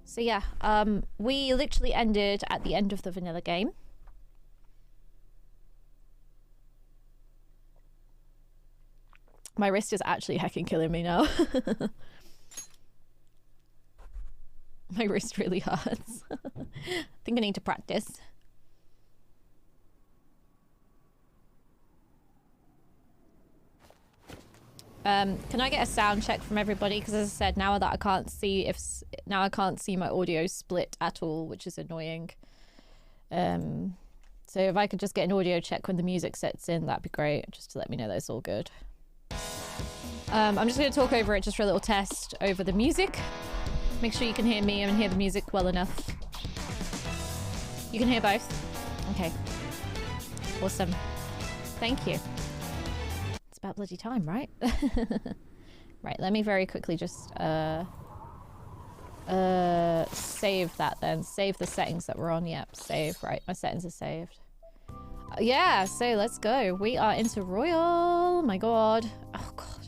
So yeah, we literally ended at the end of the vanilla game. My wrist is actually heckin' killing me now. My wrist really hurts. I think I need to practice. Can I get a sound check from everybody? Because as I said, now that I can't see my audio split at all, which is annoying. So if I could just get an audio check when the music sets in, that'd be great, just to let me know that it's all good. I'm just going to talk over it just for a little test over the music. Make sure you can hear me and hear the music well enough. You can hear both? Okay. Awesome. Thank you. It's about bloody time, right? Right, let me very quickly just save that then. Save the settings that we're on. Yep, save. Right, my settings are saved. Yeah, so let's go. We are into Royal. My god. Oh god.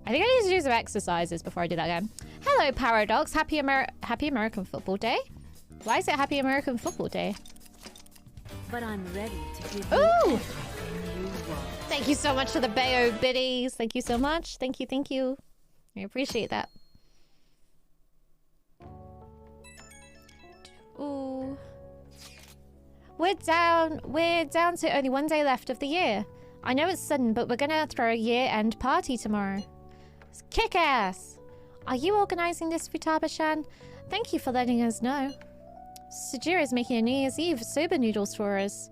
I think I need to do some exercises before I do that again. Hello, Paradox. Happy American Football Day. Why is it Happy American Football Day? But I'm ready to give you everything you want. Thank you so much for the Bayo biddies. Thank you so much. Thank you, thank you. I appreciate that. Ooh. We're down to only 1 day left of the year. I know it's sudden, but we're gonna throw a year-end party tomorrow. It's kick-ass! Are you organizing this, Futaba-chan? Thank you for letting us know. Sujira is making a New Year's Eve soba noodles for us.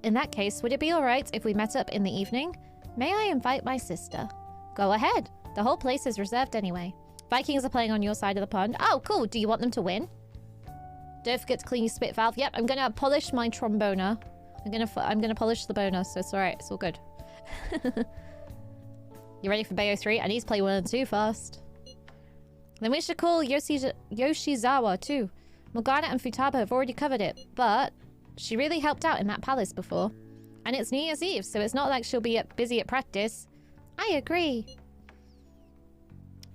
In that case, would it be alright if we met up in the evening? May I invite my sister? Go ahead. The whole place is reserved anyway. Vikings are playing on your side of the pond. Oh, cool. Do you want them to win? Don't forget to clean your spit valve. Yep, I'm gonna polish my tromboner. I'm gonna polish the boner, so it's alright. It's all good. You ready for Bayo 3? I need to play 1 and 2 first. Then we should call Yoshizawa too. Morgana and Futaba have already covered it, but she really helped out in that palace before. And it's New Year's Eve, so it's not like she'll be busy at practice. I agree.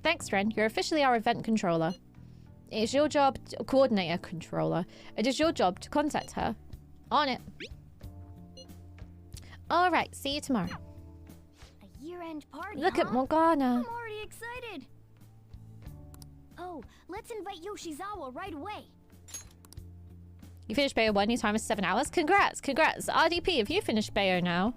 Thanks, Ren. You're officially our event controller. It is your job to coordinator controller. It is your job to contact her. On it. Alright, see you tomorrow. A year-end party, Look at Morgana. I'm already excited. Oh, let's invite Yoshizawa right away. You finished Bayo 1, your time is 7 hours. Congrats, congrats. RDP, have you finished Bayo now?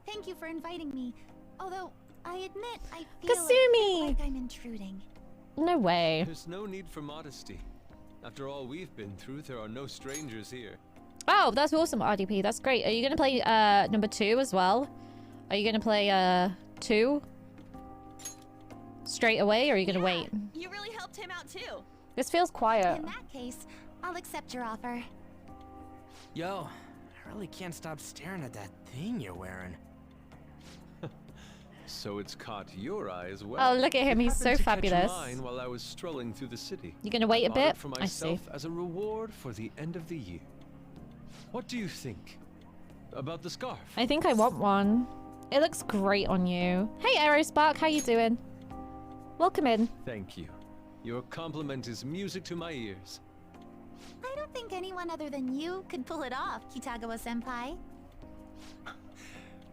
Thank you for inviting me. Although, I admit, I feel Kasumi! like I'm intruding. No way. There's no need for modesty. After all we've been through, there are no strangers here. Oh, that's awesome, RDP. That's great. Are you going to play number 2 as well? Are you going to play 2 straight away, or are you going to wait? You really helped him out too. This feels quiet. In that case, I'll accept your offer. Yo, I really can't stop staring at that thing you're wearing. So it's caught your eye as well. Oh, look at him. He's so fabulous. Mine while I was strolling through the city. You're going to wait a bit? For I see. myself as a reward for the end of the year. What do you think about the scarf? I think I want one. It looks great on you. Hey, Aerospark, how you doing? Welcome in. Thank you. Your compliment is music to my ears. I don't think anyone other than you could pull it off, Kitagawa-senpai.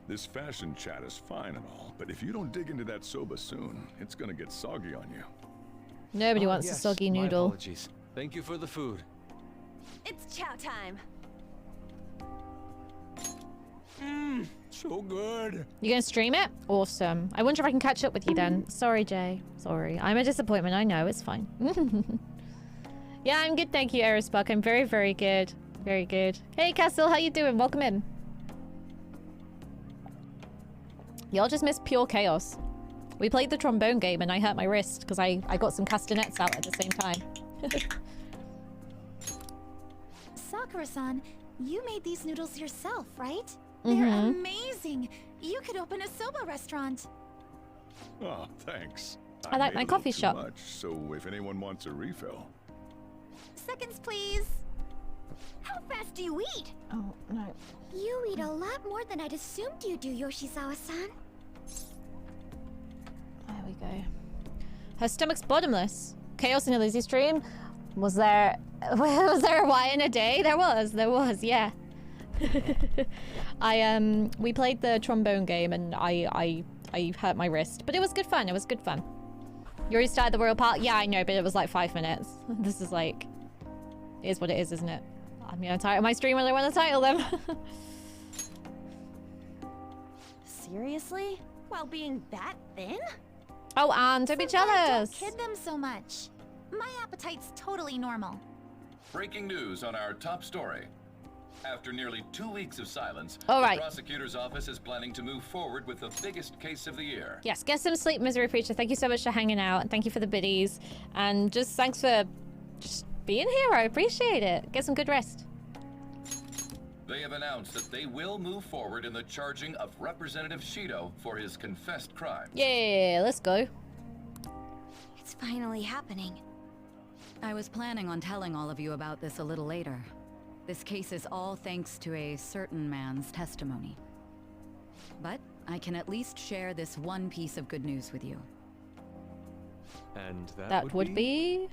This fashion chat is fine and all, but if you don't dig into that soba soon, it's gonna get soggy on you. Nobody wants a soggy noodle. My apologies. Thank you for the food. It's chow time. So good. You gonna stream it? Awesome. I wonder if I can catch up with you then. Sorry, Jay. Sorry. I'm a disappointment. I know. It's fine. Yeah, I'm good. Thank you, Aerospark. I'm very, very good. Very good. Hey, Castle. How you doing? Welcome in. Y'all just missed pure chaos. We played the trombone game and I hurt my wrist because I got some castanets out at the same time. Sakura-san, you made these noodles yourself, right? They're amazing. You could open a soba restaurant. Oh, thanks. I like my coffee shop. Much, so if anyone wants a refill. Seconds, please. How fast do you eat? Oh, no. You eat a lot more than I'd assumed you do, Yoshizawa-san. There we go. Her stomach's bottomless. Chaos in Elysia's stream. Was there a Y in a day? There was, yeah. We played the trombone game and I hurt my wrist, but it was good fun. It was good fun. You already started the royal part? Yeah, I know, but it was like 5 minutes. This is like, it is what it is, isn't it? I'm gonna title my stream when I want to title them. Seriously? While being that thin? Oh, Anne, don't be jealous. Don't kid them so much. My appetite's totally normal. Breaking news on our top story. After nearly 2 weeks of silence, All right. the prosecutor's office is planning to move forward with the biggest case of the year. Yes, get some sleep, Misery Preacher. Thank you so much for hanging out. And thank you for the biddies. And just thanks for just being here. I appreciate it. Get some good rest. They have announced that they will move forward in the charging of Representative Shido for his confessed crime. Yeah, let's go. It's finally happening. I was planning on telling all of you about this a little later. This case is all thanks to a certain man's testimony. But I can at least share this one piece of good news with you. And That would be...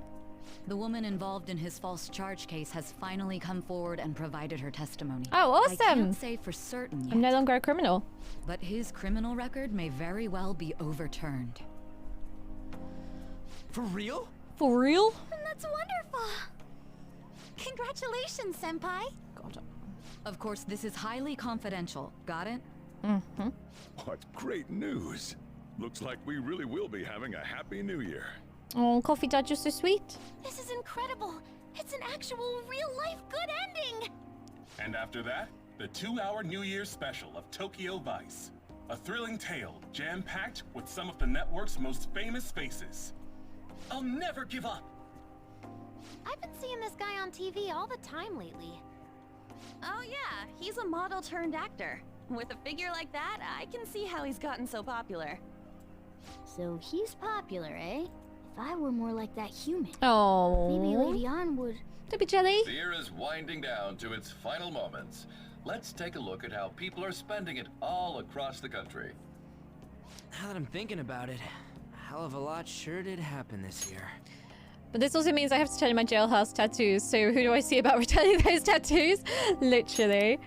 The woman involved in his false charge case has finally come forward and provided her testimony. Oh, I awesome. can't say for certain yet, I'm no longer a criminal. but his criminal record may very well be overturned. For real? For real? That's wonderful. Congratulations, Senpai. God. Of course, this is highly confidential. Got it? Mm-hmm. What great news. Looks like we really will be having a happy new year. Oh, Coffee Dad, you're so sweet. This is incredible. It's an actual real-life good ending. And after that, the 2-hour New Year's special of Tokyo Vice. A thrilling tale, jam-packed with some of the network's most famous faces. I'll never give up. I've been seeing this guy on TV all the time lately. Oh yeah, he's a model turned actor. With a figure like that, I can see how he's gotten so popular. So he's popular, eh? If I were more like that human, Oh. maybe Lady Ann would... Don't be jelly. The year is winding down to its final moments. Let's take a look at how people are spending it all across the country. Now that I'm thinking about it, a hell of a lot sure did happen this year. But this also means I have to turn in my jailhouse tattoos. So who do I see about returning those tattoos? Literally.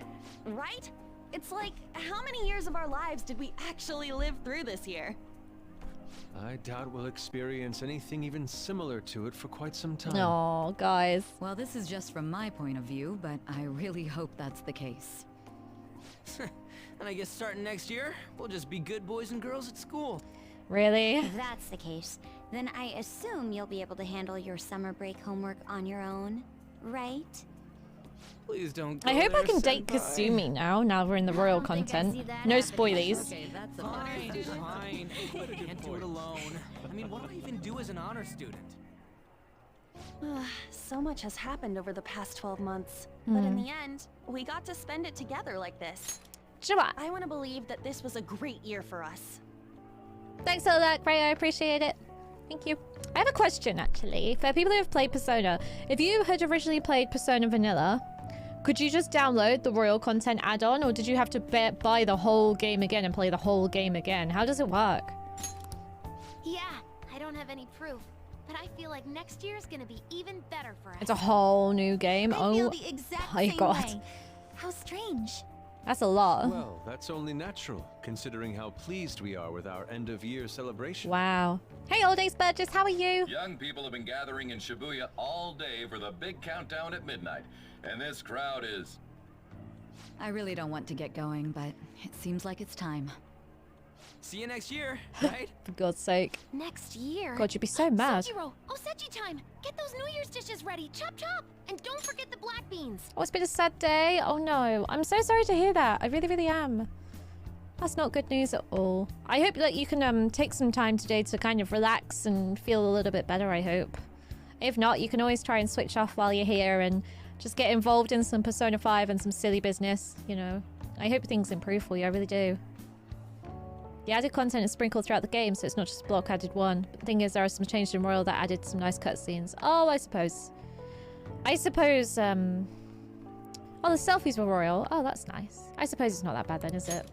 Right? It's like, how many years of our lives did we actually live through this year? I doubt we'll experience anything even similar to it for quite some time. Oh, guys. Well, this is just from my point of view, but I really hope that's the case. And I guess starting next year, we'll just be good boys and girls at school. Really? If that's the case, then I assume you'll be able to handle your summer break homework on your own, right? Please don't go I hope I there, can date Senpai. Kasumi now we're in the royal don't think I content. see that No happening. spoilies. Okay, that's a Fine, fine. I can't do it alone. I mean, what do I even do as an honor student? So much has happened over the past 12 months. But in the end, we got to spend it together like this. Sure. I want to believe that this was a great year for us. Thanks for that, Gray. I appreciate it. Thank you. I have a question, actually. For people who have played Persona, if you had originally played Persona Vanilla, could you just download the Royal Content add-on, or did you have to buy the whole game again and play the whole game again? How does it work? Yeah, I don't have any proof, but I feel like next year is gonna be even better for us. It's a whole new game. I Oh feel the exact my same god. way. How strange. That's a lot. Well, that's only natural, considering how pleased we are with our end-of-year celebration. Wow. Hey, Old Ace Burgess, how are you? Young people have been gathering in Shibuya all day for the big countdown at midnight. And this crowd is... I really don't want to get going, but it seems like it's time. See you next year, right? For God's sake. Next year. God, you'd be so mad. Sojiro, Osechi time. Get those New Year's dishes ready. Chop chop. And don't forget the black beans. Oh, it's been a sad day. Oh no. I'm so sorry to hear that. I really, really am. That's not good news at all. I hope that you can take some time today to kind of relax and feel a little bit better, I hope. If not, you can always try and switch off while you're here and just get involved in some Persona 5 and some silly business, you know. I hope things improve for you, I really do. The added content is sprinkled throughout the game, so it's not just block added one. But the thing is, there are some changes in Royal that added some nice cutscenes. Oh, I suppose, Oh, the selfies were royal. Oh, that's nice. I suppose it's not that bad then, is it?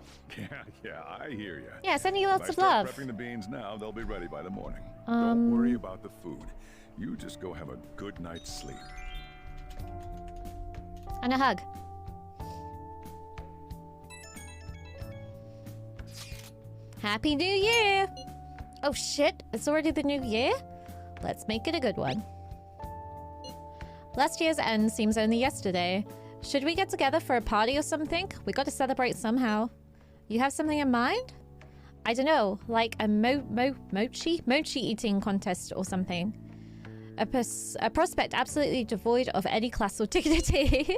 Yeah, I hear you. Yeah, sending you lots of If I start love. prepping the beans now, they'll be ready by the morning. Don't worry about the food. You just go have a good night's sleep. And a hug. Happy New Year! Oh shit, it's already the new year? Let's make it a good one. Last year's end seems only yesterday. Should we get together for a party or something? We gotta celebrate somehow. You have something in mind? I don't know, like a mochi eating contest or something. A prospect absolutely devoid of any class or dignity.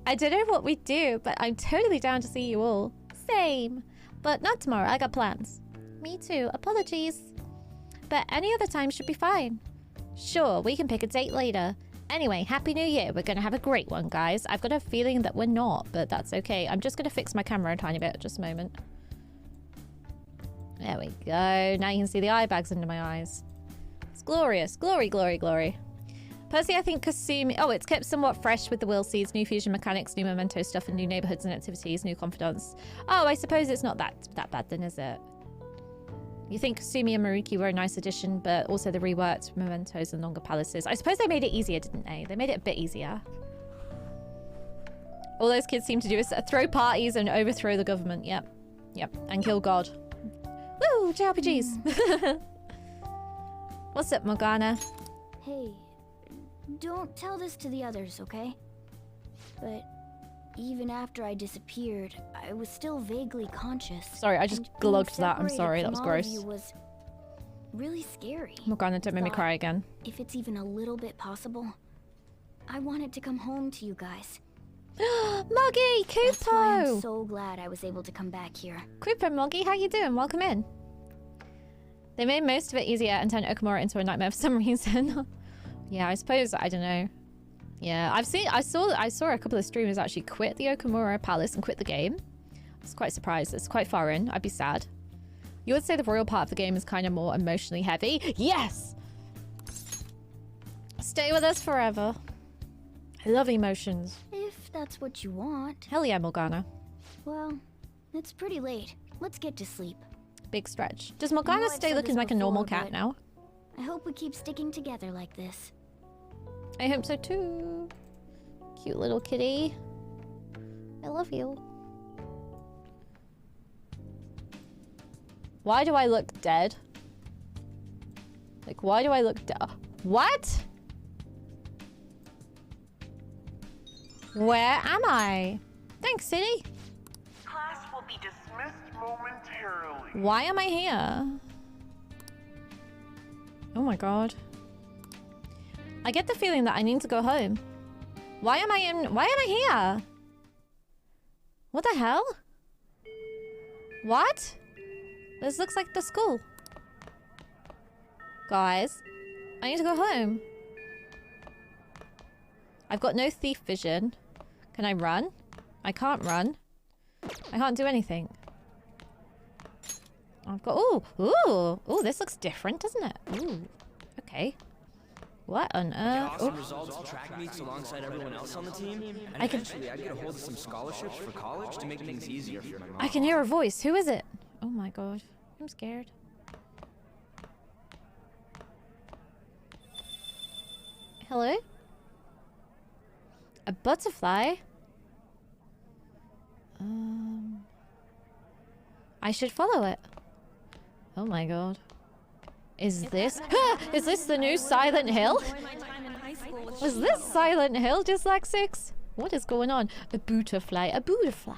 I don't know what we'd do, but I'm totally down to see you all. Same. But not tomorrow, I got plans. Me too, apologies. But any other time should be fine. Sure, we can pick a date later. Anyway, Happy New Year. We're gonna have a great one, guys. I've got a feeling that we're not, but that's okay. I'm just gonna fix my camera a tiny bit, just a moment. There we go. Now you can see the eye bags under my eyes. It's glorious. Glory, glory, glory. Personally, I think Kasumi... Oh, it's kept somewhat fresh with the will seeds, new fusion mechanics, new memento stuff, and new neighborhoods and activities, new confidants. Oh, I suppose it's not that bad then, is it? You think Kasumi and Maruki were a nice addition, but also the reworked mementos and longer palaces. I suppose they made it easier, didn't they? They made it a bit easier. All those kids seem to do is throw parties and overthrow the government. Yep. Yep. And kill God. Woo! JRPGs! What's up, Morgana? Hey, don't tell this to the others, okay? But even after I disappeared, I was still vaguely conscious. Sorry, I just glugged that. I'm sorry, that was gross. Was really scary. Morgana, don't make me cry again. If it's even a little bit possible, I wanted to come home to you guys. Moggy! Kupo! That's why I'm so glad I was able to come back here. Kupo, Moggy, how you doing? Welcome in. They made most of it easier and turned Okamura into a nightmare for some reason. Yeah, I suppose, I don't know. Yeah, I saw a couple of streamers actually quit the Okamura Palace and quit the game. I was quite surprised. It's quite far in. I'd be sad. You would say the royal part of the game is kind of more emotionally heavy? Yes! Stay with us forever. I love emotions. If that's what you want. Hell yeah, Morgana. Well, it's pretty late. Let's get to sleep. Big stretch. Does Morgana stay looking like a normal cat now? I hope we keep sticking together like this. I hope so too. Cute little kitty. I love you. Why do I look dead? Like, why do I look dead? What? Where am I? Thanks, City. Class will be dismissed momentarily. Why am I here? Oh my god. I get the feeling that I need to go home. Why am I here? What the hell? What? This looks like the school. Guys, I need to go home. I've got no thief vision. Can I run? I can't run. I can't do anything. I've got... Ooh, this looks different, doesn't it? Ooh, okay. What on earth? Awesome results, track meets alongside everyone else on the team. And eventually I'd get a hold of some scholarships for college to make things easier for my mom. I can hear a voice. Who is it? Oh my god. I'm scared. Hello? A butterfly? I should follow it. Oh my god. Is this... Is this the new Silent Hill? Was this Silent Hill, Dyslexics? What is going on? A butterfly. A butterfly.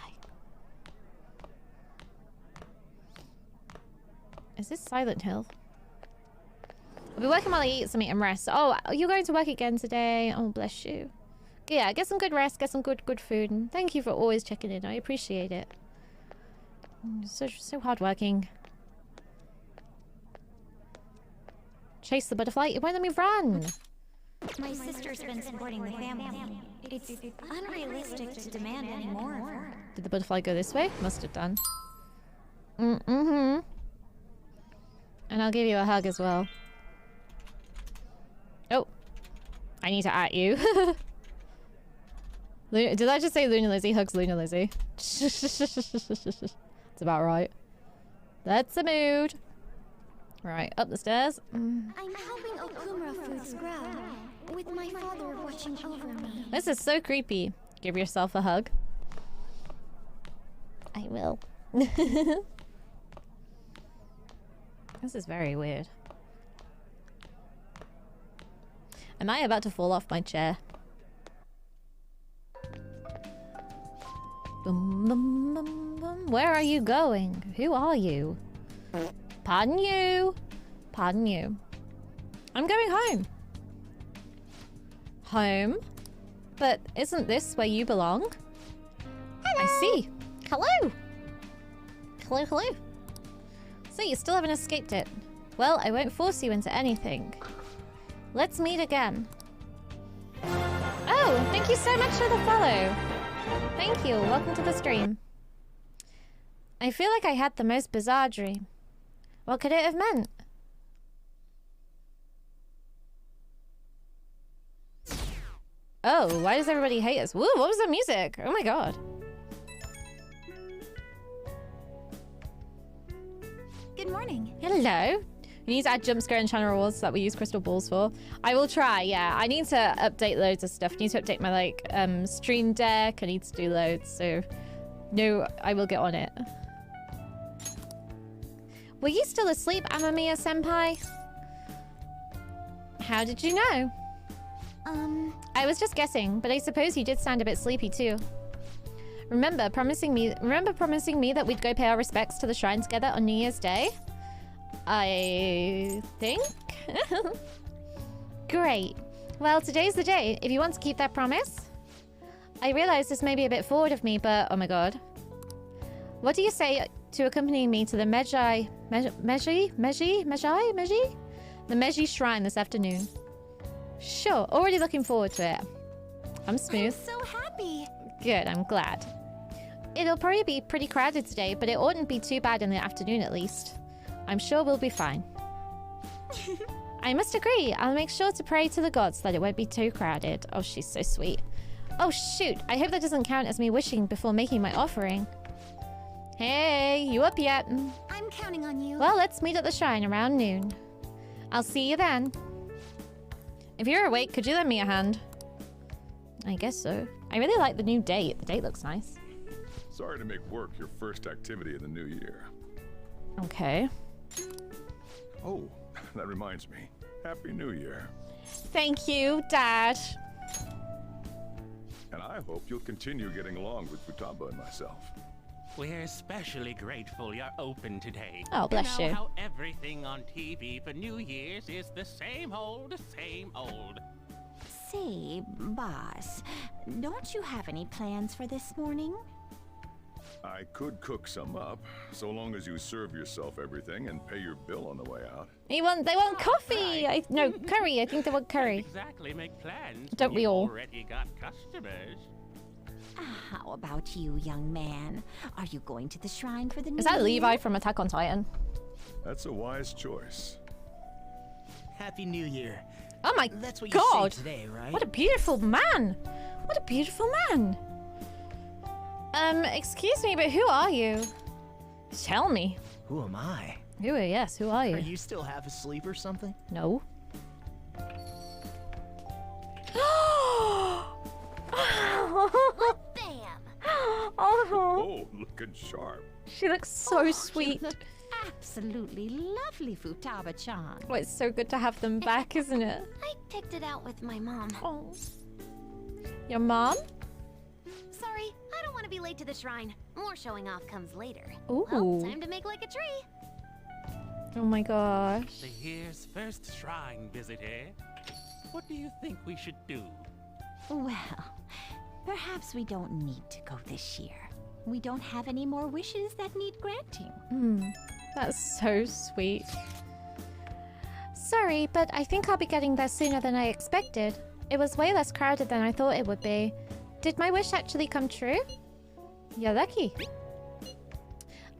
Is this Silent Hill? I'll be working while I eat something and rest. Oh, you're going to work again today. Oh, bless you. Yeah, get some good rest, get some good food. And thank you for always checking in. I appreciate it. So hardworking. Chase the butterfly. It won't let me run. My sister's been supporting the family. It's unrealistic to demand any more of her. Did the butterfly go this way? Must have done. Mm-hmm. And I'll give you a hug as well. Oh. I need to at you. Did I just say Luna Lizzie hugs Luna Lizzie? It's about right. That's the mood. Right, up the stairs. I'm helping Okumura Foods grow, with my father watching over me. This is so creepy. Give yourself a hug. I will. This is very weird. Am I about to fall off my chair? Bum, bum, bum, bum. Where are you going? Who are you? Pardon you. Pardon you. I'm going home. Home? But isn't this where you belong? Hello. I see. Hello. Hello, hello. So you still haven't escaped it. Well, I won't force you into anything. Let's meet again. Oh, thank you so much for the follow. Thank you. Welcome to the stream. I feel like I had the most bizarre dream. What could it have meant? Oh, why does everybody hate us? Woo, what was that music? Oh my god. Good morning. Hello. We need to add jump scare and channel rewards that we use crystal balls for. I will try, yeah. I need to update loads of stuff. I need to update my, like, stream deck. I need to do loads, so... No, I will get on it. Were you still asleep, Amamiya-senpai? How did you know? I was just guessing, but I suppose you did sound a bit sleepy too. Remember promising me that we'd go pay our respects to the shrine together on New Year's Day? I think? Great. Well, today's the day, if you want to keep that promise. I realize this may be a bit forward of me, but oh my god. What do you say to accompanying me to the Meiji Shrine this afternoon? Sure, already looking forward to it. I'm smooth. I'm so happy. Good, I'm glad. It'll probably be pretty crowded today, but it oughtn't be too bad in the afternoon at least. I'm sure we'll be fine. I must agree. I'll make sure to pray to the gods that it won't be too crowded. Oh, she's so sweet. Oh, shoot. I hope that doesn't count as me wishing before making my offering. Hey, you up yet? I'm counting on you. Well, let's meet at the shrine around noon. I'll see you then. If you're awake, could you lend me a hand? I guess so. I really like the new date. The date looks nice. Sorry to make work your first activity of the new year. Okay. Oh, that reminds me. Happy New Year. Thank you, Dad. And I hope you'll continue getting along with Futaba and myself. We're especially grateful you're open today. Oh, bless you. How everything on TV for New Year's is the same old, same old. Say, boss, don't you have any plans for this morning? I could cook some up, so long as you serve yourself everything and pay your bill on the way out. They want coffee. No, curry. I think they want curry. Exactly make plans. Don't we all? Already got customers. How about you, young man? Are you going to the shrine for the new Is that year? Levi from Attack on Titan? That's a wise choice. Happy New Year. Oh my That's what god! you say today, right? What a beautiful man! What a beautiful man! Excuse me, but who are you? Tell me. Who am I? Who are you? Are you still half asleep or something? No. Bam! Oh, looking sharp. she looks so sweet. Absolutely lovely, Futaba-chan. Oh, it's so good to have them back, isn't it? I picked it out with my mom. Oh. Your mom? Sorry, I don't want to be late to the shrine. More showing off comes later. Ooh. Well, time to make like a tree. Oh my gosh. The year's first shrine visit, eh? What do you think we should do? Well, perhaps we don't need to go this year. We don't have any more wishes that need granting. That's so sweet. Sorry, but I think I'll be getting there sooner than I expected. It was way less crowded than I thought it would be. Did my wish actually come true? You're lucky.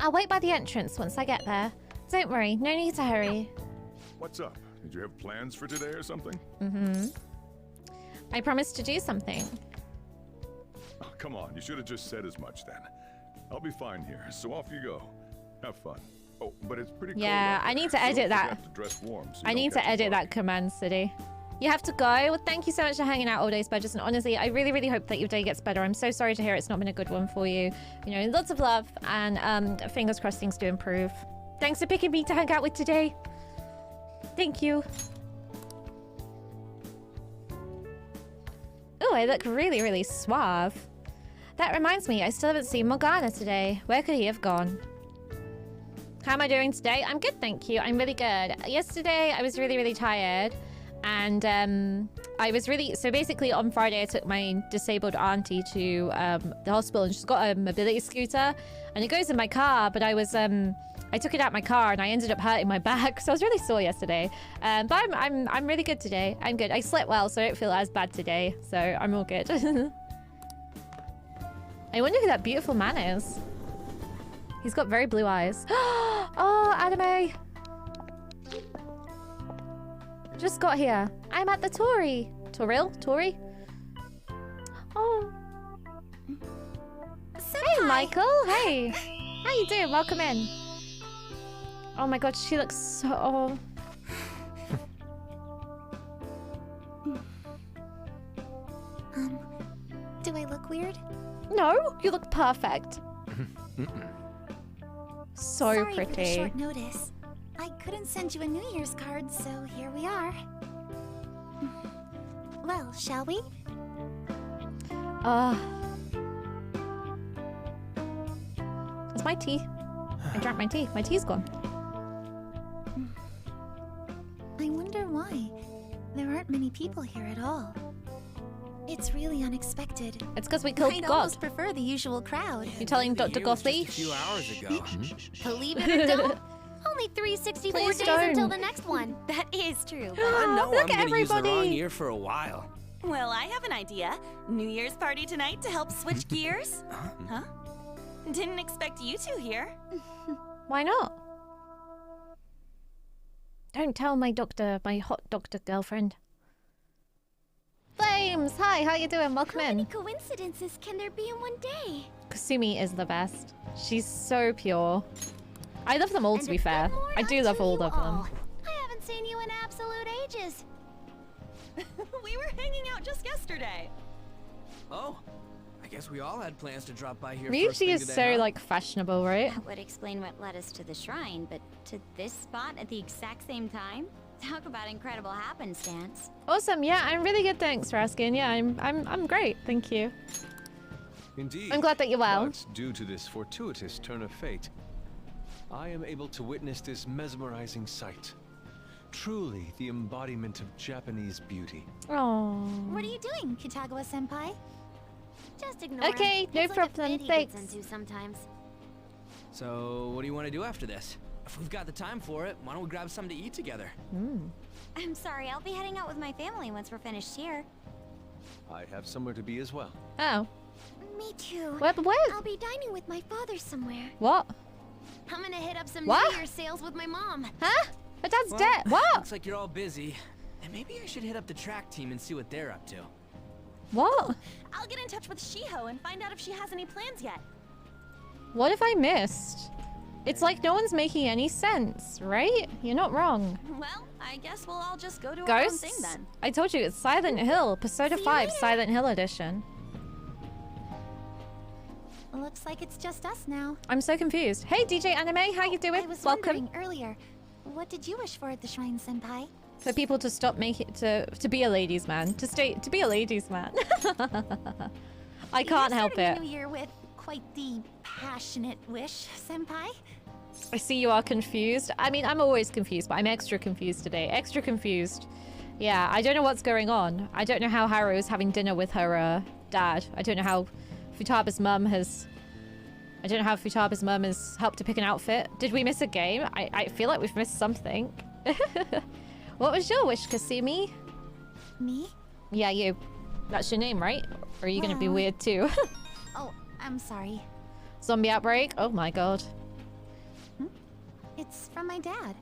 I'll wait by the entrance once I get there. Don't worry, no need to hurry. What's up? Did you have plans for today or something? I promised to do something. come on. You should have just said as much then. I'll be fine here, so off you go. Have fun. Oh, but it's pretty cold. Yeah, I need to edit that. Have to dress warm, so I need to edit that command city. You have to go. Well, thank you so much for hanging out all day, Spudges. And honestly, I really, really hope that your day gets better. I'm so sorry to hear it's not been a good one for you. You know, lots of love and fingers crossed things do improve. Thanks for picking me to hang out with today. Thank you. Oh, I look really, really suave. That reminds me, I still haven't seen Morgana today. Where could he have gone? How am I doing today? I'm good, thank you. I'm really good. Yesterday, I was really, really tired. And I was really... So basically, on Friday, I took my disabled auntie to the hospital. And she's got a mobility scooter. And it goes in my car. But I was... I took it out my car and I ended up hurting my back. So I was really sore yesterday. But I'm really good today. I'm good. I slept well, so I don't feel as bad today. So I'm all good. I wonder who that beautiful man is. He's got very blue eyes. Oh, anime. Just got here. I'm at the Tori. Tori? Oh. Hey, Michael. Hey. How you doing? Welcome in. Oh my god, she looks so... Oh. Do I look weird? No, you look perfect. So Sorry pretty. for the short notice. I couldn't send you a New Year's card, so here we are. Well, shall we? It's my tea. I drank my tea. My tea's gone. I wonder why. There aren't many people here at all. It's really unexpected. It's because we killed I'd God. almost prefer the usual crowd. You telling Dr. Goffley? A few hours ago. Believe it or don't, only 364 Please days don't. until the next one. That is true. I know Look I'm at gonna use the wrong everybody. year for a while. Well, I have an idea. New Year's party tonight to help switch gears? Huh? Didn't expect you two here. Why not? Don't tell my hot doctor girlfriend. Flames! Hi, how you doing? Welcome How many in. coincidences can there be in one day? Kasumi is the best. She's so pure. I love them all, to be fair. I do love all of them. I haven't seen you in absolute ages. We were hanging out just yesterday. Oh, I guess we all had plans to drop by here. first Ryuji thing is today, so, huh? like, fashionable, right? That would explain what led us to the shrine, but to this spot at the exact same time? Talk about incredible happenstance. Awesome, yeah, I'm really good, thanks for asking. Yeah, I'm great, thank you. Indeed. I'm glad that you're well. But due to this fortuitous turn of fate, I am able to witness this mesmerizing sight. Truly the embodiment of Japanese beauty. Oh. What are you doing, Kitagawa-senpai? Just ignore Okay, him. no It's like a problem, fit he gets thanks. into sometimes. So, what do you want to do after this? If we've got the time for it, why don't we grab something to eat together? I'm sorry, I'll be heading out with my family once we're finished here. I have somewhere to be as well. Oh. Me too. Where? I'll be dining with my father somewhere. What? I'm gonna hit up some What? New Year's sales with my mom. Huh? My dad's Well, dead. What? Looks like you're all busy. And maybe I should hit up the track team and see what they're up to. What? I'll get in touch with Shiho and find out if she has any plans yet. What have I missed? It's like no one's making any sense, right? You're not wrong. Well, I guess we'll all just go to our own thing Ghosts? then. I told you, it's Silent Hill. Persona 5 Silent Hill Edition. Looks like it's just us now. I'm so confused. Hey, DJ Anime, how you doing? I was Welcome. wondering earlier, what did you wish for at the shrine, senpai? For people to stop making to be a ladies' man. To be a ladies' man. I can't help You're it. starting a new year with quite the passionate wish, senpai. I see you are confused. I mean, I'm always confused, but I'm extra confused today. Extra confused. Yeah, I don't know what's going on. I don't know how Haru is having dinner with her dad. I don't know how Futaba's mum has... I don't know how Futaba's mum has helped to pick an outfit. Did we miss a game? I feel like we've missed something. What was your wish, Kasumi? Me? Yeah, you. That's your name, right? Or are you gonna be Well- weird too? Oh, I'm sorry. Zombie outbreak? Oh my god. It's from my dad.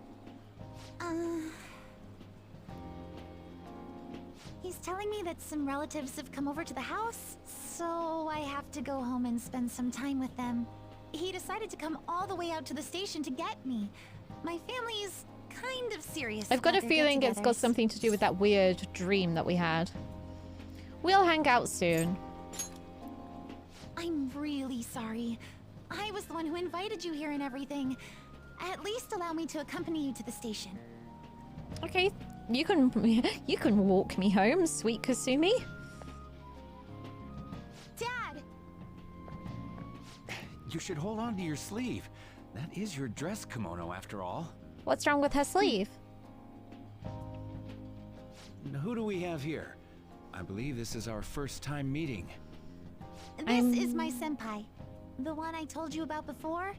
He's telling me that some relatives have come over to the house, so I have to go home and spend some time with them. He decided to come all the way out to the station to get me. My family is kind of serious. I've got a about their feeling it's got get-togethers. something to do with that weird dream that we had. We'll hang out soon. I'm really sorry. I was the one who invited you here and everything. At least allow me to accompany you to the station. Okay, you can walk me home, sweet Kasumi. Dad! You should hold on to your sleeve. That is your dress kimono after all. What's wrong with her sleeve? Who do we have here? I believe this is our first time meeting. This is my senpai. The one I told you about before.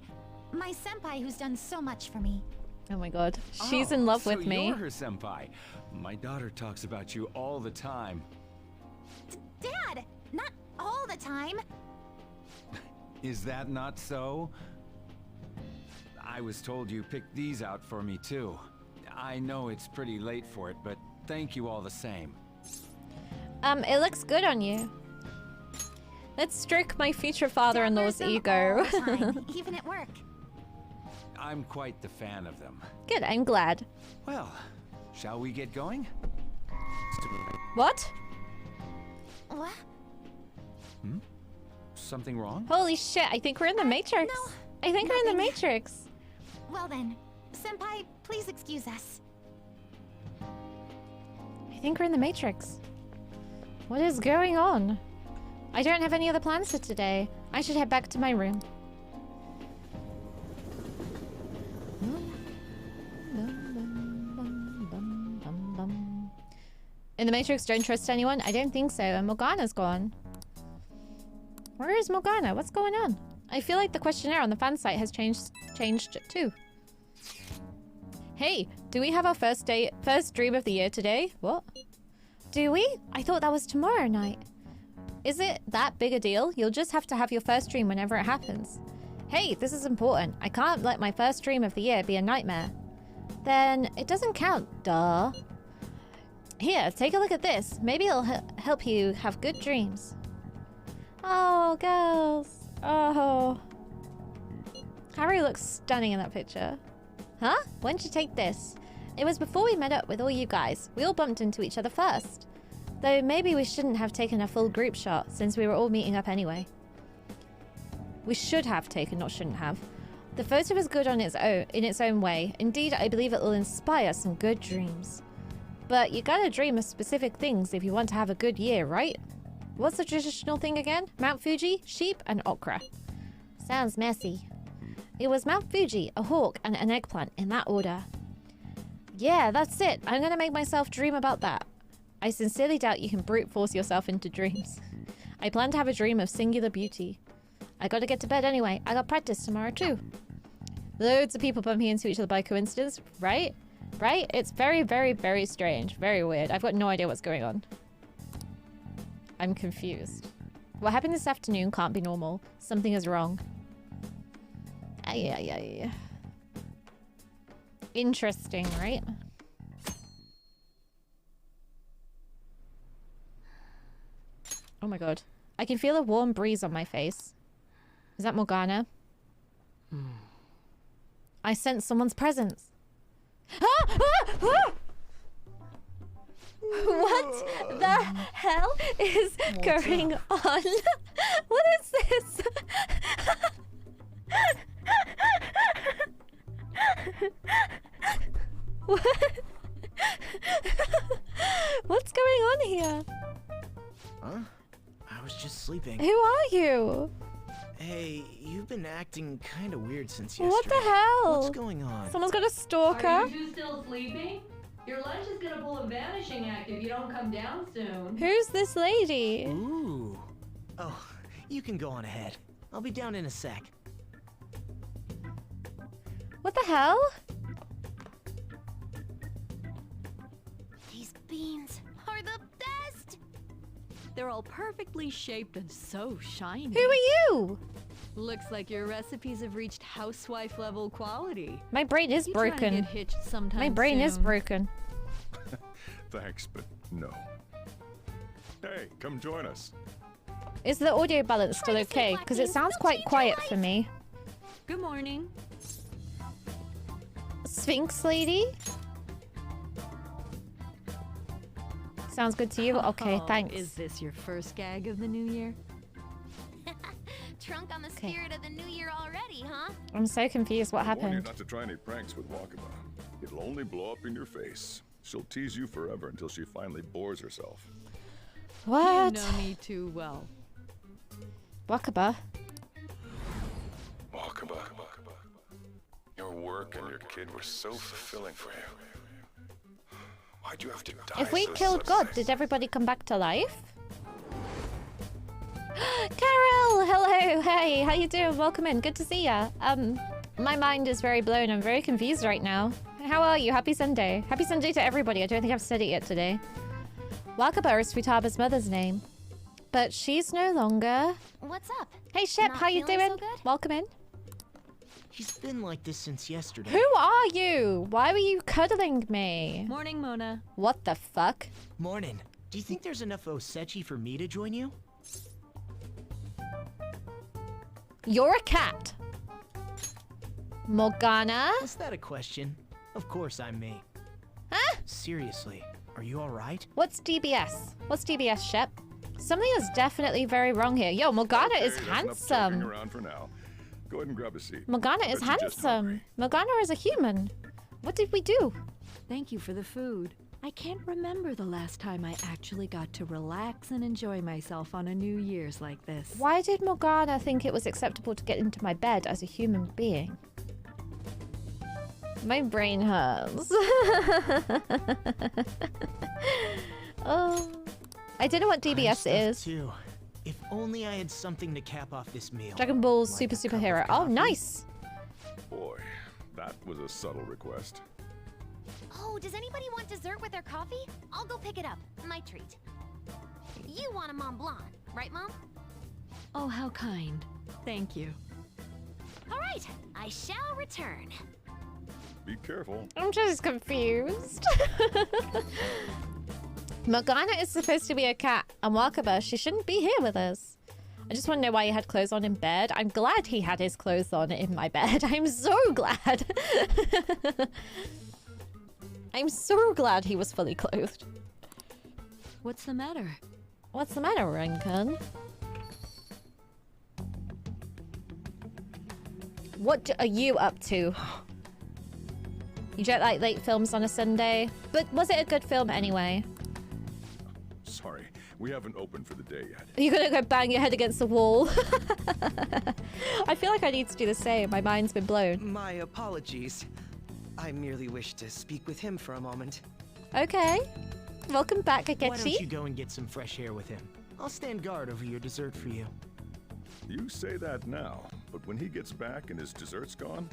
My senpai who's done so much for me. Oh my god, she's in love with me. You're her senpai. My daughter talks about you all the time. Dad! Not all the time. Is that not so? I was told you picked these out for me too. I know it's pretty late for it, but thank you all the same. It looks good on you. Let's stroke my future father-in-law's ego. All the time, even at work. I'm quite the fan of them. Good, I'm glad. Well, shall we get going? What? What? Hmm? Something wrong? Holy shit, I think we're in the Matrix. No, I think we're in the Matrix. Well then, senpai, please excuse us. I think we're in the Matrix. What is going on? I don't have any other plans for today. I should head back to my room. In the Matrix, don't trust anyone? I don't think so. And Morgana's gone. Where is Morgana? What's going on? I feel like the questionnaire on the fan site has changed too. Hey, do we have our first dream of the year today? What? Do we? I thought that was tomorrow night. Is it that big a deal? You'll just have to have your first dream whenever it happens. Hey, this is important. I can't let my first dream of the year be a nightmare. Then it doesn't count, duh. Here, take a look at this. Maybe it'll help you have good dreams. Oh, girls. Oh. Harry looks stunning in that picture. Huh? When did you take this? It was before we met up with all you guys. We all bumped into each other first. Though maybe we shouldn't have taken a full group shot since we were all meeting up anyway. We should have taken, not shouldn't have. The photo was good on in its own way. Indeed, I believe it will inspire some good dreams. But you gotta dream of specific things if you want to have a good year, right? What's the traditional thing again? Mount Fuji, sheep, and okra. Sounds messy. It was Mount Fuji, a hawk, and an eggplant in that order. Yeah, that's it. I'm gonna make myself dream about that. I sincerely doubt you can brute force yourself into dreams. I plan to have a dream of singular beauty. I gotta get to bed anyway. I got practice tomorrow too. Loads of people bumping into each other by coincidence, right? Right? It's very, very, very strange. Very weird. I've got no idea what's going on. I'm confused. What happened this afternoon can't be normal. Something is wrong. Ay. Interesting, right? Oh my god. I can feel a warm breeze on my face. Is that Morgana? I sense someone's presence. What the hell is going on? What is this? What? What's going on here? Huh? I was just sleeping. Who are you? Hey, you've been acting kind of weird since yesterday. What the hell? What's going on? Someone's got a stalker. Are you two still sleeping? Your lunch is gonna pull a vanishing act if you don't come down soon. Who's this lady? Ooh. Oh, you can go on ahead. I'll be down in a sec. What the hell? These beans are the best! They're all perfectly shaped and so shiny. Who are you? Looks like your recipes have reached housewife level quality. My brain is broken. Trying to get hitched sometime My brain is soon. broken. Thanks, but no. Hey, come join us. Is the audio balance still okay? Because it sounds quite quiet for me. Good morning. Sphinx lady? Sounds good to you? Okay, thanks. Is this your first gag of the new year? Drunk on the spirit of the new year already, huh? I'm so confused. What I warn you happened? not to try any pranks with Wakaba. It'll only blow up in your face. She'll tease you forever until she finally bores herself. What? You know me too well. Wakaba? Wakaba. Your work and your kid were so fulfilling for you. Why'd you have to die? If we so killed suddenly? God, did everybody come back to life? Carol! Hello! Hey, how you doing? Welcome in. Good to see ya. My mind is very blown. I'm very confused right now. How are you? Happy Sunday. Happy Sunday to everybody. I don't think I've said it yet today. Wakaba is Futaba's mother's name. But she's no longer... What's up? Hey, Shep, Not how you feeling doing? so good? Welcome in. He's been like this since yesterday. Who are you? Why were you cuddling me? Morning, Mona. What the fuck? Morning. Do you think there's enough Osechi for me to join you? You're a cat. Morgana? Was that a question? Of course I'm me. Huh? Seriously, are you alright? What's DBS? What's DBS, Shep? Something is definitely very wrong here. Yo, Morgana is There's enough joking handsome. around for now. Go ahead and grab a seat. Morgana is Bet you're just handsome. Morgana is a human. What did we do? Thank you for the food. I can't remember the last time I actually got to relax and enjoy myself on a New Year's like this. Why did Morgana think it was acceptable to get into my bed as a human being? My brain hurts. Oh, I don't know what I'm DBS stuffed is. Too. If only I had something to cap off this meal. Dragon Ball's Like super a cup of superhero. Oh, coffee. nice. Boy, that was a subtle request. Oh, does anybody want dessert with their coffee? I'll go pick it up. My treat. You want a Mont Blanc, right, Mom? Oh, how kind. Thank you. All right, I shall return. Be careful. I'm just confused. Morgana is supposed to be a cat, and Wakaba, she shouldn't be here with us. I just want to know why he had clothes on in bed. I'm glad he had his clothes on in my bed. I'm so glad. I'm so glad he was fully clothed. What's the matter? What's the matter, Renkan? What are you up to? You don't like late films on a Sunday? But was it a good film anyway? Sorry, we haven't opened for the day yet. Are you gonna go bang your head against the wall? I feel like I need to do the same. My mind's been blown. My apologies. I merely wish to speak with him for a moment. Okay. Welcome back, Why don't you Akechi. go and get some fresh air with him? I'll stand guard over your dessert for you. You say that now, but when he gets back and his dessert's gone,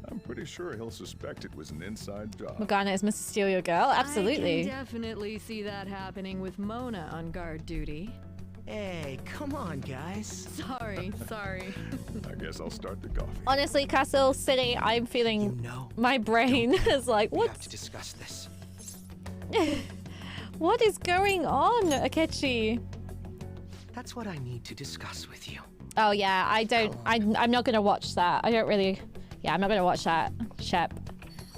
I'm pretty sure he'll suspect it was an inside job. Morgana is Mr. Steal Your Girl? I Absolutely. can definitely see that happening with Mona on guard duty. Hey, come on, guys. Sorry. I guess I'll start the coffee. Honestly, Castle City, I'm feeling my brain is like, We have what? to discuss this. What is going on, Akechi? That's what I need to discuss with you. Oh yeah, I'm not gonna watch that. I don't really, yeah, I'm not gonna watch that, Shep.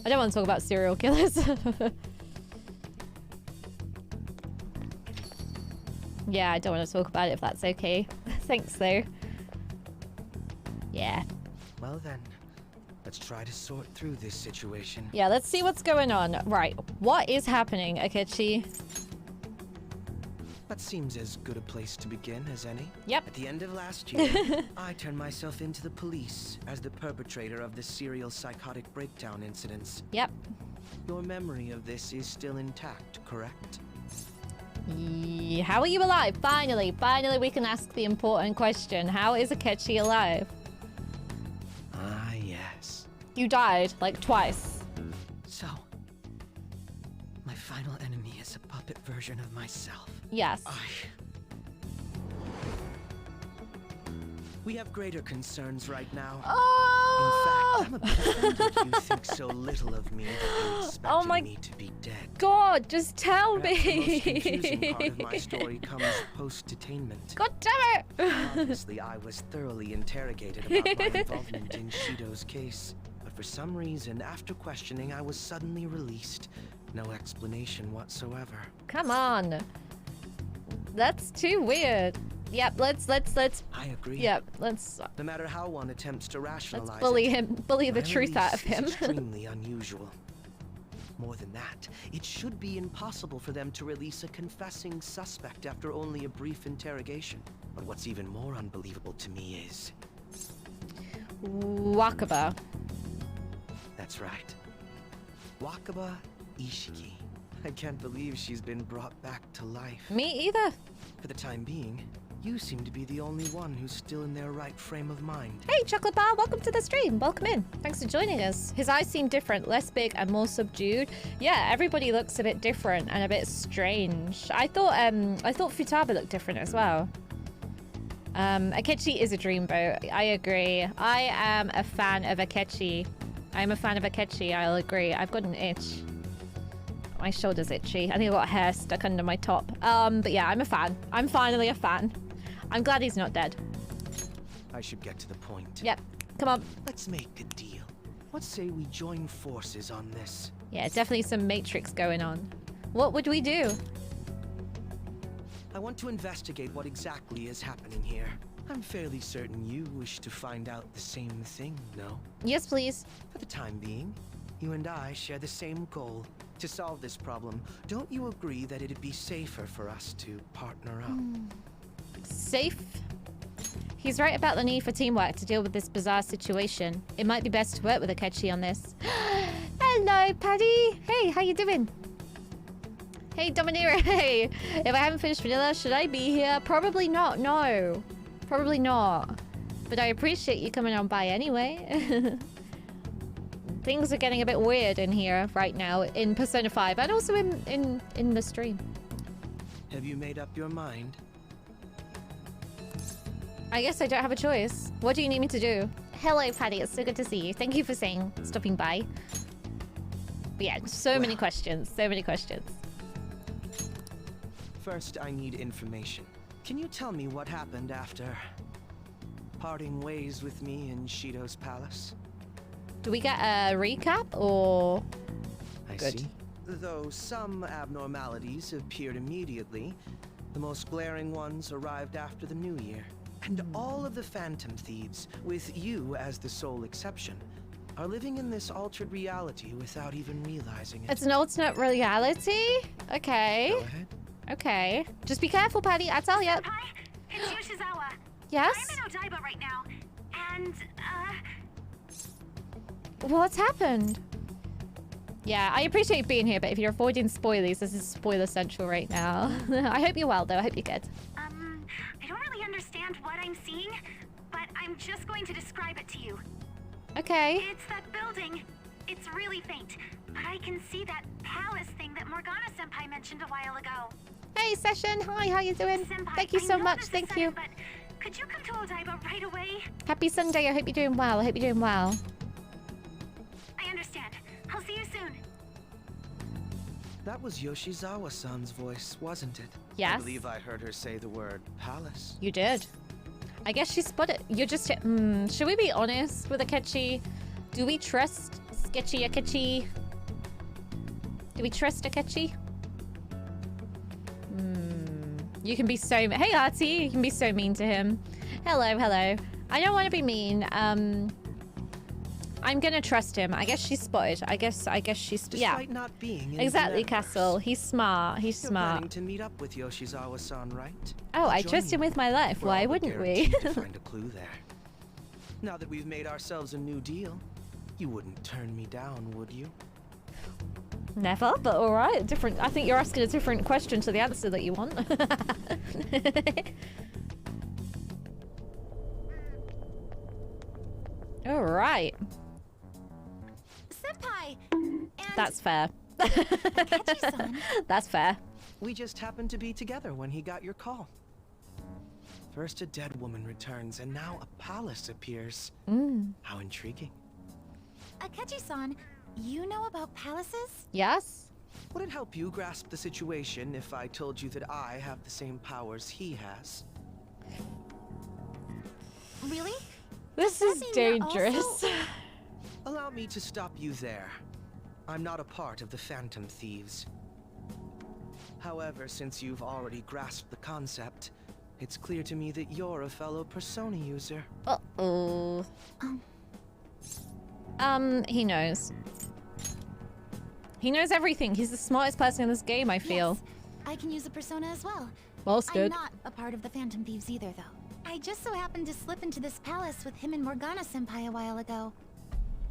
I don't want to talk about serial killers. Yeah, I don't want to talk about it if that's okay. Thanks though. Yeah. Well then, let's try to sort through this situation. Yeah, let's see what's going on. Right, what is happening, Akechi? That seems as good a place to begin as any. Yep. At the end of last year, I turned myself into the police as the perpetrator of the serial psychotic breakdown incidents. Yep. Your memory of this is still intact, correct? How are you alive? Finally we can ask the important question. How is Akechi alive? Ah, yes. You died, like, twice. So, my final enemy is a puppet version of myself. Yes. We have greater concerns right now. Oh! In fact, I'm a bit offended you think so little of me that you expected me to be dead. God, just tell Perhaps the most confusing me. part of my story comes post-detainment. God damn it! Obviously, I was thoroughly interrogated about my involvement in Shido's case. But for some reason, after questioning, I was suddenly released. No explanation whatsoever. Come on. That's too weird. Yep, let's I agree. Yep, let's No matter how one attempts to rationalize bully it, him, bully the my truth out of release him. is extremely unusual. More than that, it should be impossible for them to release a confessing suspect after only a brief interrogation. But what's even more unbelievable to me is... Wakaba. That's right. Wakaba Ishiki. I can't believe she's been brought back to life. Me either. For the time being, you seem to be the only one who's still in their right frame of mind. Hey, Chocolate Bar, welcome to the stream. Welcome in. Thanks for joining us. His eyes seem different, less big and more subdued. Yeah, everybody looks a bit different and a bit strange. I thought Futaba looked different as well. Akechi is a dreamboat. I agree. I am a fan of Akechi. I'm a fan of Akechi, I'll agree. I've got an itch. My shoulder's itchy. I think I've got hair stuck under my top. But yeah, I'm a fan. I'm finally a fan. I'm glad he's not dead. I should get to the point. Yep. Come on. Let's make a deal. Let's say we join forces on this. Yeah, definitely some Matrix going on. What would we do? I want to investigate what exactly is happening here. I'm fairly certain you wish to find out the same thing, no? Yes, please. For the time being, you and I share the same goal. To solve this problem, don't you agree that it'd be safer for us to partner up? Safe? He's right about the need for teamwork to deal with this bizarre situation. It might be best to work with Akechi on this. Hello, Paddy. Hey, how you doing? Hey, Domineer. Hey, if I haven't finished vanilla, should I be here? Probably not. No, probably not. But I appreciate you coming on by anyway. Things are getting a bit weird in here right now in Persona 5 and also in the stream. Have you made up your mind? I guess I don't have a choice. What do you need me to do? Hello, Paddy. It's so good to see you. Thank you for stopping by. But yeah, so many questions. So many questions. First, I need information. Can you tell me what happened after parting ways with me in Shido's palace? Do we get a recap or? I see. Though some abnormalities appeared immediately, the most glaring ones arrived after the new year. And all of the Phantom Thieves, with you as the sole exception, are living in this altered reality without even realizing it. It's an alternate reality? Okay. Go ahead. Okay. Just be careful, Paddy. I tell ya. Hi, it's Yoshizawa. Yes? I'm in Odaiba right now, and, What's happened? Yeah, I appreciate you being here, but if you're avoiding spoilers, this is spoiler central right now. I hope you're well, though. I hope you're good. I don't really understand what I'm seeing, but I'm just going to describe it to you. Okay. It's that building. It's really faint, but I can see that palace thing that Morgana-senpai mentioned a while ago. Hey, Session. Hi, how you doing? Senpai, Thank you so I know much. this is Thank sudden, you. But could you come to Odaiba right away? Happy Sunday. I hope you're doing well. I hope you're doing well. I understand. I'll see you soon. That was Yoshizawa-san's voice, wasn't it? Yes. I believe I heard her say the word palace. You did. I guess she spotted. You're just. Should we be honest with Akechi? Do we trust Sketchy Akechi? Do we trust Akechi? You can be so. Hey, Artie. You can be so mean to him. Hello, hello. I don't want to be mean. I'm gonna trust him. I guess she's spotted. I guess she's. Despite not being in exactly, the Castle. He's smart. He's You're smart. planning to meet up with Yoshizawa-san, right? Oh, I Join trust him you. with my life. We're Why all but wouldn't we? guaranteed to find a clue there. Now that we've made ourselves a new deal, you wouldn't turn me down, would you? Never, but all right. Different. I think you're asking a different question to the answer that you want. All right. Senpai! That's fair. Akechi-san. That's fair. We just happened to be together when he got your call. First a dead woman returns, and now a palace appears. How intriguing. Akechi-san, you know about palaces? Yes. Would it help you grasp the situation if I told you that I have the same powers he has? Really? This is dangerous. Also... Allow me to stop you there. I'm not a part of the Phantom Thieves. However, since you've already grasped the concept, it's clear to me that you're a fellow Persona user. Uh-oh. He knows. He knows everything. He's the smartest person in this game, I feel. Yes, I can use a Persona as well. Well, good. I'm not a part of the Phantom Thieves either, though. I just so happened to slip into this palace with him and Morgana-senpai a while ago.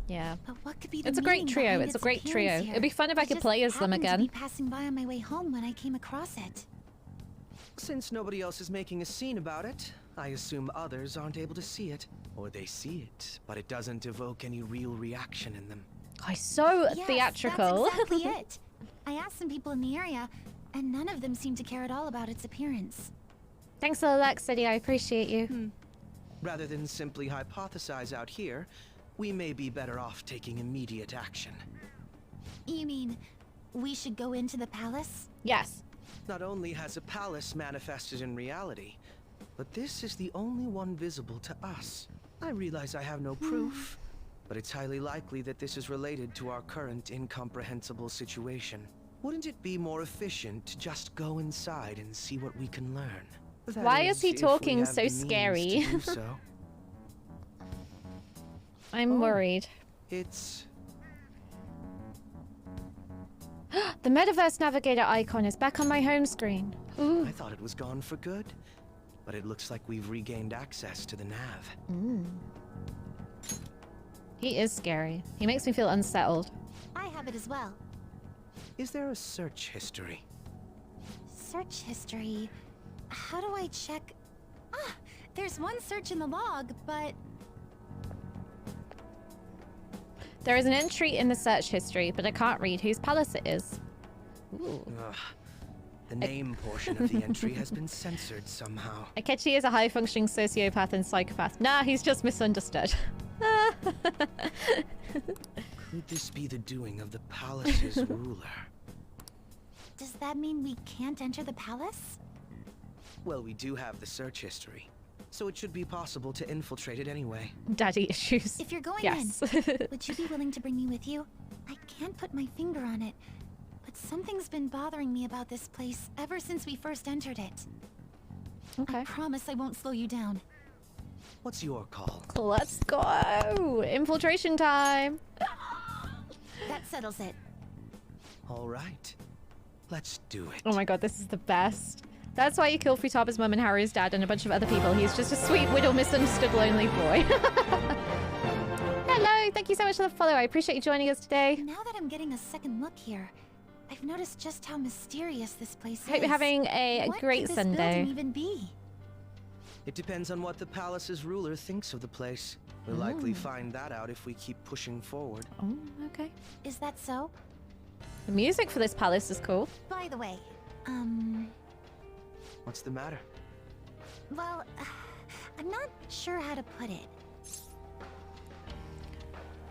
Yeah. But what could be the It's a great meaning trio. behind It's a its great trio. appearance here? It'd be fun if I could play as them happened to again. be passing by on my way home when I came across it. Since nobody else is making a scene about it, I assume others aren't able to see it. Or they see it, but it doesn't evoke any real reaction in them. Oh, so Yes, theatrical. That's exactly it. I asked some people in the area, and none of them seemed to care at all about its appearance. Thanks, Alexity. I appreciate you. Rather than simply hypothesize out here, we may be better off taking immediate action. You mean, we should go into the palace? Yes. Not only has a palace manifested in reality, but this is the only one visible to us. I realize I have no proof, but it's highly likely that this is related to our current incomprehensible situation. Wouldn't it be more efficient to just go inside and see what we can learn? That Why is he if we talking have so the means scary? to do so. I'm worried. It's... The Metaverse Navigator icon is back on my home screen. Ooh. I thought it was gone for good, but it looks like we've regained access to the nav. He is scary. He makes me feel unsettled. I have it as well. Is there a search history? Search history. How do I check? Ah, there's one search in the log, but There is an entry in the search history, but I can't read whose palace it is. Ooh. Ugh. The name portion of the entry has been censored somehow. Akechi is a high-functioning sociopath and psychopath. Nah, he's just misunderstood. Could this be the doing of the palace's ruler? does that mean we can't enter the palace? Well, we do have the search history, so it should be possible to infiltrate it anyway. Daddy issues. If you're going Yes. in, would you be willing to bring me with you? I can't put my finger on it, but something's been bothering me about this place ever since we first entered it. Okay. I promise I won't slow you down. What's your call? Let's go! Infiltration time! That settles it. All right. Let's do it. Oh my god, this is the best. That's why you kill Futaba's mum and Haru's dad and a bunch of other people. He's just a sweet, widow, misunderstood, lonely boy. Hello, thank you so much for the follow. I appreciate you joining us today. Now that I'm getting a second look here, I've noticed just how mysterious this place is. Hope you're having a What great could this Sunday. building even be? It depends on what the palace's ruler thinks of the place. We'll likely find that out if we keep pushing forward. Oh, okay. Is that so? The music for this palace is cool. By the way, What's the matter? well, I'm not sure how to put it.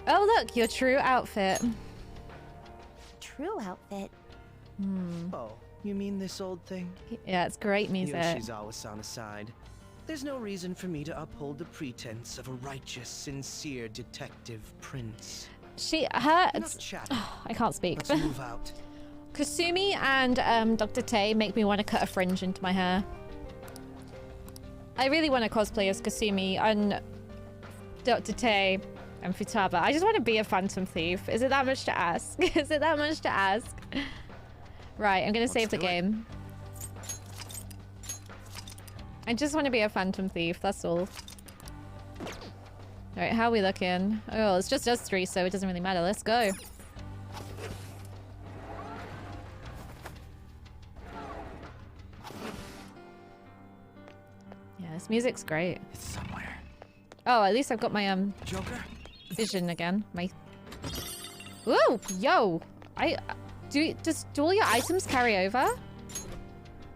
Oh, look, your true outfit. True outfit? Oh, you mean this old thing? Yeah, it's great music. Yoshizawa-san aside, there's no reason for me to uphold the pretense of a righteous, sincere detective prince. Enough chatting. I can't speak. Let's move out. Kasumi and Dr. Tay make me want to cut a fringe into my hair. I really want to cosplay as Kasumi and Dr. Tay and Futaba. I just want to be a Phantom Thief. Is it that much to ask? Is it that much to ask? Right, I'm going to save the game. I just want to be a Phantom Thief, that's all. Alright, how are we looking? Oh, it's just us three, so it doesn't really matter. Let's go. Yeah, this music's great. It's somewhere. Oh, at least I've got my Joker? vision again. My Ooh, yo! Do all your items carry over?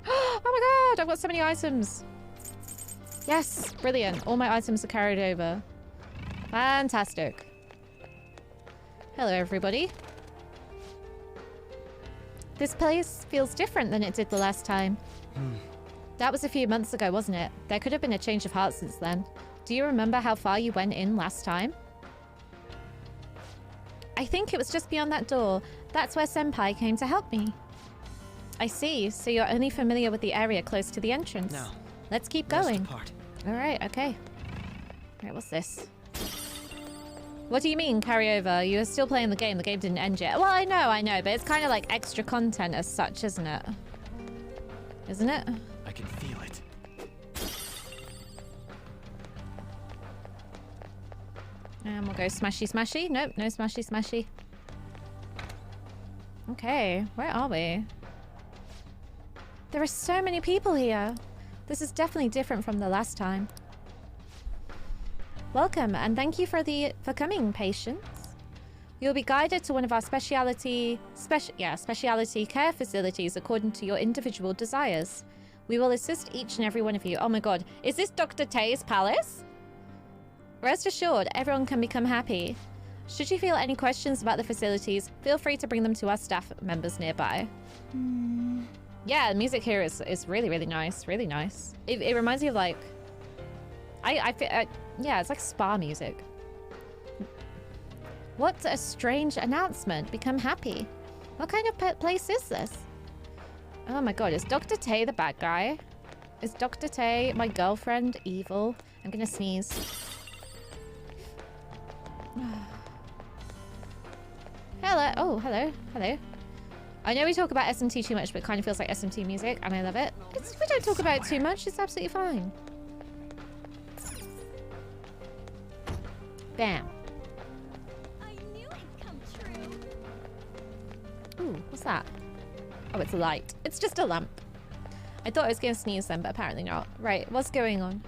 Oh my god, I've got so many items. Yes, brilliant. All my items are carried over. Fantastic. Hello, everybody. This place feels different than it did the last time. That was a few months ago, wasn't it? There could have been a change of heart since then. Do you remember how far you went in last time? I think it was just beyond that door. That's where Senpai came to help me. I see. So you're only familiar with the area close to the entrance. No. Let's keep going. All right, okay. All right, what's this? What do you mean, carryover? You're still playing the game. The game didn't end yet. Well, I know, but it's kind of like extra content as such, isn't it? Isn't it? I can feel it. And we'll go smashy smashy. Nope, no smashy smashy. Okay, where are we? There are so many people here. This is definitely different from the last time. Welcome, and thank you for coming, patients. You'll be guided to one of our specialty care facilities according to your individual desires. We will assist each and every one of you. Oh my god, is this Dr. Tay's palace? Rest assured, everyone can become happy. Should you feel any questions about the facilities, feel free to bring them to our staff members nearby. Yeah, the music here is really, really nice. Really nice. It reminds me of like... yeah, it's like spa music. What a strange announcement. Become happy. What kind of place is this? Oh my god, is Dr. Tay the bad guy? Is Dr. Tay, my girlfriend, evil? I'm gonna sneeze. Hello. Oh, hello. Hello. I know we talk about SMT too much, but it kind of feels like SMT music, and I love it. We don't talk about it too much. It's absolutely fine. Bam. I knew it'd come true. Ooh, what's that? Oh, it's a light. It's just a lamp. I thought I was going to sneeze then, but apparently not. Right, what's going on?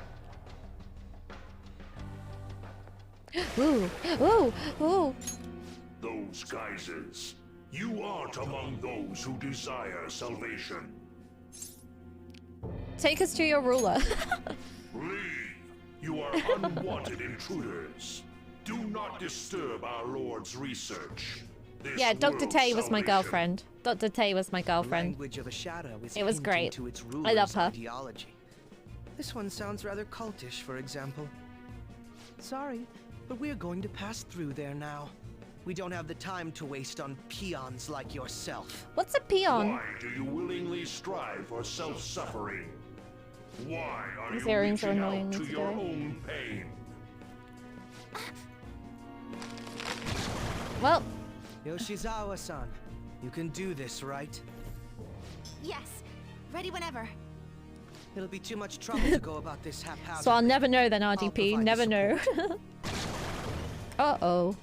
Ooh, ooh, ooh. Those guises. You aren't among those who desire salvation. Take us to your ruler. Leave. You are unwanted intruders. Do not disturb our Lord's research. This yeah, Dr. Tay was my salvation. girlfriend. Dr. Tay was my girlfriend. Language of a shadow is it was great. to its I love her. Ideology. This one sounds rather cultish, for example. Sorry, but we're going to pass through there now. We don't have the time to waste on peons like yourself. What's a peon? Why do you willingly strive for self-suffering? Why are These you earrings are reaching annoying out me to your today. own pain? Well, Yoshizawa-san, you can do this, right? Yes, ready whenever. It'll be too much trouble to go about this haphazardly. so I'll never know then, RDP. Never know. Uh-oh.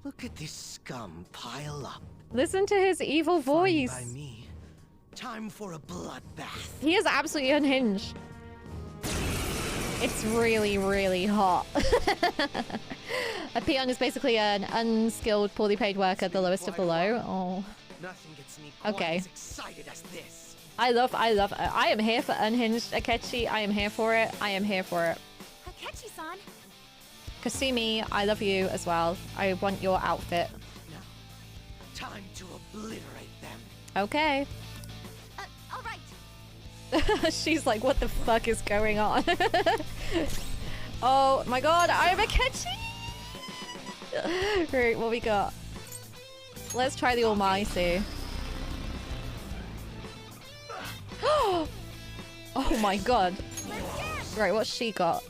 Look at this scum pile up. Listen to his evil voice. By me. Time for a bloodbath. He is absolutely unhinged. It's really, really hot. A peon is basically an unskilled, poorly paid worker, the lowest of the low. Oh. Nothing gets me quite Okay. as excited as this. I am here for unhinged Akechi. I am here for it. I am here for it. Akechi-san. Kasumi, I love you as well. I want your outfit. Time to obliterate them. Okay. All right. She's like, what the fuck is going on? Oh my god, I'm Akechi! Right, what we got? Let's try the Almighty. Oh my god. Right, what's she got?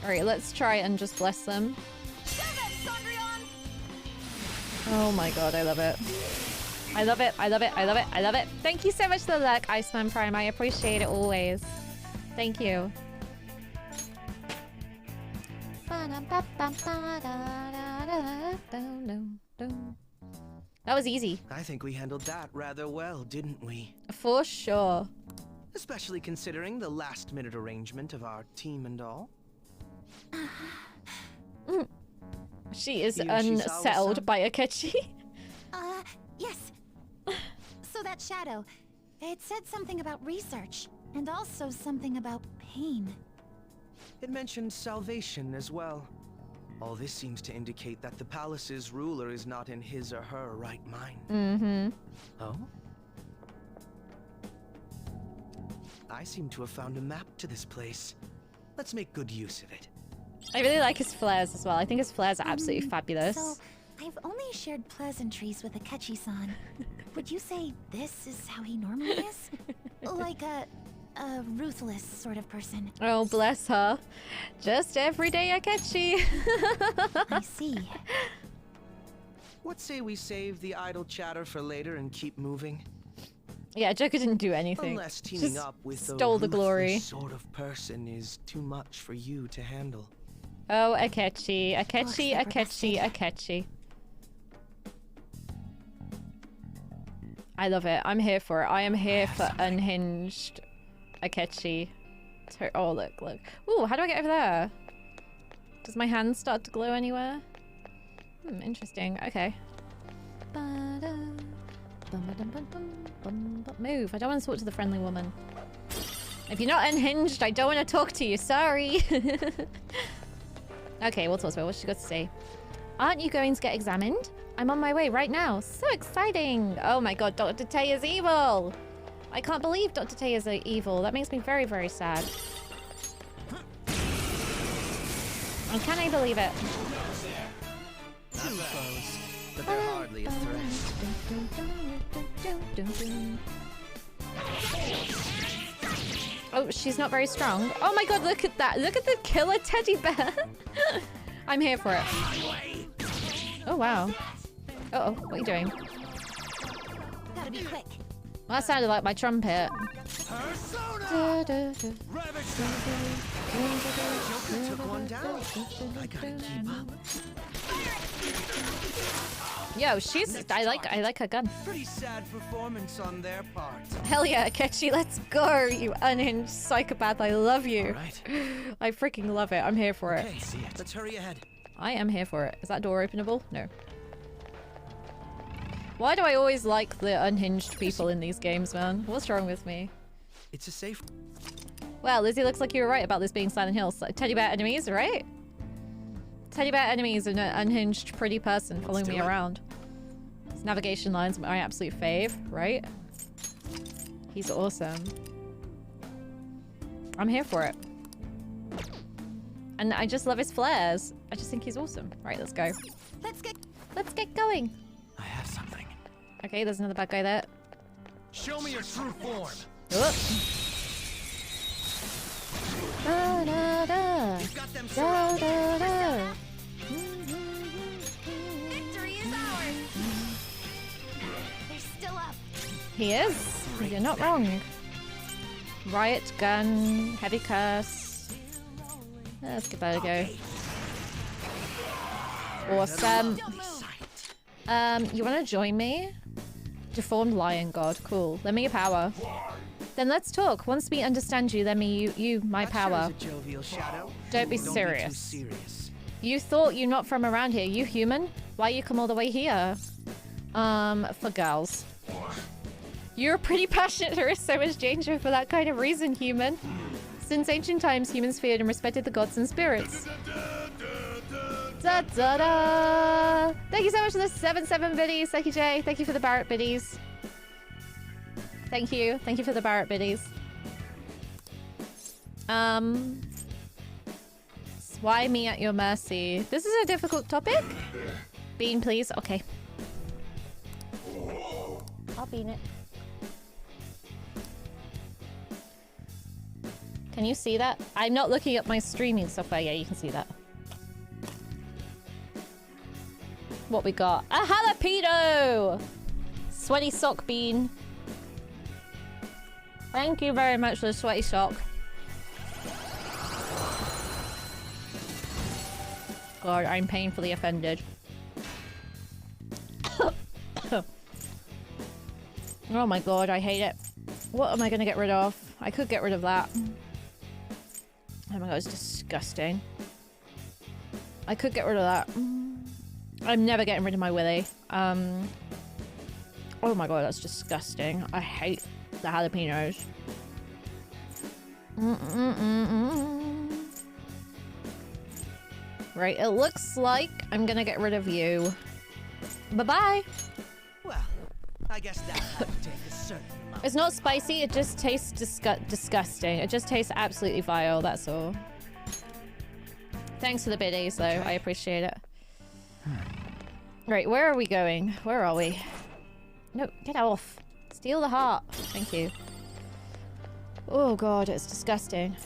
Alright, let's try and just bless them. Oh my god, I love it. I love it, I love it, I love it, I love it. Thank you so much for the luck, Iceman Prime. I appreciate it always. Thank you. That was easy. I think we handled that rather well, didn't we? For sure. Especially considering the last-minute arrangement of our team and all. She is Yoshizawa-san? unsettled by Akechi. Yes. So that shadow, it said something about research. And also something about pain. It mentioned salvation as well. All this seems to indicate that the palace's ruler is not in his or her right mind. Mm-hmm. Oh? I seem to have found a map to this place. Let's make good use of it. I really like his flares as well. I think his flares are absolutely fabulous. So, I've only shared pleasantries with Akechi-san. Would you say this is how he normally is? Like a ruthless sort of person. Oh, bless her. Just everyday Akechi. I see. What say we save the idle chatter for later and keep moving? Yeah, Joker didn't do anything. Unless teaming Just up with stole the glory. sort of person is too much for you to handle. Oh, Akechi, Akechi, Akechi, Akechi. I love it. I'm here for it. I am here for unhinged Akechi. Oh, look. Ooh, how do I get over there? Does my hand start to glow anywhere? Interesting. Okay. Move. I don't want to talk to the friendly woman. If you're not unhinged, I don't want to talk to you. Sorry. Okay, we'll talk about what she got to say. Aren't you going to get examined? I'm on my way right now. So exciting. Oh my god, Dr. Tay is evil. I can't believe Dr. Tay is evil. That makes me very, very sad. And can I believe it? Too close, but they're hardly a threat. Oh, she's not very strong. Oh my god, look at that. Look at the killer teddy bear. I'm here for it. Oh, wow. Uh-oh, what are you doing? Gotta be quick. Well, that sounded like my trumpet. Joker took one down. I gotta keep up. Yo, she's... I like her gun. Pretty sad performance on their part. Hell yeah, Akechi, let's go, you unhinged psychopath. I love you. Right. I freaking love it. I'm here for it. Okay, let's hurry ahead. I am here for it. Is that door openable? No. Why do I always like the unhinged people in these games, man? What's wrong with me? It's a safe... Well, Lizzie, looks like you were right about this being Silent Hill. So, teddy bear enemies, right? Teddy bear enemies and an unhinged pretty person following me around. His navigation lines are my absolute fave, right? He's awesome. I'm here for it. And I just love his flares. I just think he's awesome. Right, let's go. Let's get going. I have something. Okay, there's another bad guy there. Show me your true form. Oh. Da, da, da. Da, da, da. Victory is ours. They're still up. He is. You're not wrong. Riot gun, heavy curse. Let's give that a go. Awesome. You want to join me? Deformed lion god. Cool. Lend me your power. Then let's talk. Once we understand you, lend me you my power. Don't be serious. You thought you're not from around here. You human? Why you come all the way here? For girls. You're pretty passionate. There is so much danger for that kind of reason, human. Since ancient times, humans feared and respected the gods and spirits. Da da da! Thank you so much for the 7 biddies. Thank you, Jay. Thank you for the Barrett biddies. Thank you. Thank you for the Barrett biddies. Why me at your mercy? This is a difficult topic. Bean, please. Okay. I'll bean it. Can you see that? I'm not looking at my streaming software. Yeah, you can see that. What we got? A jalapeno! Sweaty sock bean. Thank you very much for the sweaty sock. God, I'm painfully offended. Oh my god, I hate it. What am I gonna get rid of? I could get rid of that. Oh my god, it's disgusting. I could get rid of that. I'm never getting rid of my willy. Oh my god, that's disgusting. I hate the jalapenos. Right, it looks like I'm gonna get rid of you. Bye-bye. Well, I guess that had to take a certain amount. It's not spicy, it just tastes disgusting. It just tastes absolutely vile, that's all. Thanks for the biddies, though. I appreciate it. Right, where are we going? Where are we? No, get off. Steal the heart. Thank you. Oh god, it's disgusting.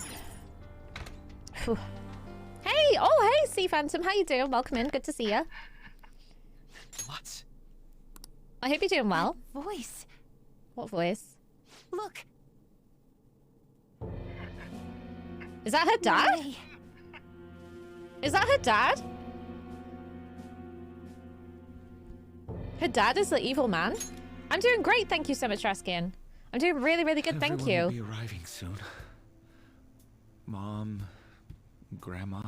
Whew. Hey! Oh, hey, Sea Phantom. How you doing? Welcome in. Good to see you. What? I hope you're doing well. That voice. What voice? Look. Is that her dad? Nay. Is that her dad? Her dad is the evil man? I'm doing great, thank you so much for asking. I'm doing really, really good, thank you. Everyone will be arriving soon. Mom, Grandma.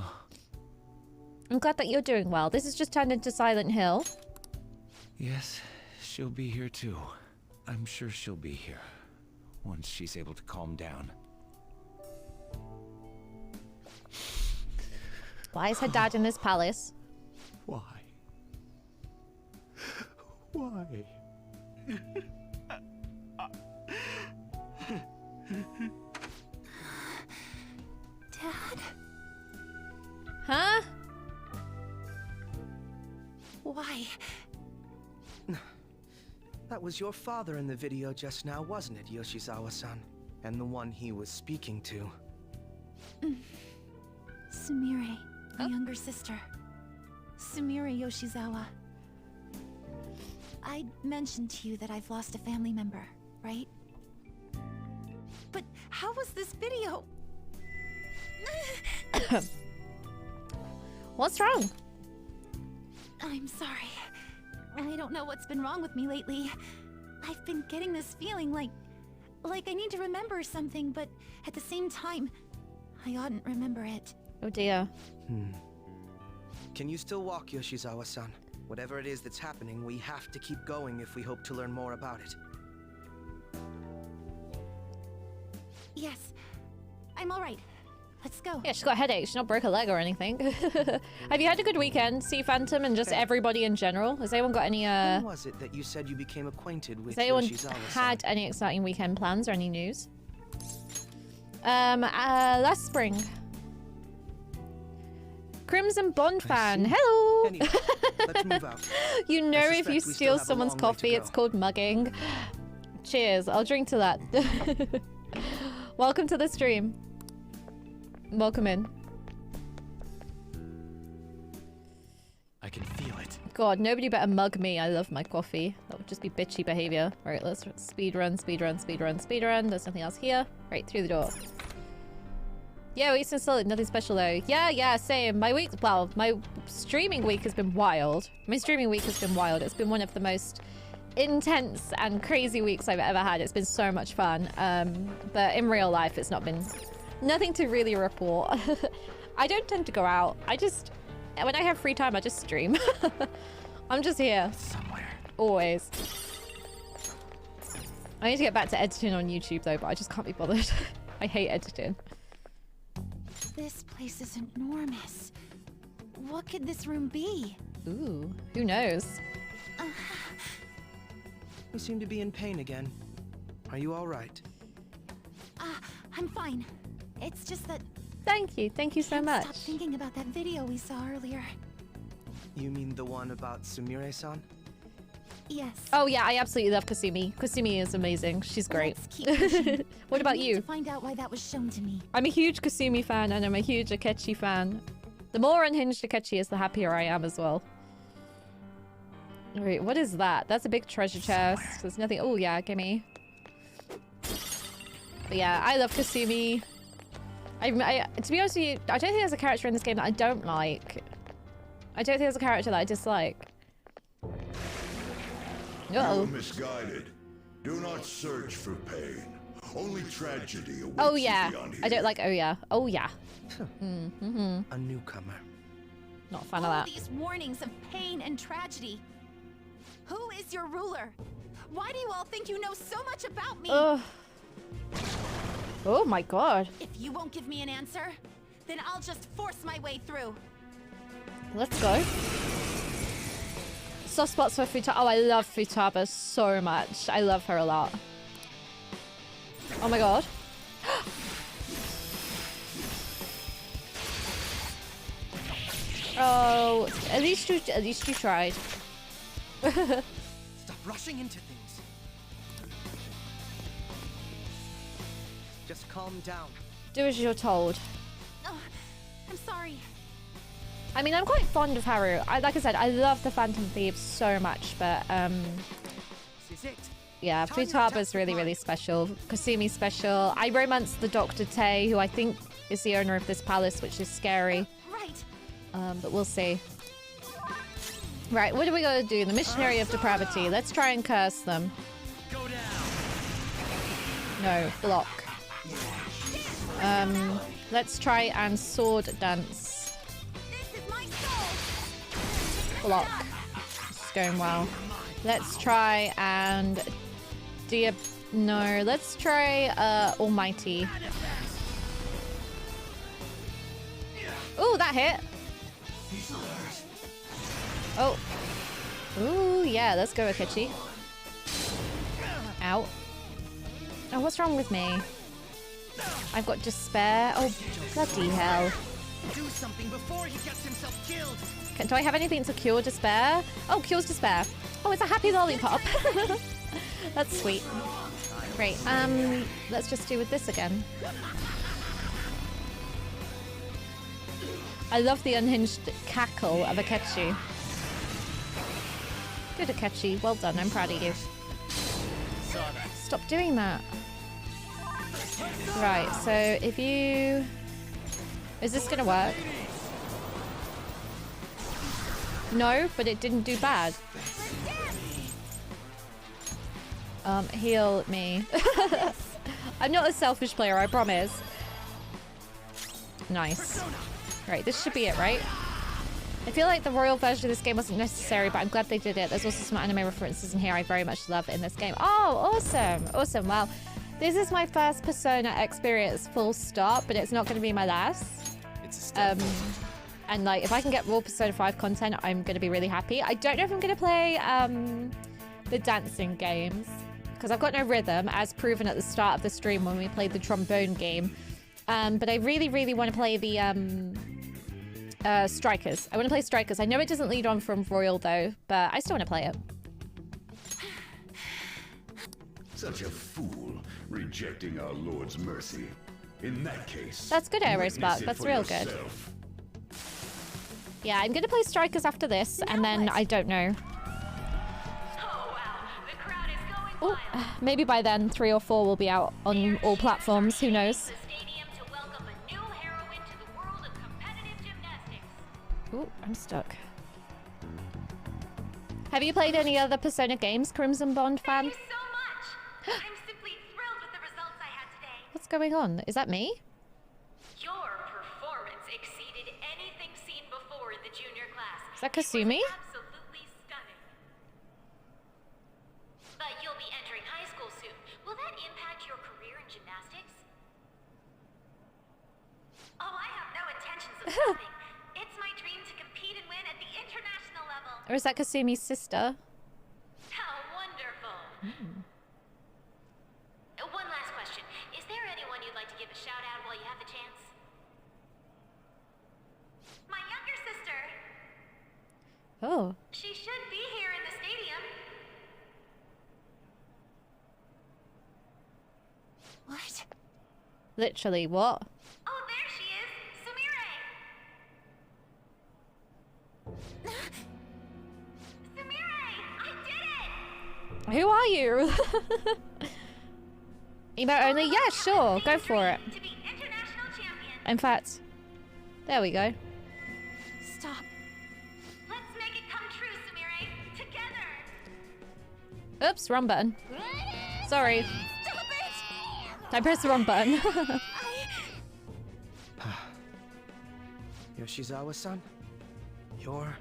I'm glad that you're doing well. This has just turned into Silent Hill. Yes, she'll be here too. I'm sure she'll be here once she's able to calm down. Why is her dad in this palace? Why? Why? Dad? Huh? Why? That was your father in the video just now, wasn't it, Yoshizawa-san? And the one he was speaking to. Sumire, my younger sister. Sumire Yoshizawa. I mentioned to you that I've lost a family member, right? But how was this video? What's wrong? I'm sorry. I don't know what's been wrong with me lately. I've been getting this feeling like I need to remember something, but at the same time, I oughtn't remember it. Oh dear. Can you still walk, Yoshizawa-san? Whatever it is that's happening, we have to keep going if we hope to learn more about it. Yes, I'm all right. Let's go. Yeah, she's got a headache. She's not broke a leg or anything. Have you had a good weekend, Sea Phantom, and just everybody in general? Has anyone got any, When was it that you said you became acquainted with Has anyone Yoshizawa-san? had any exciting weekend plans or any news? Last spring. Crimson Bond fan. Hello! Anyway, let's move out. You know, I if you suspect we still steal have a someone's long way to coffee, go. it's called mugging. Cheers. I'll drink to that. Welcome to the stream. Welcome in. I can feel it. God, nobody better mug me. I love my coffee. That would just be bitchy behavior. Right, let's speed run, speed run, speed run, speed run. There's nothing else here. Right, through the door. Yeah, Eastern Solid, nothing special though. Yeah, same. My week, well, my streaming week has been wild. My streaming week has been wild. It's been one of the most intense and crazy weeks I've ever had. It's been so much fun. But in real life, it's not been... Nothing to really report. I don't tend to go out. When I have free time, I just stream. I'm just here. Somewhere. Always. I need to get back to editing on YouTube though, but I just can't be bothered. I hate editing. This place is enormous. What could this room be? Ooh, who knows? You seem to be in pain again. Are you all right? I'm fine. It's just that... Thank you so much. Stop thinking about that video we saw earlier. You mean the one about Sumire-san? Yes. Oh yeah, I absolutely love Kasumi. Kasumi is amazing. She's great. Let's keep pushing. What about I need you? to find out why that was shown to me. I'm a huge Kasumi fan and I'm a huge Akechi fan. The more unhinged Akechi is, the happier I am as well. Wait, what is that? That's a big treasure chest. There's nothing. Oh yeah, gimme. But yeah, I love Kasumi. To be honest with you, I don't think there's a character in this game that I don't like. I don't think there's a character that I dislike. You're misguided. Do not search for pain. Only tragedy awaits Oh you yeah. beyond here. I don't like oh yeah. Oh yeah. A newcomer. Not a fan of All that. these warnings of pain and tragedy. Who is your ruler? Why do you all think you know so much about me? Ugh. Oh my god. If you won't give me an answer, then I'll just force my way through. Let's go. Soft spots for Futaba. Oh, I love Futaba so much. I love her a lot. Oh my god. Oh, at least you tried. Stop rushing into things. Just calm down. Do as you're told. Oh, I'm sorry. I mean, I'm quite fond of Haru. Like I said, I love the Phantom Thieves so much, but This is it. yeah, Futaba's really, really special. Kasumi's special. I romanced the Dr. Tay, who I think is the owner of this palace, which is scary. Right. But we'll see. Right, what do we gotta do? The Missionary of Depravity. Let's try and curse them. No, block. Let's try and sword dance. Block. This is going well. Let's try and no, let's try Almighty. Ooh, that hit. Oh. Ooh, yeah, let's go, Akechi. Ow. Oh, what's wrong with me? I've got despair. Oh, bloody hell. Do something before he gets himself killed. Do I have anything to cure despair? Oh, cures despair. Oh, it's a happy lollipop. That's sweet. Great. Let's just do with this again. I love the unhinged cackle of Akechi. Good, Akechi. Well done. I'm proud of you. Stop doing that. Right, so if you... Is this gonna work? No, but it didn't do bad. Heal me. I'm not a selfish player, I promise. Nice. Right, this should be it, right? I feel like the royal version of this game wasn't necessary, but I'm glad they did it. There's also some anime references in here I very much love in this game. Oh, awesome. Awesome. Well, this is my first Persona experience, full stop, but it's not going to be my last. And like, if I can get raw Persona 5 content, I'm going to be really happy. I don't know if I'm going to play the dancing games, because I've got no rhythm, as proven at the start of the stream when we played the trombone game. But I really, really want to play the Strikers. I want to play Strikers. I know it doesn't lead on from Royal though, but I still want to play it. Such a fool, rejecting our Lord's mercy. In that case, that's good, Aerospark. That's real good. Yeah, I'm gonna play Strikers after this, and then I don't know. Oh, maybe by then 3 or 4 will be out on all platforms. Who knows? Ooh, I'm stuck. Have you played any other Persona games, Crimson Bond fan? Thank you so much. I'm simply thrilled with the results I had today. What's going on? Is that me? Your performance exceeded anything seen before in the junior class. Is that Kasumi? Absolutely stunning. But you'll be entering high school soon. Will that impact your career in gymnastics? Oh, I have no intentions of stopping. It's my dream to compete and win at the international level. Or is that Kasumi's sister? How wonderful. One last question. Is there anyone you'd like to give a shout out while you have the chance? My younger sister. Oh. She should be here in the stadium. What? Literally, what? Oh, there she is. Sumire. Sumire, I did it! Who are you? Emote only? Yeah, sure. Go for it. To be international champion. In fact, there we go. Stop. Let's make it come true, Sumire. Together. Oops, wrong button. Sorry. I pressed the wrong button. Yoshizawa-san? You're...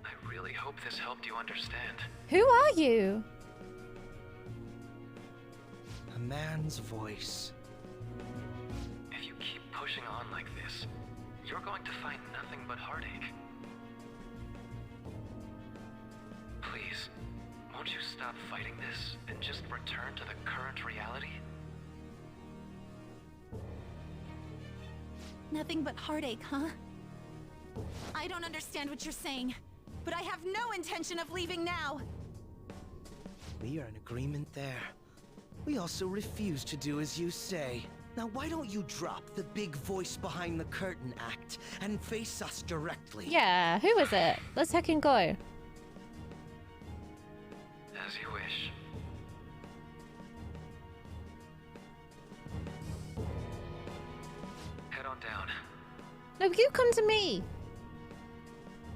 I really hope this helped you understand. Who are you? man's voice. If you keep pushing on like this, you're going to find nothing but heartache. Please, won't you stop fighting this and just return to the current reality? Nothing but heartache, huh? I don't understand what you're saying, but I have no intention of leaving now. We are in agreement there. We also refuse to do as you say. Now why don't you drop the big voice behind the curtain act and face us directly? Yeah, who is it? Let's heck and go. As you wish. Head on down. No, you come to me.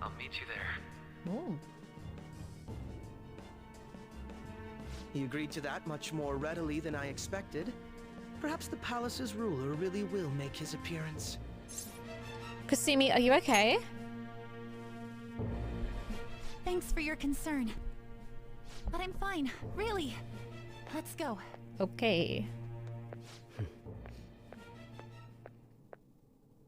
I'll meet you there. Ooh. He agreed to that much more readily than I expected. Perhaps the palace's ruler really will make his appearance. Kasumi, are you okay? Thanks for your concern. But I'm fine, really. Let's go. Okay.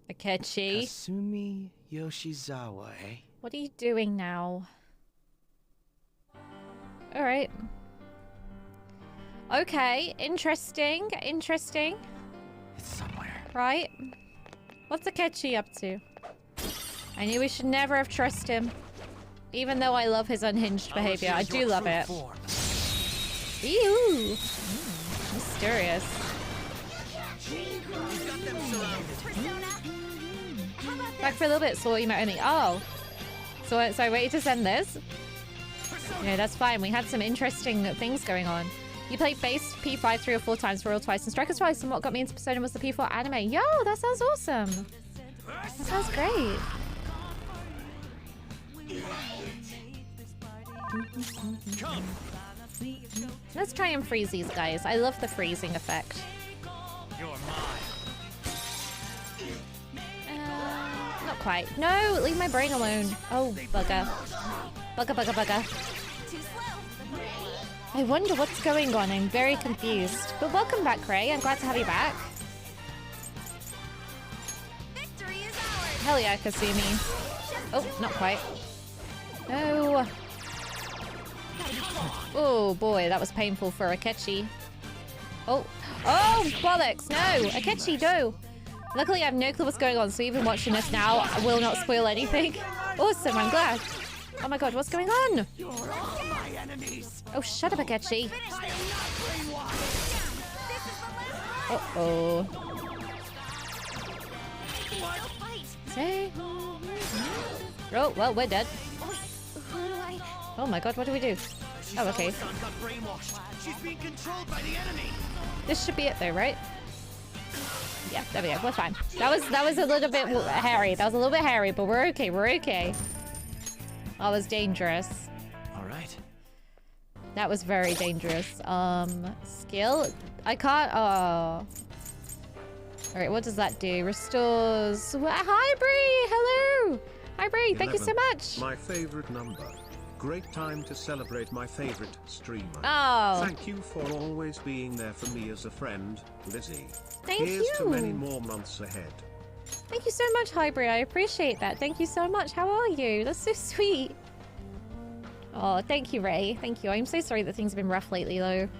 Akechi. Kasumi Yoshizawa, eh? What are you doing now? Alright. Okay, interesting, interesting. It's somewhere. Right. What's Akechi up to? I knew we should never have trusted him. Even though I love his unhinged behavior. I do love it. Ew. Mysterious. Back for a little bit, so you might only. Oh. So I waited to send this? Yeah, that's fine. We had some interesting things going on. You played base P5 3 or 4 times, Royal twice, and Strikers twice, and what got me into Persona was the P4 anime. Yo, that sounds awesome. That sounds great. Let's try and freeze these guys. I love the freezing effect. You're mine. Not quite. No, leave my brain alone. Oh, bugger. Bugger. I wonder what's going on. I'm very confused. But welcome back, Ray. I'm glad to have you back. Hell yeah, Kasumi. Oh, not quite. No. Oh boy, that was painful for Akechi. Oh, bollocks! No, Akechi, no. Luckily, I have no clue what's going on, so even watching this now, I will not spoil anything. Awesome, I'm glad. Oh my god, what's going on? Oh, shut up, Akechi. Uh-oh. Say. Oh, well, we're dead. Oh my god, what do we do? Oh, okay. This should be it though, right? Yeah, there we go. We're fine. That was a little bit hairy. That was a little bit hairy, but we're okay. We're okay. That was dangerous. All right. That was very dangerous. Skill? I can't. Oh. All right. What does that do? Restores. Hi, Bree. Hello. Hi, Bree. Thank you so much. My favorite number. Great time to celebrate my favorite streamer. Oh. Thank you for always being there for me as a friend, Lizzie. Thank Here's you. to many more months ahead. Thank you so much, Hybrid. I appreciate that. Thank you so much. How are you? That's so sweet. Oh, thank you, Ray. Thank you. I'm so sorry that things have been rough lately, though.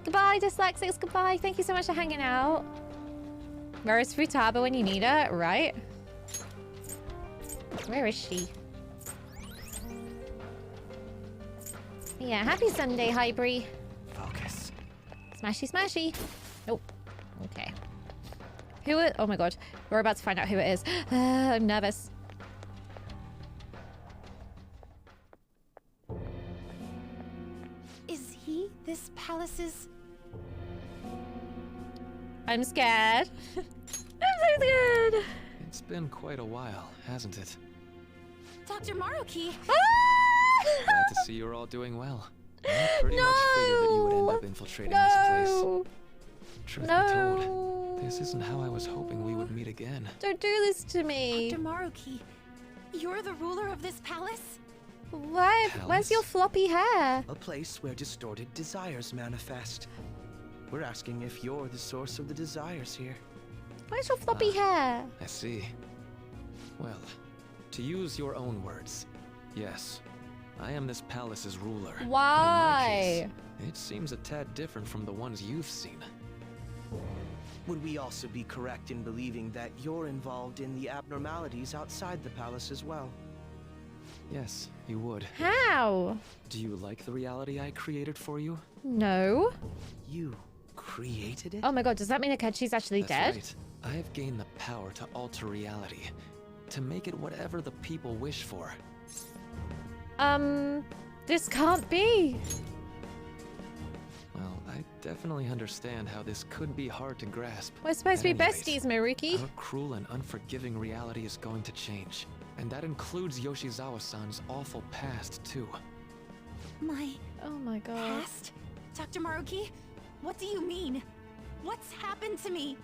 Goodbye, Dyslexics. Goodbye. Thank you so much for hanging out. Where is Futaba when you need her? Right? Where is she? Yeah, happy Sunday, Hybrid. Focus. Smashy, smashy. Nope. Okay. Who it? Oh my god. We're about to find out who it is. I'm nervous. Is he this palace's? I'm scared. I'm so scared. It's been quite a while, hasn't it? Dr. Maruki. Glad to see you're all doing well. I pretty much figured that you would end up infiltrating this place. Truth be told, this isn't how I was hoping we would meet again. Don't do this to me. Dr. Maruki, you're the ruler of this palace? What? Where's your floppy hair? A place where distorted desires manifest. We're asking if you're the source of the desires here. Where's your floppy hair? I see. Well, to use your own words, yes, I am this palace's ruler. Why? In my case, it seems a tad different from the ones you've seen. Would we also be correct in believing that you're involved in the abnormalities outside the palace as well? Yes, you would. How? Do you like the reality I created for you? No. You created it? Oh my god, does that mean Akechi's actually dead? That's right. I have gained the power to alter reality, to make it whatever the people wish for. This can't be. Well, I definitely understand how this could be hard to grasp. We're supposed to be At any besties, rate, Maruki. Our cruel and unforgiving reality is going to change. And that includes Yoshizawa-san's awful past, too. Oh my god. Past? Dr. Maruki? What do you mean? What's happened to me?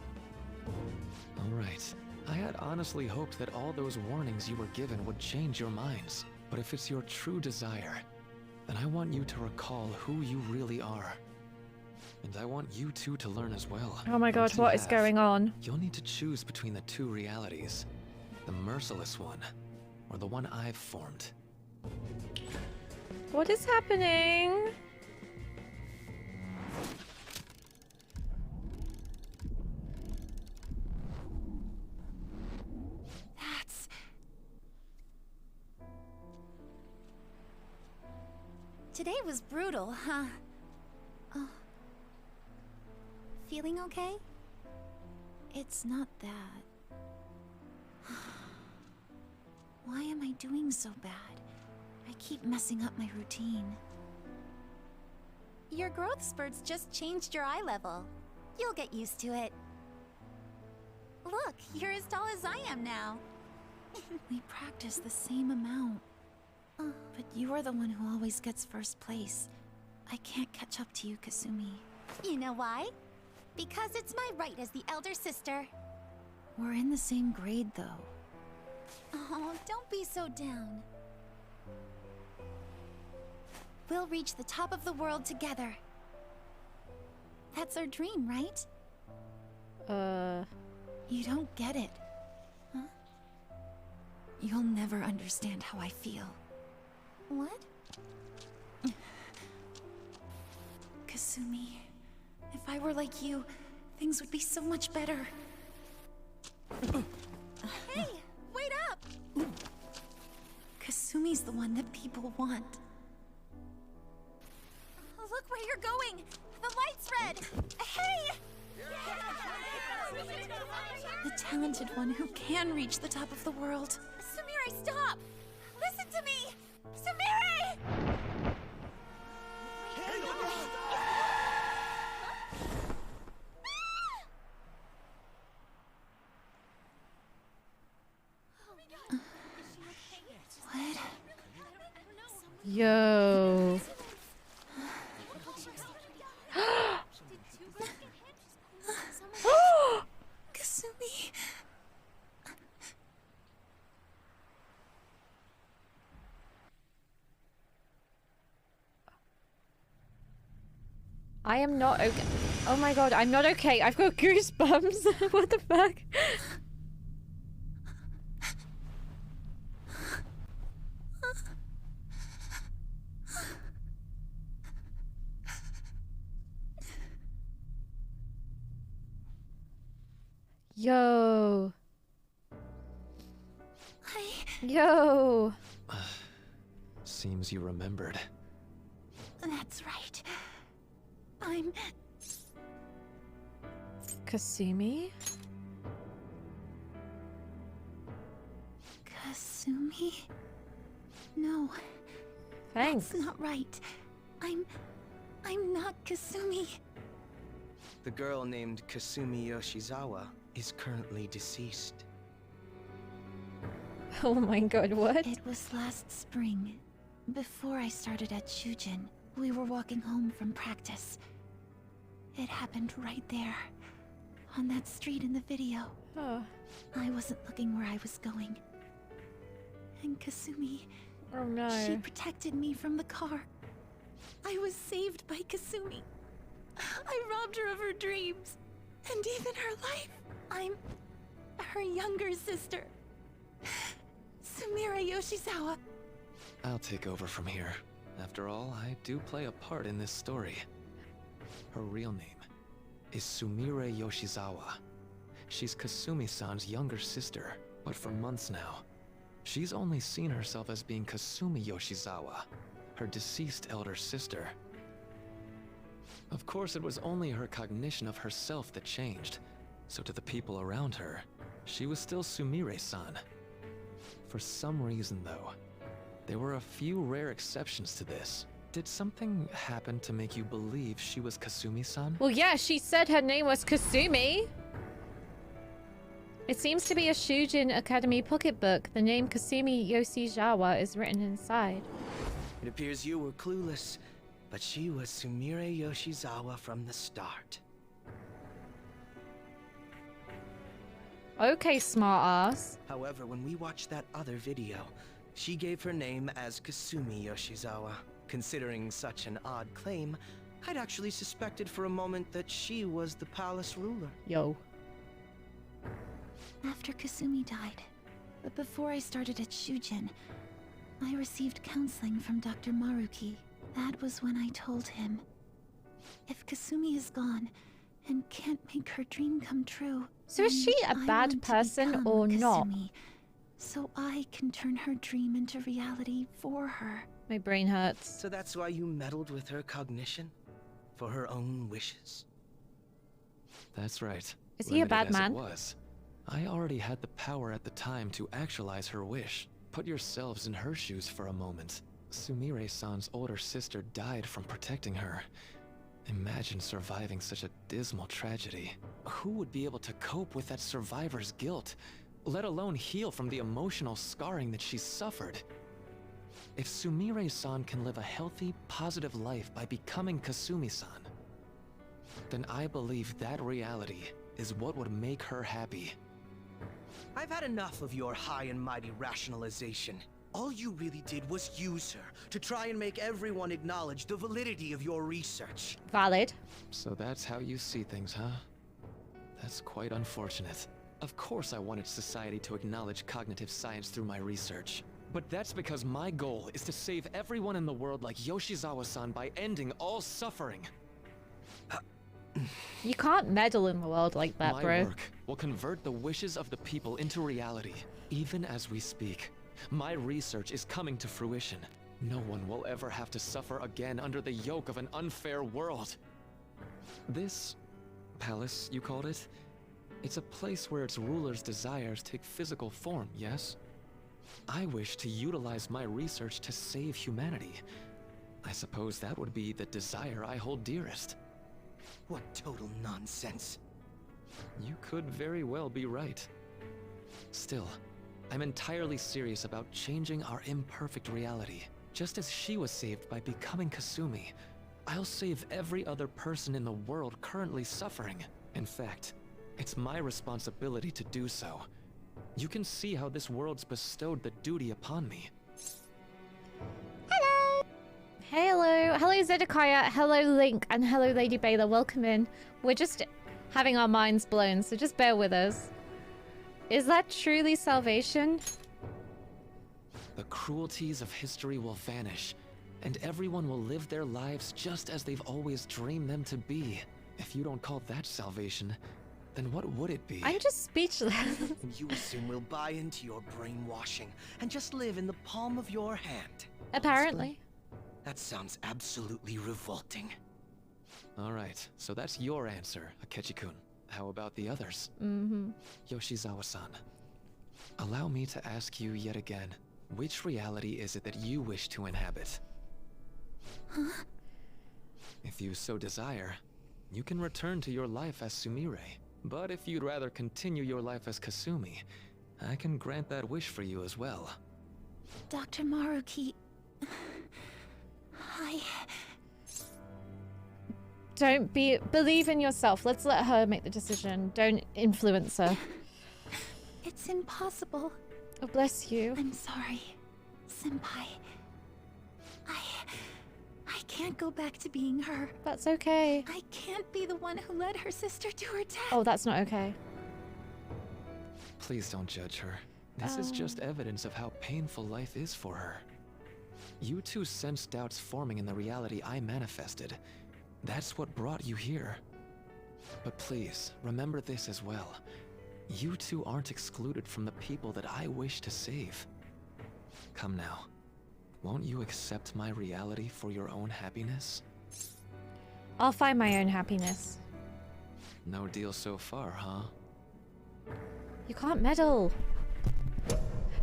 Alright. I had honestly hoped that all those warnings you were given would change your minds. But if it's your true desire, then I want you to recall who you really are. And I want you two to learn as well. Oh my god, what is going on? You'll need to choose between the two realities. The merciless one, or the one I've formed. What is happening? That's... Today was brutal, huh? Oh. Feeling okay? It's not that. Why am I doing so bad? I keep messing up my routine. Your growth spurts just changed your eye level. You'll get used to it. Look, you're as tall as I am now. We practice the same amount. But you are the one who always gets first place. I can't catch up to you, Kasumi. You know why? Because it's my right as the elder sister. We're in the same grade, though. Oh, don't be so down. We'll reach the top of the world together. That's our dream, right? You don't get it. Huh? You'll never understand how I feel. What? Kasumi, if I were like you, things would be so much better. Hey, wait up! Kasumi's the one that people want. Look where you're going! The light's red! Hey! The talented one who can reach the top of the world. Sumire, stop! Listen to me! Sumire! What? Yo. Kasumi. I am not okay. Oh my god, I'm not okay. I've got goosebumps. What the fuck? Yo. Yo. Seems you remembered. That's right. I'm... Kasumi? Kasumi? No. Thanks. That's not right. I'm not Kasumi. The girl named Kasumi Yoshizawa is currently deceased. Oh my god, what? It was last spring. Before I started at Shujin, we were walking home from practice. It happened right there, on that street in the video. Oh. I wasn't looking where I was going. And Kasumi... Oh no. She protected me from the car. I was saved by Kasumi. I robbed her of her dreams, and even her life. I'm her younger sister, Sumire Yoshizawa. I'll take over from here. After all, I do play a part in this story. Her real name is Sumire Yoshizawa. She's Kasumi-san's younger sister, but for months now, she's only seen herself as being Kasumi Yoshizawa, her deceased elder sister. Of course, it was only her cognition of herself that changed, so to the people around her, she was still Sumire-san. For some reason, though, there were a few rare exceptions to this. Did something happen to make you believe she was Kasumi-san? Well, yeah, she said her name was Kasumi. It seems to be a Shujin Academy pocketbook. The name Kasumi Yoshizawa is written inside. It appears you were clueless, but she was Sumire Yoshizawa from the start. Okay, smart ass. However, when we watched that other video, she gave her name as Kasumi Yoshizawa. Considering such an odd claim, I'd actually suspected for a moment that she was the palace ruler. Yo. After Kasumi died, but before I started at Shujin, I received counseling from Dr. Maruki. That was when I told him, if Kasumi is gone and can't make her dream come true, so is she a bad person or not? So I can turn her dream into reality for her. My brain hurts. So that's why you meddled with her cognition? For her own wishes? That's right. Is he a bad Limited as man? it was, I already had the power at the time to actualize her wish. Put yourselves in her shoes for a moment. Sumire-san's older sister died from protecting her. Imagine surviving such a dismal tragedy. Who would be able to cope with that survivor's guilt, let alone heal from the emotional scarring that she suffered? If Sumire-san can live a healthy, positive life by becoming Kasumi-san, then I believe that reality is what would make her happy. I've had enough of your high and mighty rationalization. All you really did was use her to try and make everyone acknowledge the validity of your research. Valid. So that's how you see things, huh? That's quite unfortunate. Of course I wanted society to acknowledge cognitive science through my research. But that's because my goal is to save everyone in the world like Yoshizawa-san by ending all suffering. You can't meddle in the world like that, My bro. work will convert the wishes of the people into reality. Even as we speak, my research is coming to fruition. No one will ever have to suffer again under the yoke of an unfair world. This palace, you called it? It's a place where its ruler's desires take physical form, yes? I wish to utilize my research to save humanity. I suppose that would be the desire I hold dearest. What total nonsense. You could very well be right. Still, I'm entirely serious about changing our imperfect reality. Just as she was saved by becoming Kasumi, I'll save every other person in the world currently suffering. In fact, it's my responsibility to do so. You can see how this world's bestowed the duty upon me. Hello. Hello, Zedekiah. Hello, Link. And hello, Lady Baylor. Welcome in. We're just having our minds blown, so just bear with us. Is that truly salvation? The cruelties of history will vanish, and everyone will live their lives just as they've always dreamed them to be. If you don't call that salvation, then what would it be? I'm just speechless. And you assume we'll buy into your brainwashing and just live in the palm of your hand. Apparently. That sounds absolutely revolting. Alright, so that's your answer, Akechi-kun. How about the others? Yoshizawa-san, allow me to ask you yet again, which reality is it that you wish to inhabit? Huh? If you so desire, you can return to your life as Sumire. But if you'd rather continue your life as Kasumi, I can grant that wish for you as well. Dr. Maruki... Don't believe in yourself. Let's let her make the decision. Don't influence her. It's impossible. Oh, bless you. I'm sorry, Senpai. I can't go back to being her. That's okay. I can't be the one who led her sister to her death. Oh, that's not okay. Please don't judge her. This is just evidence of how painful life is for her. You two sensed doubts forming in the reality I manifested. That's what brought you here. But please, remember this as well. You two aren't excluded from the people that I wish to save. Come now. Won't you accept my reality for your own happiness? I'll find my own happiness. No deal so far, huh? You can't meddle.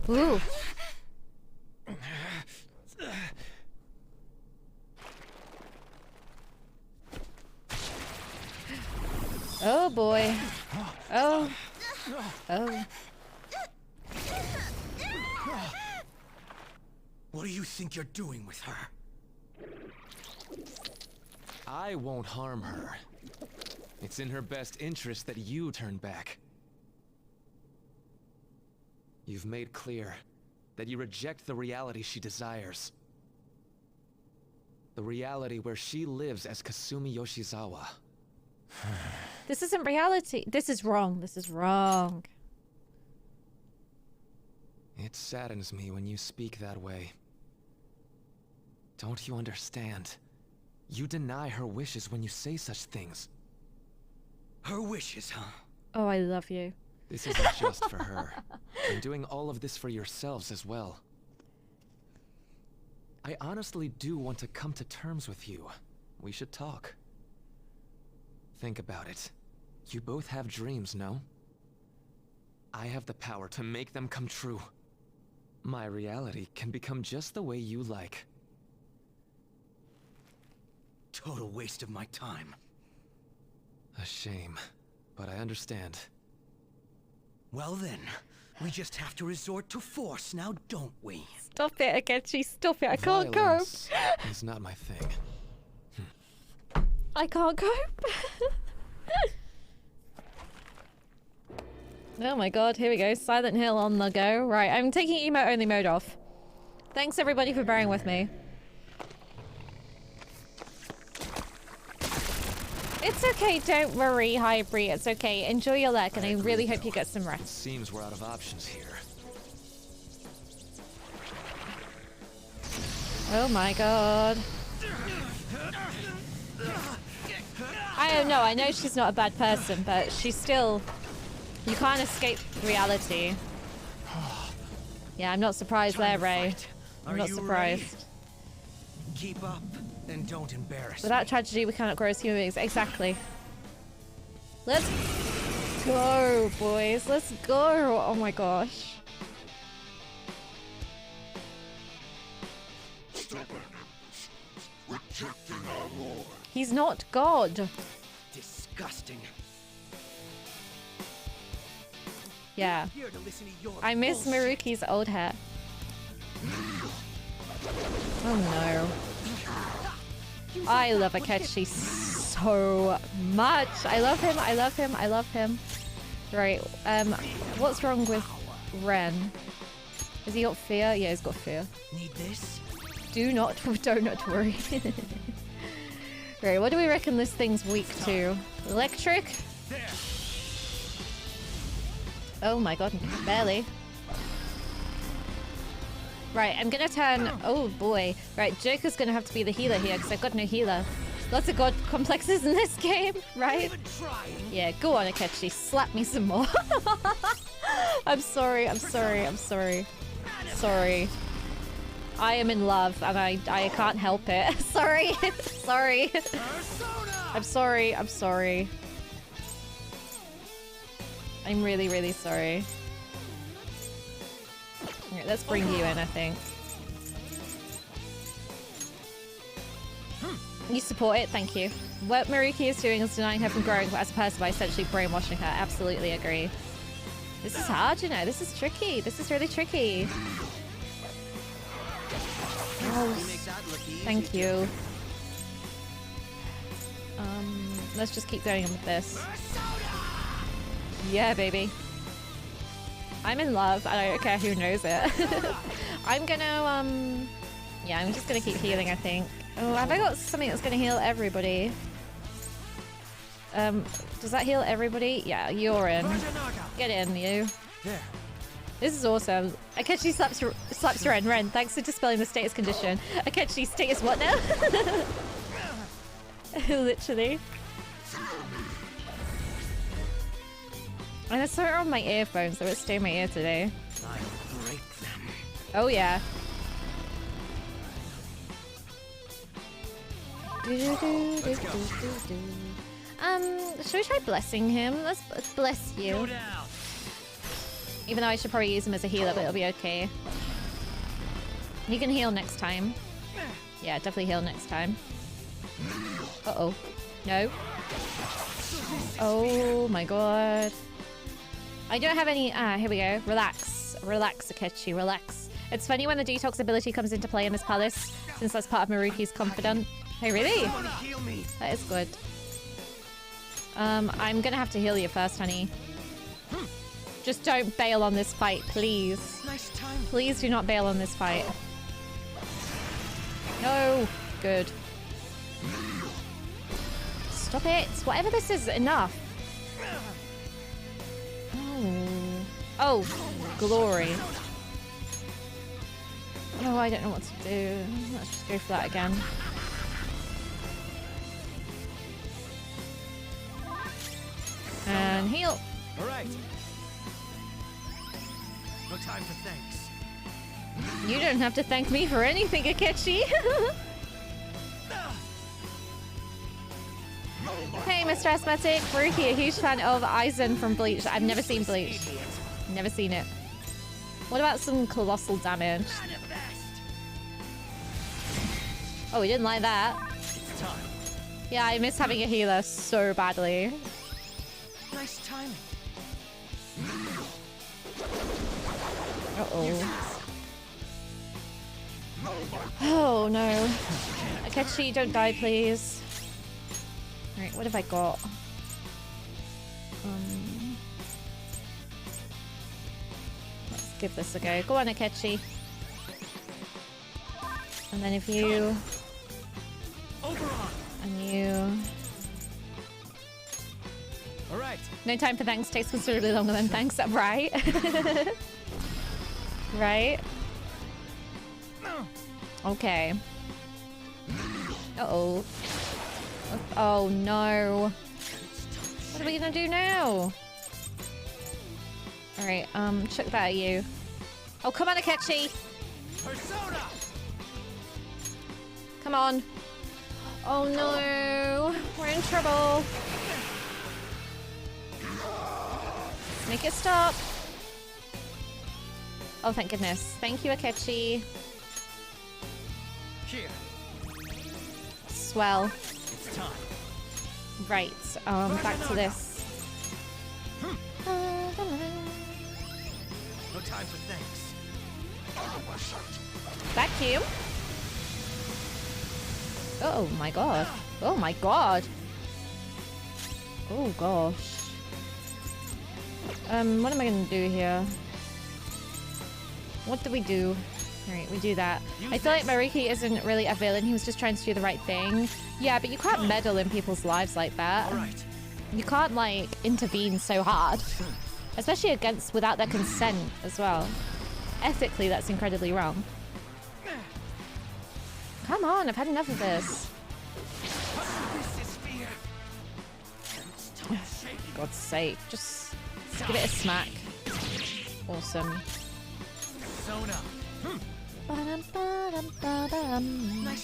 Ooh. Oh boy. Oh. Oh. What do you think you're doing with her? I won't harm her. It's in her best interest that you turn back. You've made clear that you reject the reality she desires. The reality where she lives as Kasumi Yoshizawa. This isn't reality. This is wrong. This is wrong. It saddens me when you speak that way. Don't you understand? You deny her wishes when you say such things. Her wishes, huh? Oh, I love you. This isn't just for her. I'm doing all of this for yourselves as well. I honestly do want to come to terms with you. We should talk. Think about it. You both have dreams, no? I have the power to make them come true. My reality can become just the way you like. Total waste of my time. A shame, but I understand. Well then, we just have to resort to force now, don't we? Stop it, Akechi. Stop it. I can't Violence cope. is not my thing. I can't cope. Oh my god, here we go. Silent Hill on the go. Right, I'm taking emote only mode off. Thanks everybody for bearing with me. It's okay, don't worry, Hybrid. It's okay. Enjoy your leg, and I really hope you get some rest. Seems we're out of options here. Oh my god. I don't know. I know she's not a bad person, but she's still... You can't escape reality. Yeah, I'm not surprised there, Ray. I'm not surprised. Keep up and don't embarrass Without tragedy, we cannot grow as human beings. Exactly. Let's go, boys. Let's go. Oh my gosh. Rejecting our Lord. He's not God. Disgusting. Yeah. I miss Miruki's old hair. Oh no. I love Akechi so much. I love him, I love him, I love him. Right, what's wrong with Ren? Has he got fear? Yeah, he's got fear. Need this? Do not worry. Right, what do we reckon this thing's weak to? Electric? Oh my god, barely. Right, I'm gonna turn... Oh boy. Right, Joker's gonna have to be the healer here because I've got no healer. Lots of god complexes in this game, right? Yeah, go on, Akechi. Slap me some more. I'm sorry, I'm sorry, I'm sorry. Sorry. I am in love and I can't help it. Sorry. Sorry. I'm sorry, I'm sorry. I'm really, really sorry. Alright, let's bring you in, I think. You support it, thank you. What Miruki is doing is denying her from growing as a person by essentially brainwashing her. Absolutely agree. This is hard, you know. This is tricky. This is really tricky. Oh, thank you. Let's just keep going on with this. Yeah, baby. I'm in love, and I don't care who knows it. I'm gonna, yeah, I'm just gonna keep healing, I think. Oh, have I got something that's going to heal everybody? Does that heal everybody? Yeah, you're in. Get in, you. There. This is awesome. Akechi slaps Ren. Ren, thanks for dispelling the status condition. Akechi, status what now? Literally. And I saw it on my earphones, so it stayed in my ear today. I'll break them. Oh yeah. Let's go. Should we try blessing him? Let's bless you. Even though I should probably use him as a healer, but it'll be okay. He can heal next time. Yeah, definitely heal next time. Uh-oh. No. Oh my god. I don't have any... here we go. Relax. Relax, Akechi. Relax. It's funny when the detox ability comes into play in this palace, since that's part of Maruki's confidant. Hey, really? That is good. I'm gonna have to heal you first, honey. Just don't bail on this fight, please. Nice time. Please do not bail on this fight. No. Good. Stop it. Whatever this is, enough. Oh, glory. Oh, I don't know what to do. Let's just go for that again. And heal. All right. No time for thanks. You don't have to thank me for anything, Akechi. Hey, Mr. Asthmatic. Maruki, a huge fan of Aizen from Bleach. I've never seen Bleach. Never seen it. What about some colossal damage? Oh, we didn't like that. Yeah, I miss having a healer so badly. Nice timing. Uh-oh. Oh, no. Akechi, don't die, please. Alright, what have I got? Let's give this a go. Go on, Akechi. And then if you... And you... Alright. No time for thanks takes considerably longer than thanks, right? Right? Okay. Uh-oh. Oh no. What are we gonna do now? Alright, chuck that at you. Oh, come on, Akechi! Persona! Come on. Oh no. We're in trouble. Make it stop. Oh, thank goodness. Thank you, Akechi. Here. Swell. It's time. Right, back to this. No time for thanks. Vacuum? Oh my god. Oh my god. Oh gosh. What am I gonna do here? What do we do? Alright, we do that. I feel like Maruki isn't really a villain. He was just trying to do the right thing. Yeah, but you can't meddle in people's lives like that. Alright. You can't, like, intervene so hard. Especially without their consent as well. Ethically, that's incredibly wrong. Come on, I've had enough of this. God's sake, just give it a smack. Awesome.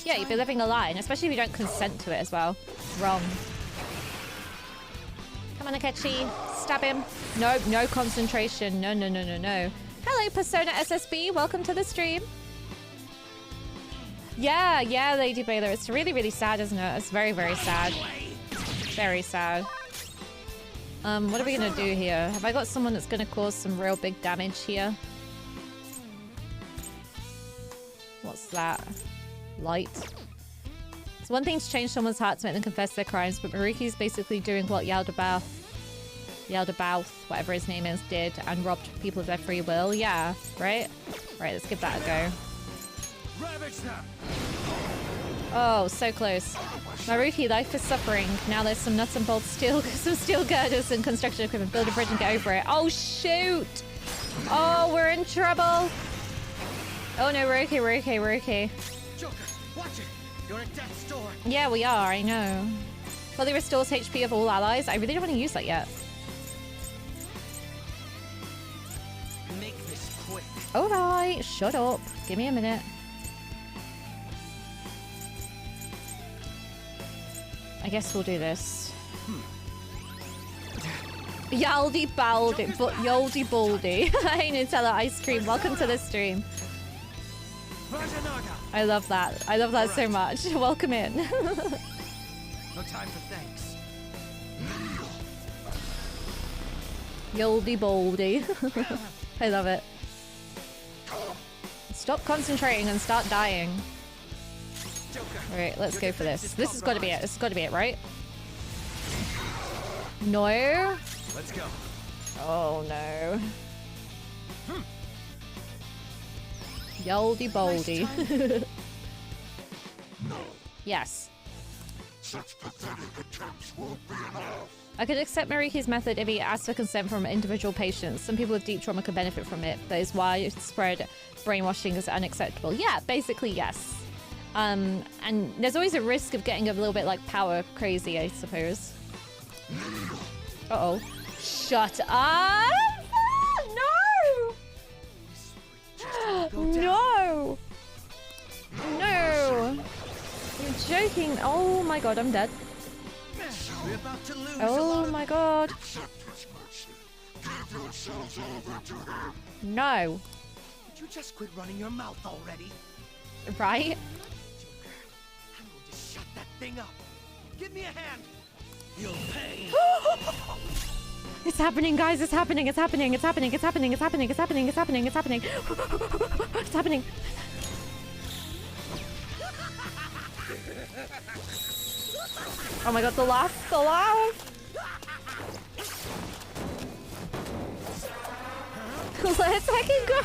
Yeah, you'd be living a lie, and especially if you don't consent to it as well. Wrong. Come on, Akechi. Stab him. No, no concentration. No, no, no, no, no. Hello, Persona SSB. Welcome to the stream. Yeah, yeah, Lady Baylor. It's really, really sad, isn't it? It's very, very sad. Very sad. What are we gonna do here? Have I got someone that's gonna cause some real big damage here? What's that? Light. It's one thing to change someone's heart to make them confess their crimes, but Maruki's basically doing what Yaldabaoth, whatever his name is, did and robbed people of their free will. Yeah, right? Right, let's give that a go. Oh, so close. Maruki, life is suffering. Now there's some nuts and bolts steel, some steel girders and construction equipment. Build a bridge and get over it. Oh, shoot! Oh, we're in trouble. Oh no, we're okay, we're okay, we're okay. Joker, watch it! You're at death's door. Yeah, we are, I know. Fully restores HP of all allies. I really don't want to use that yet. Make this quick. Alright, shut up. Give me a minute. I guess we'll do this. Yaldi baldi, but Yoldi baldi. Hey Nutella ice cream, welcome to the stream. I love that. I love that so much. Welcome in. No time for thanks. Yoldi baldi. I love it. Stop concentrating and start dying. Alright, let's go for this. This has got to be it. This has got to be it, right? No. Let's go. Oh no. Yoldy boldy. Yes. Such pathetic attempts won't be enough. I could accept Maruki's method if he asked for consent from individual patients. Some people with deep trauma could benefit from it, but his widespread brainwashing is unacceptable. Yeah, basically yes. And there's always a risk of getting a little bit like power crazy, I suppose. Uh-oh. Shut up! No! No! No! You're joking. Oh my god, I'm dead. We're about to lose Oh my god. No. Would you just quit running your mouth already? Right? I'm going to shut that thing up. Give me a hand. You'll pay. It's happening, guys. It's happening. It's happening. It's happening. It's happening. It's happening. It's happening. It's happening. It's happening. It's happening. Oh my god, the laugh. The laugh. Let's fucking go.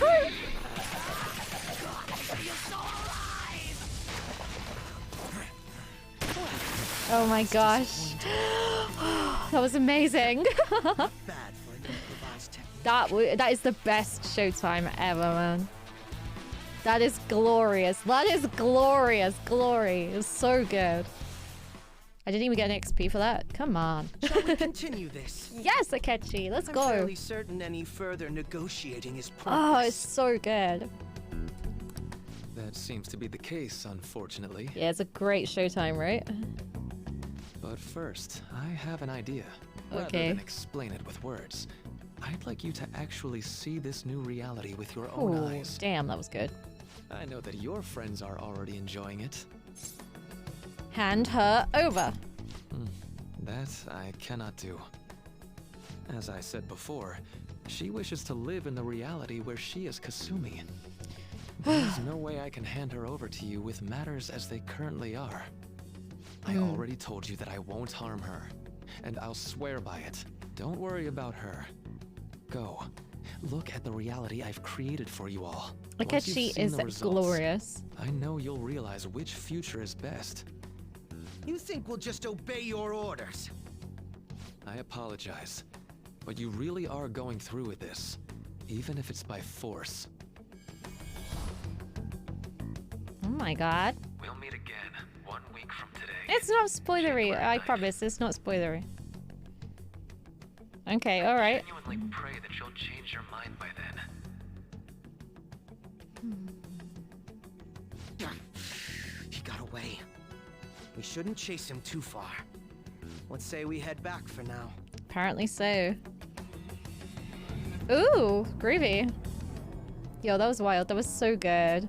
Oh my gosh. That was amazing. That is the best showtime ever, man. That is glorious. That is glorious. Glory. It's so good. I didn't even get an XP for that. Come on. Shall we continue this? Yes, Akechi. Let's I'm go. fairly certain any further negotiating is pointless. Oh, it's so good. That seems to be the case, unfortunately. Yeah, it's a great showtime, right? But first, I have an idea. Okay. Rather than explain it with words, I'd like you to actually see this new reality with your own Ooh, eyes. damn, that was good. I know that your friends are already enjoying it. Hand her over. That I cannot do. As I said before, she wishes to live in the reality where she is Kasumi. There's no way I can hand her over to you with matters as they currently are. I already told you that I won't harm her, and I'll swear by it. Don't worry about her. Go. Look at the reality I've created for you all. Akechi is glorious. I know you'll realize which future is best. You think we'll just obey your orders? I apologize, but you really are going through with this, even if it's by force. Oh my god. We'll meet again 1 week from today. It's not spoilery. I promise. It's not spoilery. Okay, alright. I genuinely pray that you'll change your mind by then. He got away. We shouldn't chase him too far. Let's say we head back for now. Apparently so. Ooh, groovy. Yo, that was wild. That was so good.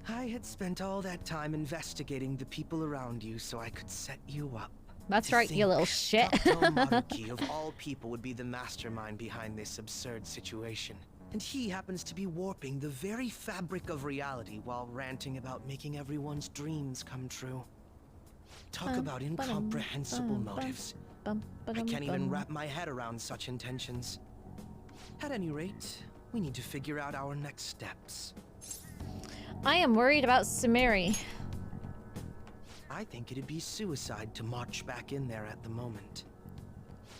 I had spent all that time investigating the people around you so I could set you up. That's To right, you think little shit. Dr. Maruki, of all people, would be the mastermind behind this absurd situation. And he happens to be warping the very fabric of reality while ranting about making everyone's dreams come true. Talk about incomprehensible motives. I can't even wrap my head around such intentions. At any rate, we need to figure out our next steps. I am worried about Sumeri. I think it'd be suicide to march back in there at the moment.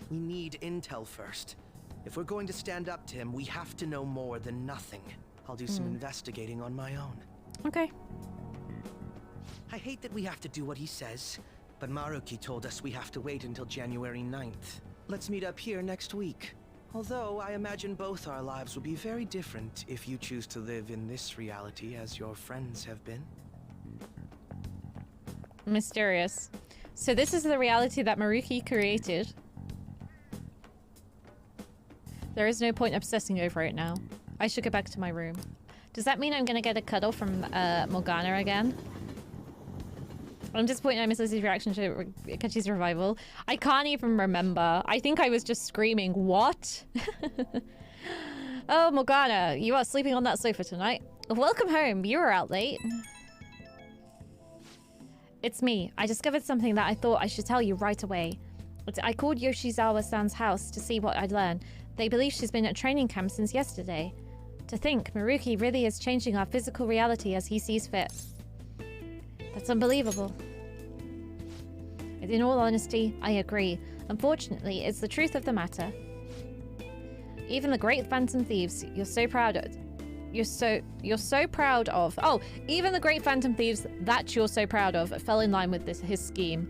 We need intel first. If we're going to stand up to him, we have to know more than nothing. I'll do some investigating on my own. Okay. I hate that we have to do what he says, but Maruki told us we have to wait until January 9th. Let's meet up here next week. Although I imagine both our lives will be very different if you choose to live in this reality as your friends have been. Mysterious. So this is the reality that Maruki created. There is no point obsessing over it now. I should go back to my room. Does that mean I'm gonna get a cuddle from Morgana again? I'm disappointed I missed Lizzie's reaction to Akechi's revival. I can't even remember. I think I was just screaming, what? Oh, Morgana, you are sleeping on that sofa tonight. Welcome home. You were out late. It's me. I discovered something that I thought I should tell you right away. I called Yoshizawa-san's house to see what I'd learned. They believe she's been at training camp since yesterday. To think, Maruki really is changing our physical reality as he sees fit. That's unbelievable. And in all honesty, I agree. Unfortunately, it's the truth of the matter. Even the great Phantom Thieves you're so proud of. You're so proud of. Oh, even the great Phantom Thieves that you're so proud of fell in line with his scheme.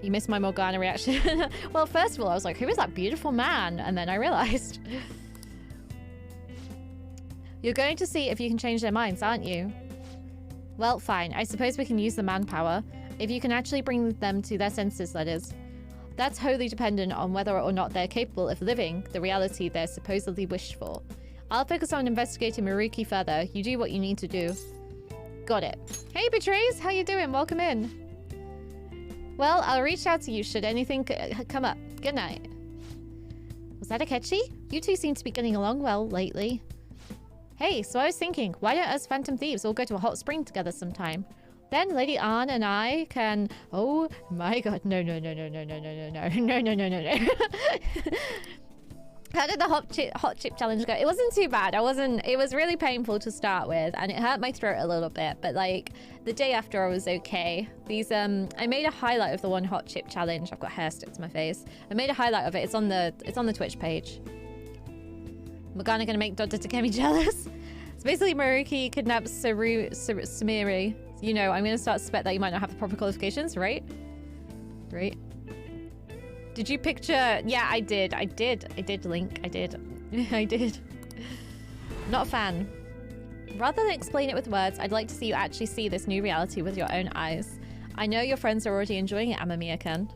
You missed my Morgana reaction. Well, first of all, I was like, who is that beautiful man? And then I realized. You're going to see if you can change their minds, aren't you? Well, fine. I suppose we can use the manpower. If you can actually bring them to their senses, that is. That's wholly dependent on whether or not they're capable of living the reality they're supposedly wished for. I'll focus on investigating Maruki further. You do what you need to do. Got it. Hey, Betrays! How you doing? Welcome in. Well, I'll reach out to you should anything come up. Good night. Was that Akechi? You two seem to be getting along well lately. Hey, so I was thinking, why don't us Phantom Thieves all go to a hot spring together sometime? Then Lady Anne and I can... Oh my god, no. How did the hot chip challenge go? It wasn't too bad. It was really painful to start with, and it hurt my throat a little bit, but like the day after I was okay. I made a highlight of the one hot chip challenge. I've got hair stuck to my face. I made a highlight of it. It's on the Twitch page. Morgana gonna make Dr. Takemi jealous. It's basically Maruki kidnaps Sumire. You know, I'm gonna start to suspect that you might not have the proper qualifications, right? Right? Did you picture? Yeah, I did, Link. I did. I did. Not a fan. Rather than explain it with words, I'd like to see you actually see this new reality with your own eyes. I know your friends are already enjoying it, Amamiya-kun.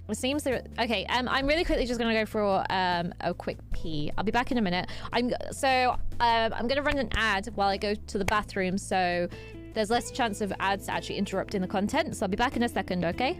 It seems that... Okay, I'm really quickly just going to go for a quick pee. I'll be back in a minute. I'm going to run an ad while I go to the bathroom, so there's less chance of ads actually interrupting the content. So I'll be back in a second, okay?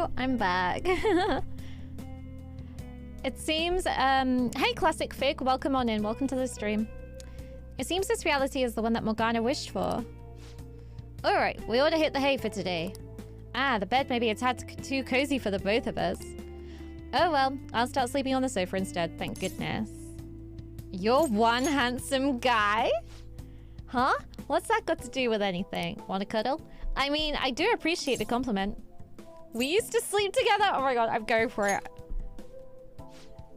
Hello, I'm back. It seems, hey Classic Fig, welcome on in, welcome to the stream. It seems this reality is the one that Morgana wished for. Alright, we ought to hit the hay for today. Ah, the bed may be a tad too cozy for the both of us. Oh well, I'll start sleeping on the sofa instead, thank goodness. You're one handsome guy? Huh? What's that got to do with anything? Want to cuddle? I mean, I do appreciate the compliment. We used to sleep together? Oh my god, I'm going for it.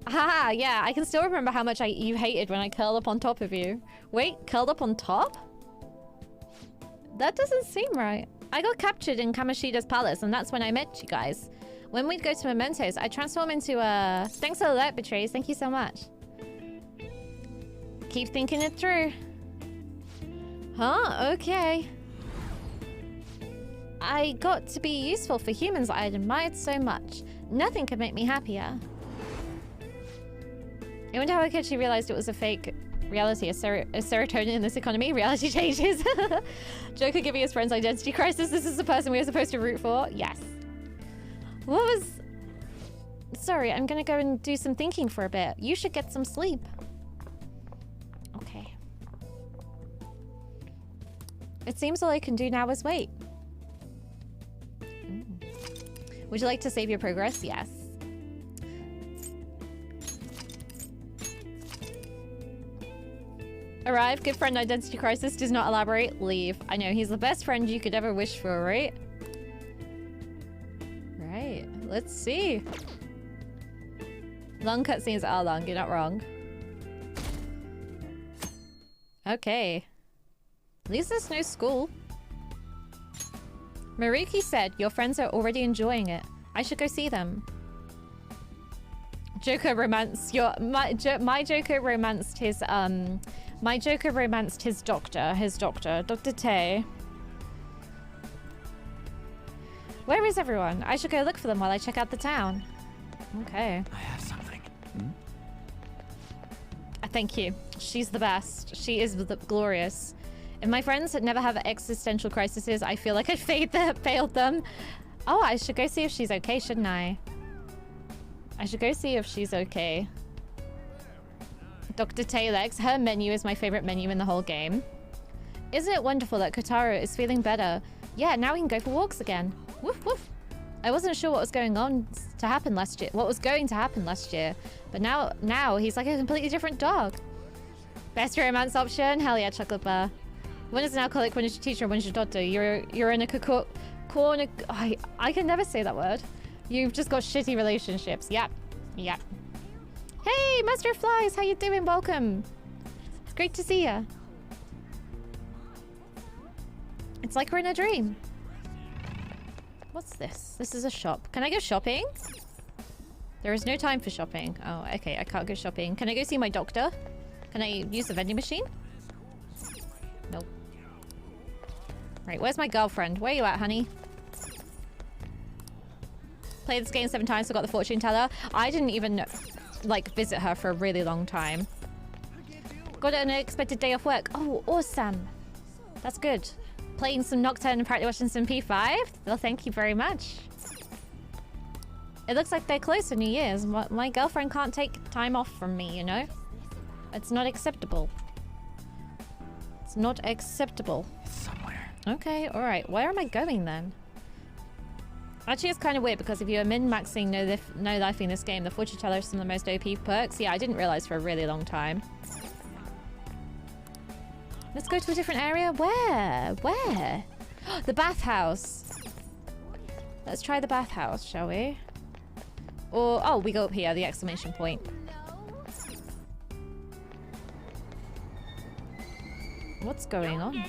Haha, yeah, I can still remember how much you hated when I curled up on top of you. Wait, curled up on top? That doesn't seem right. I got captured in Kamoshida's palace, and that's when I met you guys. When we'd go to Mementos, I transform into a... Thanks for the alert, Betrays. Thank you so much. Keep thinking it through. Huh? Okay. I got to be useful for humans I'd admired so much. Nothing could make me happier. I wonder how Akechi realized it was a fake reality, a serotonin in this economy. Reality changes. Joker giving his friends identity crisis. This is the person we were supposed to root for. Yes. What was... Sorry, I'm gonna go and do some thinking for a bit. You should get some sleep. Okay. It seems all I can do now is wait. Would you like to save your progress? Yes. Arrive, good friend identity crisis, does not elaborate, leave. I know, he's the best friend you could ever wish for, right? Right, let's see. Long cutscenes are long, you're not wrong. Okay. At least there's no school. Maruki said, your friends are already enjoying it. I should go see them. Joker romance my Joker romanced his my Joker romanced his doctor, Dr. Tay. Where is everyone? I should go look for them while I check out the town. Okay. I have something. Thank you. She's the best. She is glorious. If my friends had never have existential crises, I feel like I failed them. Oh, I should go see if she's okay, shouldn't I? I should go see if she's okay. Dr. Taylex, her menu is my favorite menu in the whole game. Isn't it wonderful that Kotaro is feeling better? Yeah, now we can go for walks again. Woof woof. I wasn't sure what was going to happen last year, but now he's like a completely different dog. Best romance option? Hell yeah, chocolate bar. One is an alcoholic, one is your teacher, one is your daughter. You're in a corner. I can never say that word. You've just got shitty relationships. Yep. Hey, Master of Flies, how you doing? Welcome. It's great to see ya. It's like we're in a dream. What's this? This is a shop. Can I go shopping? There is no time for shopping. Oh, okay, I can't go shopping. Can I go see my doctor? Can I use the vending machine? Nope. Right, where's my girlfriend? Where you at, honey? Played this game 7 times, so got the fortune teller. I didn't even, like, visit her for a really long time. Got an unexpected day off work. Oh, awesome. That's good. Playing some Nocturne and practically watching some P5. Well, thank you very much. It looks like they're close to New Year's. My girlfriend can't take time off from me, you know? It's not acceptable. It's not acceptable. It's somewhere. Okay, alright. Where am I going then? Actually, it's kind of weird because if you're min-maxing no life in this game, the fortune teller is some of the most OP perks. Yeah, I didn't realize for a really long time. Let's go to a different area. Where? The bathhouse. Let's try the bathhouse, shall we? Or, oh, we go up here, the exclamation point. What's going on?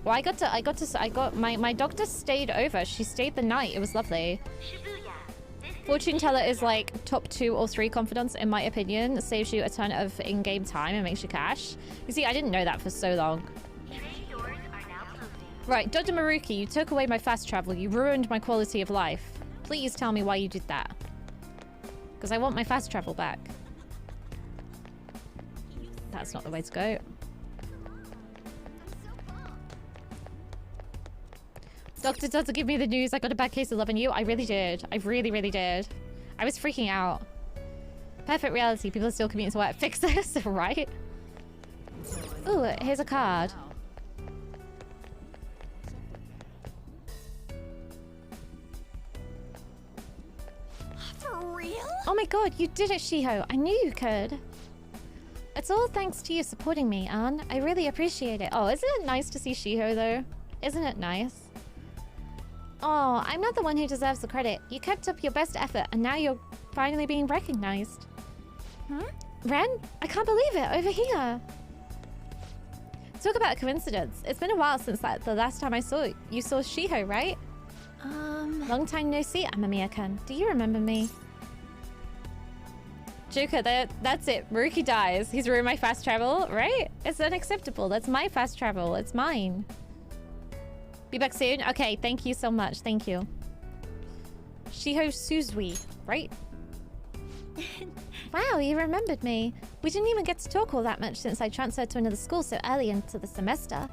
Well, my doctor stayed over. She stayed the night. It was lovely. Fortune teller is like top 2 or 3 confidants in my opinion. It saves you a ton of in-game time and makes you cash. You see, I didn't know that for so long. Right, Dr. Maruki, you took away my fast travel. You ruined my quality of life. Please tell me why you did that. Because I want my fast travel back. That's not the way to go. Dr. Dodder, give me the news. I got a bad case of loving you. I really did. I really, really did. I was freaking out. Perfect reality. People are still commuting to work. Fix this, right? Ooh, here's a card. For real? Oh my god, you did it, Shiho. I knew you could. It's all thanks to you supporting me, Anne. I really appreciate it. Oh, isn't it nice to see Shiho, though? Isn't it nice? Oh, I'm not the one who deserves the credit. You kept up your best effort, and now you're finally being recognized. Ren? I can't believe it. Over here. Talk about a coincidence. It's been a while since the last time I saw you saw Shiho, right? Long time no see, Amamiya-kun. Do you remember me? Juka, that's it. Ruki dies. He's ruined my fast travel, right? It's unacceptable. That's my fast travel. It's mine. Be back soon? Okay, thank you so much. Thank you. Shiho Suzui, right? Wow, you remembered me. We didn't even get to talk all that much since I transferred to another school so early into the semester.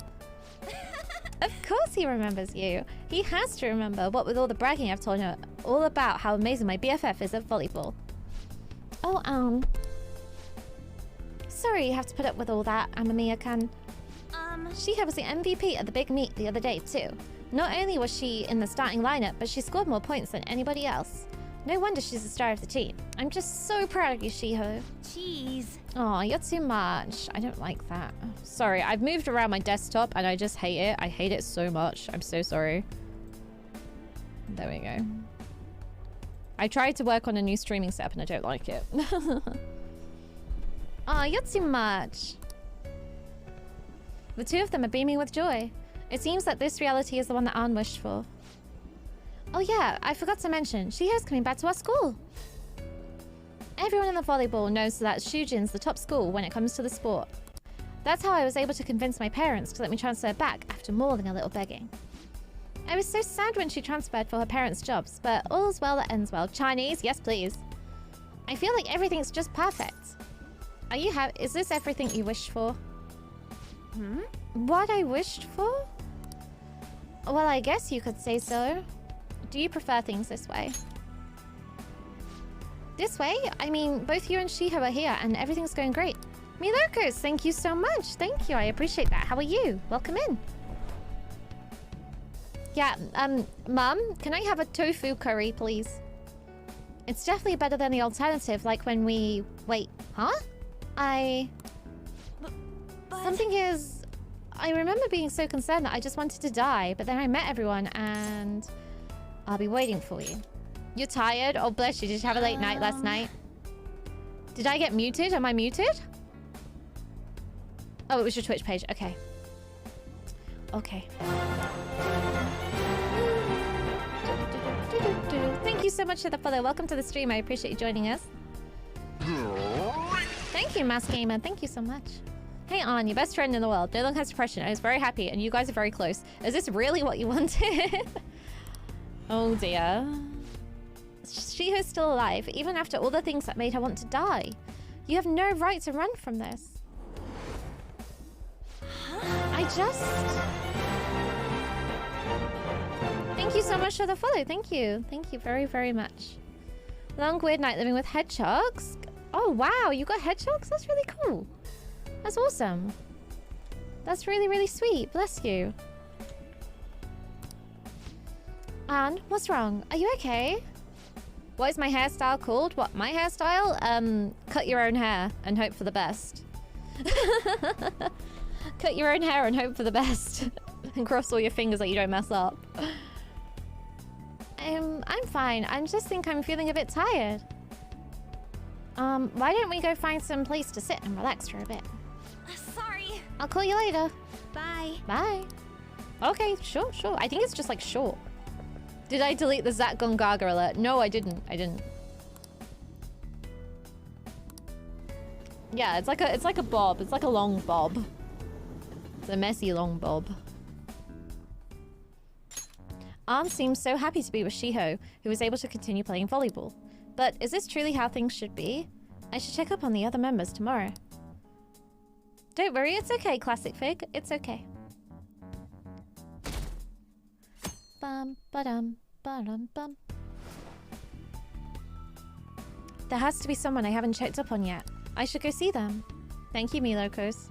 Of course he remembers you. He has to remember, what with all the bragging I've told him all about how amazing my BFF is at volleyball. Oh, sorry you have to put up with all that, Amamiya-kun. Shiho was the MVP at the big meet the other day, too. Not only was she in the starting lineup, but she scored more points than anybody else. No wonder she's the star of the team. I'm just so proud of you, Shiho. Jeez. Oh, you're too much. I don't like that. Sorry, I've moved around my desktop and I just hate it. I hate it so much. I'm so sorry. There we go. I tried to work on a new streaming setup and I don't like it. Oh, you're too much. The two of them are beaming with joy. It seems that this reality is the one that Anne wished for. Oh yeah, I forgot to mention, Shiho's coming back to our school. Everyone in the volleyball knows that Shujin's the top school when it comes to the sport. That's how I was able to convince my parents to let me transfer back after more than a little begging. I was so sad when she transferred for her parents' jobs, but all's well that ends well. Chinese, yes please. I feel like everything's just perfect. Are you is this everything you wished for? What I wished for? Well, I guess you could say so. Do you prefer things this way? This way? I mean, both you and Shiho are here and everything's going great. Milorcos, thank you so much. Thank you, I appreciate that. How are you? Welcome in. Yeah, Mum, can I have a tofu curry, please? It's definitely better than the alternative, like when we... Wait, huh? Something is... I remember being so concerned that I just wanted to die, but then I met everyone and... I'll be waiting for you. You're tired? Oh, bless you. Did you have a late night last night? Did I get muted? Am I muted? Oh, it was your Twitch page. Okay. Okay. Thank you so much for the follow. Welcome to the stream. I appreciate you joining us. Thank you, Mass Gamer. Thank you so much. Hey, Anne, your best friend in the world. No one has depression. I was very happy, and you guys are very close. Is this really what you wanted? Oh, dear. Shiho's still alive, even after all the things that made her want to die. You have no right to run from this. Thank you so much for the follow. Thank you. Thank you very, very much. Long, weird night living with hedgehogs. Oh, wow. You got hedgehogs? That's really cool. That's awesome. That's really, really sweet. Bless you. Anne, what's wrong? Are you okay? What is my hairstyle called? What, my hairstyle? Cut your own hair and hope for the best. Cut your own hair and hope for the best. And cross all your fingers that you don't mess up. I'm fine. I just think I'm feeling a bit tired. Why don't we go find some place to sit and relax for a bit? Sorry. I'll call you later. Bye. Bye. Okay, sure. I think it's just like short. Did I delete the Zat Gongaga alert? No, I didn't. Yeah, it's like a bob. It's like a long bob. It's a messy long bob. Anne seems so happy to be with Shiho, who was able to continue playing volleyball. But is this truly how things should be? I should check up on the other members tomorrow. Don't worry, it's okay, Classic Fig. It's okay. Bum, ba-dum, ba-dum, bum. There has to be someone I haven't checked up on yet. I should go see them. Thank you, Milokos.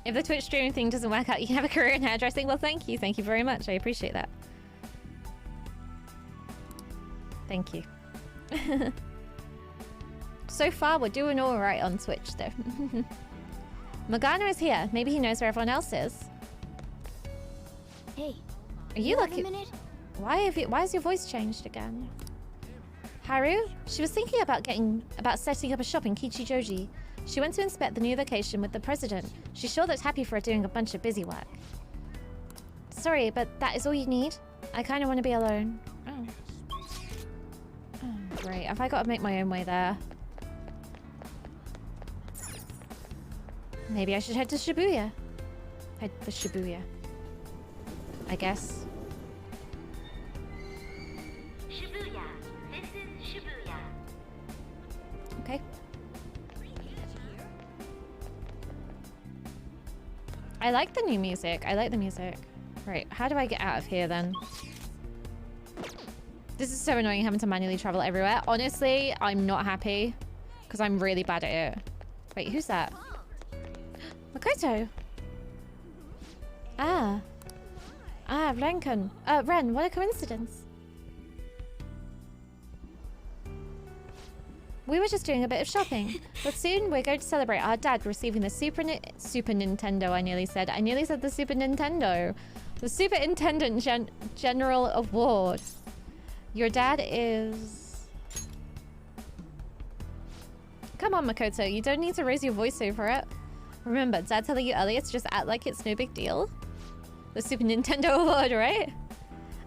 If the Twitch streaming thing doesn't work out, you can have a career in hairdressing. Well, thank you. Thank you very much. I appreciate that. Thank you. So far, we're doing all right on Twitch, though. Morgana is here. Maybe he knows where everyone else is. Hey. Are you looking? Why has your voice changed again? Haru? She was thinking about setting up a shop in Kichijoji. She went to inspect the new location with the president. She's sure that's happy for her doing a bunch of busy work. Sorry, but that is all you need? I kind of want to be alone. Oh. Oh, great. Have I got to make my own way there? Maybe I should head to Shibuya. Head for Shibuya. I guess. Shibuya. This is Shibuya. Okay. I like the new music. I like the music. Right, how do I get out of here then? This is so annoying having to manually travel everywhere. Honestly, I'm not happy because I'm really bad at it. Wait, who's that? Makoto. Ah, Ren, what a coincidence. We were just doing a bit of shopping, but soon we're going to celebrate our dad receiving the Super Nintendo, I nearly said the Super Nintendo. The Superintendent General Award. Your dad is... Come on, Makoto, you don't need to raise your voice over it. Remember, Dad telling you earlier to just act like it's no big deal? The Super Nintendo Award, right?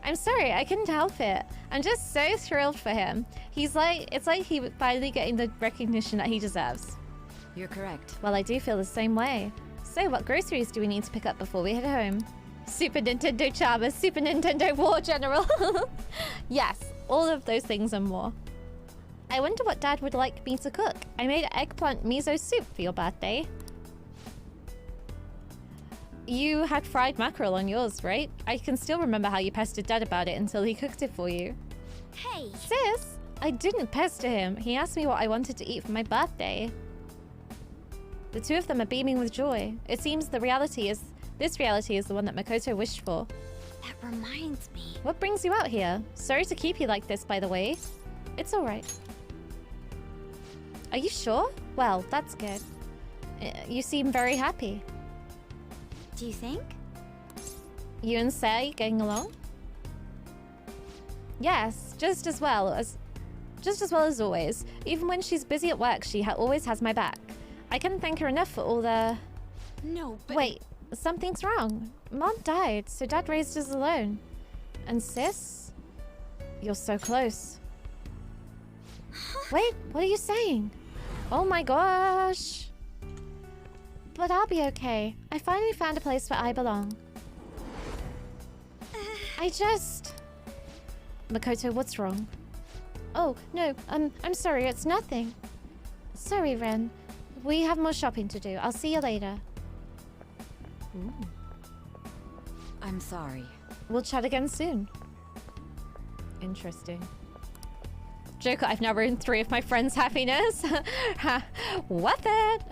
I'm sorry, I couldn't help it. I'm just so thrilled for him. It's like he finally getting the recognition that he deserves. You're correct. Well, I do feel the same way. So, what groceries do we need to pick up before we head home? Super Nintendo Chama, Super Nintendo War General. Yes, all of those things and more. I wonder what Dad would like me to cook. I made eggplant miso soup for your birthday. You had fried mackerel on yours, right? I can still remember how you pestered Dad about it until he cooked it for you. Hey! Sis! I didn't pester him. He asked me what I wanted to eat for my birthday. The two of them are beaming with joy. It seems this reality is the one that Makoto wished for. That reminds me. What brings you out here? Sorry to keep you like this, by the way. It's alright. Are you sure? Well, that's good. You seem very happy. Do you think? You and Sei getting along? Yes, just as well as always. Even when she's busy at work, she always has my back. I can't thank her enough for all the... No, but... Wait, something's wrong. Mom died, so Dad raised us alone. And Sis? You're so close. Wait, what are you saying? Oh my gosh. But I'll be okay. I finally found a place where I belong. Makoto, what's wrong? Oh, no, I'm sorry, it's nothing. Sorry, Ren. We have more shopping to do. I'll see you later. Ooh. I'm sorry. We'll chat again soon. Interesting. Joker, I've now ruined 3 of my friends' happiness. What it?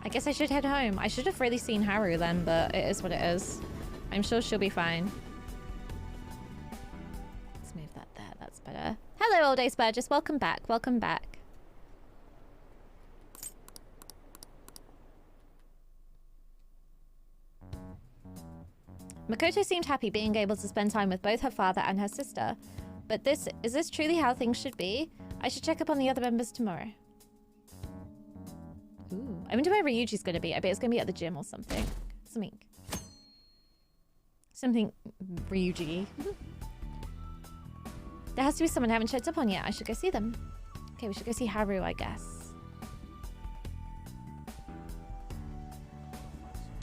I guess I should head home. I should have really seen Haru then, but it is what it is. I'm sure she'll be fine. Let's move that there. That's better. Hello, Old Ace Burgess. Welcome back. Welcome back. Makoto seemed happy being able to spend time with both her father and her sister. But is this truly how things should be? I should check up on the other members tomorrow. Ooh. I wonder where Ryuji's going to be. I bet it's going to be at the gym or something. Something Ryuji. There has to be someone I haven't checked up on yet. I should go see them. Okay, we should go see Haru, I guess.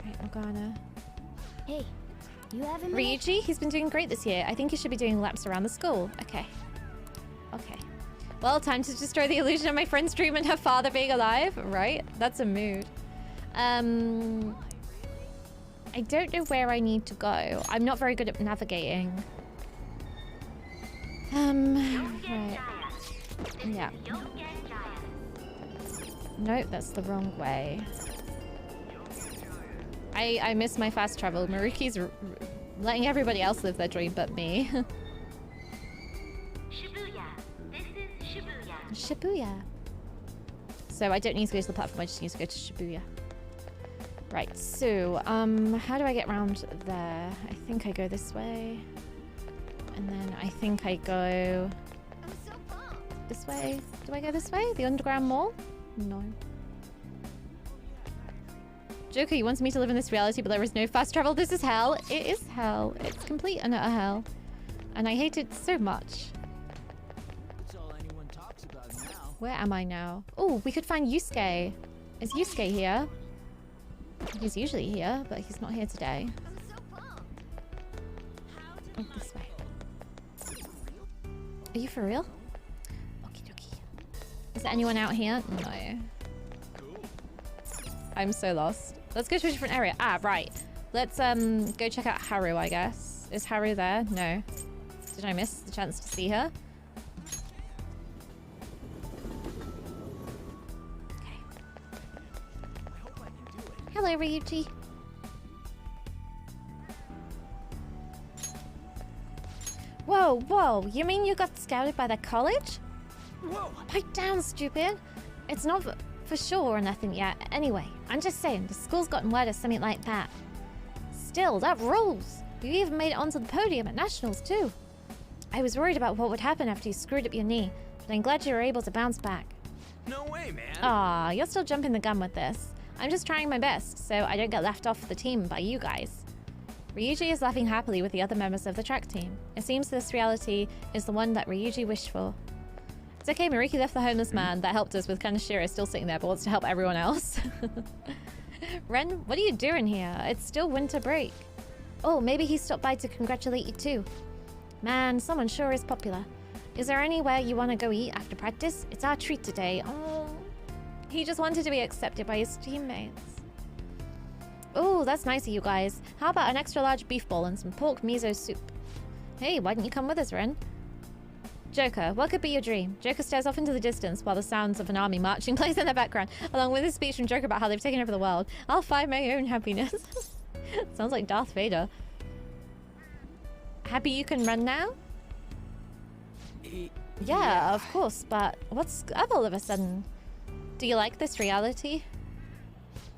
Right, Morgana. Hey, you have a minute? Ryuji, he's been doing great this year. I think he should be doing laps around the school. Okay. Okay. Well, time to destroy the illusion of my friend's dream and her father being alive. Right? That's a mood. I don't know where I need to go. I'm not very good at navigating. Right. Yeah. Nope, that's the wrong way. I miss my fast travel. Maruki's letting everybody else live their dream but me. Shibuya. This is Shibuya. Shibuya. So I don't need to go to the platform, I just need to go to Shibuya. Right, so, how do I get around there? I think I go this way. And then I think I go this way. Do I go this way? The underground mall? No. Joker, you want me to live in this reality, but there is no fast travel. This is hell. It is hell. It's complete and utter hell. And I hate it so much. That's all anyone talks about now. Where am I now? Oh, we could find Yusuke. Is Yusuke here? He's usually here, but he's not here today. Oh, this way. Are you for real? Okie dokie. Is there anyone out here? No. I'm so lost. Let's go to a different area. Ah, right. Let's go check out Haru, I guess. Is Haru there? No. Did I miss the chance to see her? Hello, Ryuji. Whoa, whoa. You mean you got scouted by the college? Whoa. Pipe down, stupid. It's not for sure or nothing yet. Anyway, I'm just saying, the school's gotten word of something like that. Still, that rules. You even made it onto the podium at Nationals, too. I was worried about what would happen after you screwed up your knee, but I'm glad you were able to bounce back. No way, man. Aw, you're still jumping the gun with this. I'm just trying my best, so I don't get left off the team by you guys. Ryuji is laughing happily with the other members of the track team. It seems this reality is the one that Ryuji wished for. It's okay, Maruki left the homeless man that helped us with Kaneshiro still sitting there but wants to help everyone else. Ren, what are you doing here? It's still winter break. Oh, maybe he stopped by to congratulate you too. Man, someone sure is popular. Is there anywhere you want to go eat after practice? It's our treat today. Oh, he just wanted to be accepted by his teammates. Oh, that's nice of you guys. How about an extra large beef bowl and some pork miso soup? Hey, why didn't you come with us, Ren? Joker, what could be your dream? Joker stares off into the distance while the sounds of an army marching plays in the background, along with his speech from Joker about how they've taken over the world. I'll find my own happiness. Sounds like Darth Vader. Happy you can run now? Yeah, of course, but what's up all of a sudden? Do you like this reality?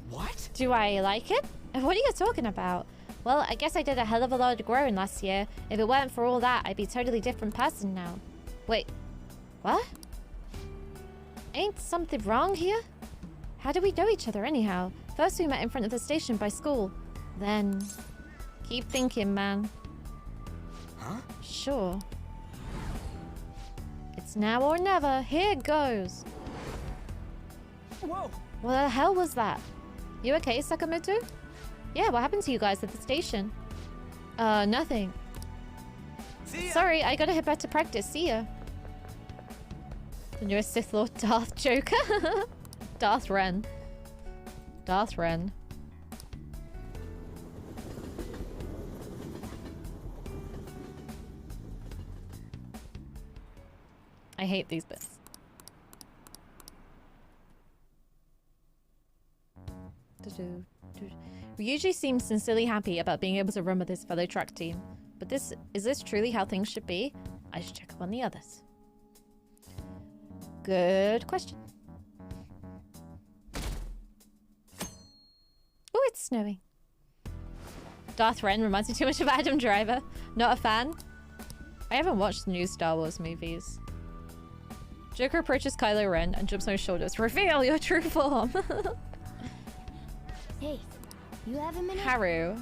What? Do I like it? What are you talking about? Well, I guess I did a hell of a lot of growing last year. If it weren't for all that, I'd be a totally different person now. Wait, what? Ain't something wrong here? How do we know each other anyhow? First we met in front of the station by school. Then... Keep thinking, man. Huh? Sure. It's now or never. Here goes. Whoa! What the hell was that? You okay, Sakamoto? Yeah, what happened to you guys at the station? Nothing. Sorry, I gotta head back to practice. See ya. The newest Sith Lord Darth Joker. Darth Ren. Darth Ren. I hate these bits. Ryuji seems sincerely happy about being able to run with his fellow track team. But is this truly how things should be? I should check up on the others. Good question. Oh, it's snowing. Darth Ren reminds me too much of Adam Driver. Not a fan. I haven't watched the new Star Wars movies. Joker approaches Kylo Ren and jumps on his shoulders. Reveal your true form! Hey, you have a minute? Haru.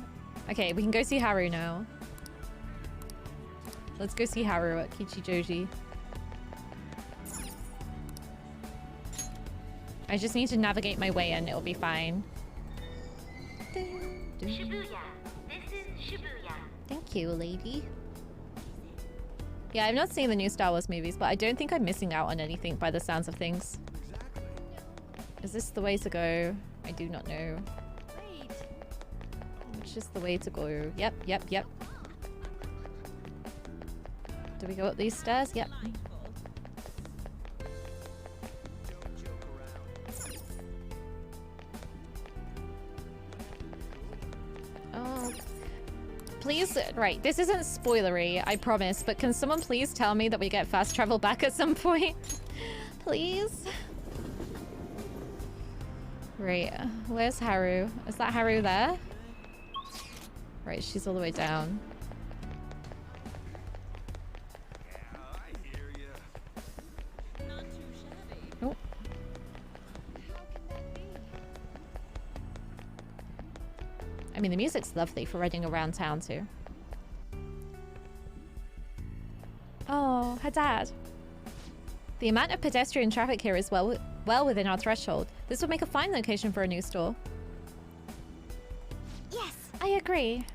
Okay, we can go see Haru now. Let's go see Haru at Kichijoji. I just need to navigate my way in, it'll be fine. Shibuya. This is Shibuya. Thank you, lady. Yeah, I've not seen the new Star Wars movies, but I don't think I'm missing out on anything by the sounds of things. Is this the way to go? I do not know. Which is the way to go? Yep, yep, yep. Do we go up these stairs? Yep. Oh. Please, right, this isn't spoilery, I promise, but can someone please tell me that we get fast travel back at some point? Please? Right, where's Haru? Is that Haru there? Right, she's all the way down. Oh. I mean, the music's lovely for riding around town too. Oh, her dad. The amount of pedestrian traffic here is well within our threshold. This would make a fine location for a new store. Yes, I agree.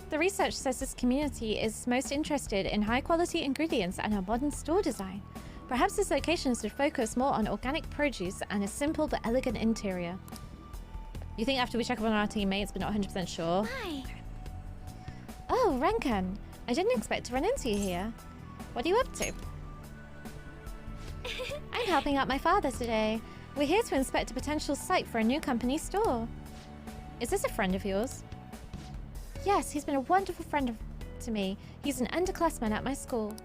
The research says this community is most interested in high-quality ingredients and a modern store design. Perhaps this location should focus more on organic produce and a simple but elegant interior. You think after we check up on our teammates but not 100% sure? Hi. Oh, Renkan. I didn't expect to run into you here. What are you up to? I'm helping out my father today. We're here to inspect a potential site for a new company store. Is this a friend of yours? Yes, he's been a wonderful friend to me. He's an underclassman at my school.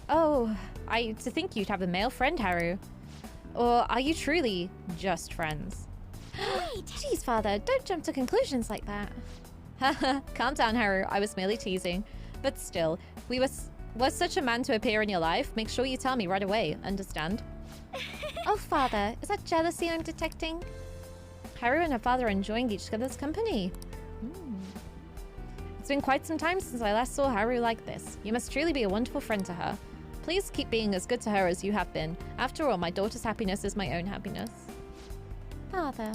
Oh, to think you'd have a male friend, Haru. Or are you truly just friends? Wait! Jeez, father, don't jump to conclusions like that. Haha, calm down, Haru. I was merely teasing. But still, was such a man to appear in your life, make sure you tell me right away, understand? Oh, father, is that jealousy I'm detecting? Haru and her father are enjoying each other's company. It's been quite some time since I last saw Haru like this. You must truly be a wonderful friend to her. Please keep being as good to her as you have been. After all, my daughter's happiness is my own happiness. Father.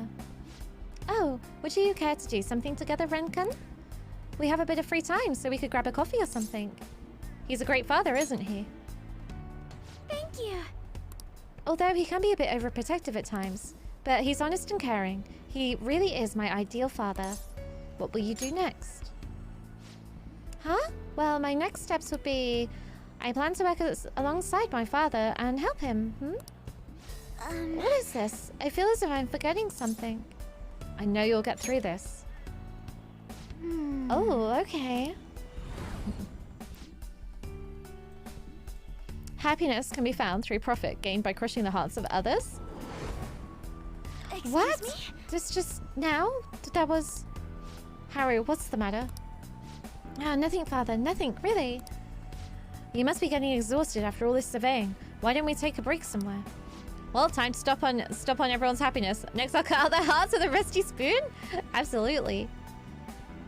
Oh, would you care to do something together, Renkan? We have a bit of free time, so we could grab a coffee or something. He's a great father, isn't he? Thank you. Although he can be a bit overprotective at times, but he's honest and caring. He really is my ideal father. What will you do next? Huh? Well, my next steps would be... I plan to work alongside my father and help him, What is this? I feel as if I'm forgetting something. I know you'll get through this. Oh, okay. Happiness can be found through profit gained by crushing the hearts of others. What? This just now? That was... Haru, what's the matter? Ah, nothing, father. Nothing, really. You must be getting exhausted after all this surveying. Why don't we take a break somewhere? Well, time to stop on everyone's happiness. Next, I'll cut out their hearts with a rusty spoon? Absolutely.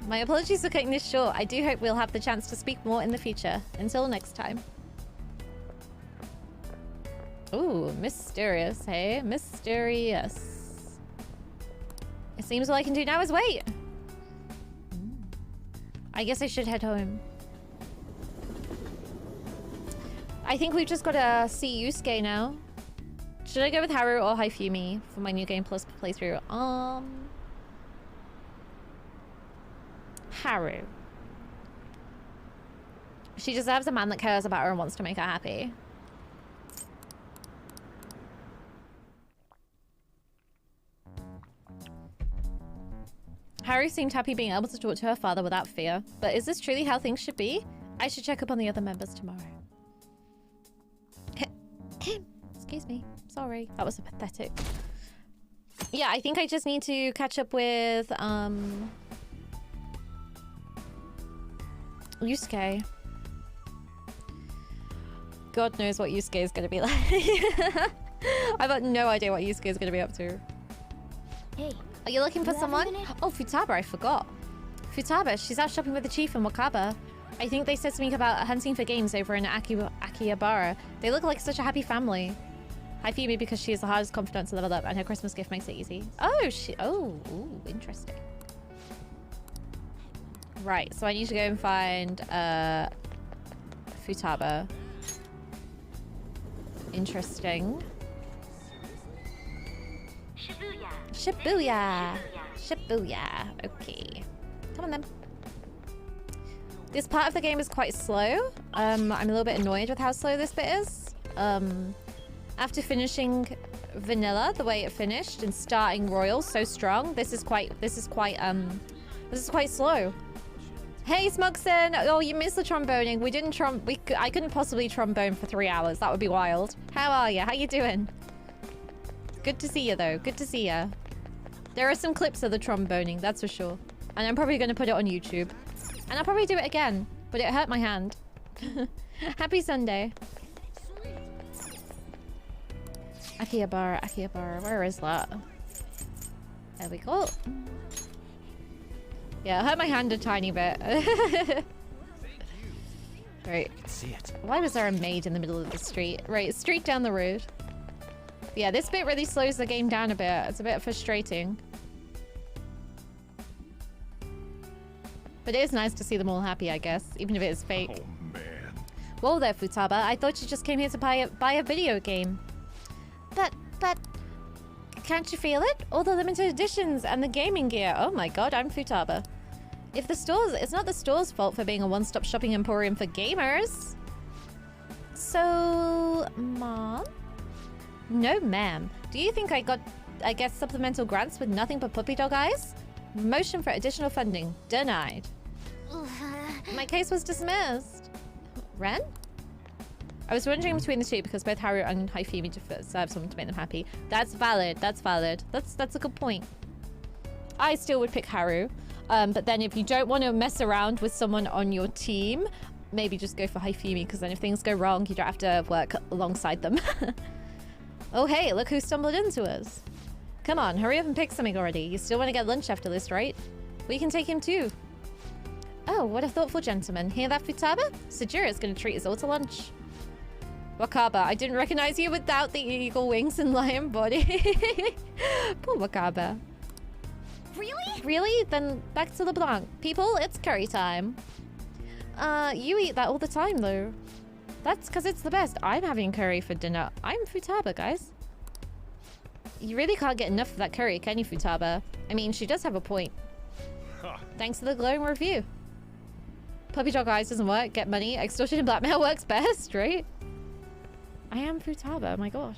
My apologies for cutting this short. I do hope we'll have the chance to speak more in the future. Until next time. Ooh, mysterious, hey? Mysterious. It seems all I can do now is wait. I guess I should head home. I think we've just got to see Yusuke now. Should I go with Haru or Haifumi for my New Game Plus playthrough? Haru. She deserves a man that cares about her and wants to make her happy. Haru seemed happy being able to talk to her father without fear. But is this truly how things should be? I should check up on the other members tomorrow. Excuse me. Sorry. That was pathetic. Yeah, I think I just need to catch up with, Yusuke. God knows what Yusuke is going to be like. I've got no idea what Yusuke is going to be up to. Hey. Are you looking for someone? Oh, Futaba, I forgot. Futaba, she's out shopping with the chief in Wakaba. I think they said something about hunting for games over in Akihabara. They look like such a happy family. Haifumi because she is the hardest confidant to level up and her Christmas gift makes it easy. Oh, ooh, interesting. Right, so I need to go and find Futaba. Interesting. Shibuya. Booyah. Okay. Come on then. This part of the game is quite slow. I'm a little bit annoyed with how slow this bit is. After finishing vanilla the way it finished and starting royal so strong, this is quite slow. Hey Smugson! Oh, you missed the tromboning. I couldn't possibly trombone for 3 hours. That would be wild. How are you? How you doing? Good to see you though. Good to see you. There are some clips of the tromboning, that's for sure. And I'm probably going to put it on YouTube. And I'll probably do it again, but it hurt my hand. Happy Sunday. Akihabara, where is that? There we go. Yeah, it hurt my hand a tiny bit. Right. See it. Why was there a maid in the middle of the street? Right, straight down the road. Yeah, this bit really slows the game down a bit. It's a bit frustrating. But it is nice to see them all happy, I guess, even if it is fake. Oh, man. Whoa there, Futaba. I thought you just came here to buy a video game. But... Can't you feel it? All the limited editions and the gaming gear. Oh my god, I'm Futaba. It's not the store's fault for being a one-stop shopping emporium for gamers. So... Mom? No, ma'am. Do you think I get supplemental grants with nothing but puppy dog eyes? Motion for additional funding. Denied. My case was dismissed. Ren? I was wondering between the two because both Haru and Hifumi deserve someone to make them happy. That's valid. That's valid. That's a good point. I still would pick Haru. But then if you don't want to mess around with someone on your team, maybe just go for Hifumi because then if things go wrong, you don't have to work alongside them. Oh, hey, look who stumbled into us. Come on, hurry up and pick something already. You still want to get lunch after this, right? We can take him too. Oh, what a thoughtful gentleman. Hear that, Futaba? Sajira's going to treat us all to lunch. Wakaba, I didn't recognize you without the eagle wings and lion body. Poor Wakaba. Really? Really? Then back to LeBlanc. People, it's curry time. You eat that all the time, though. That's because it's the best. I'm having curry for dinner. I'm Futaba, guys. You really can't get enough of that curry, can you, Futaba? I mean, she does have a point. Thanks for the glowing review. Puppy dog eyes doesn't work. Get money. Extortion and blackmail works best, right? I am Futaba, oh my gosh.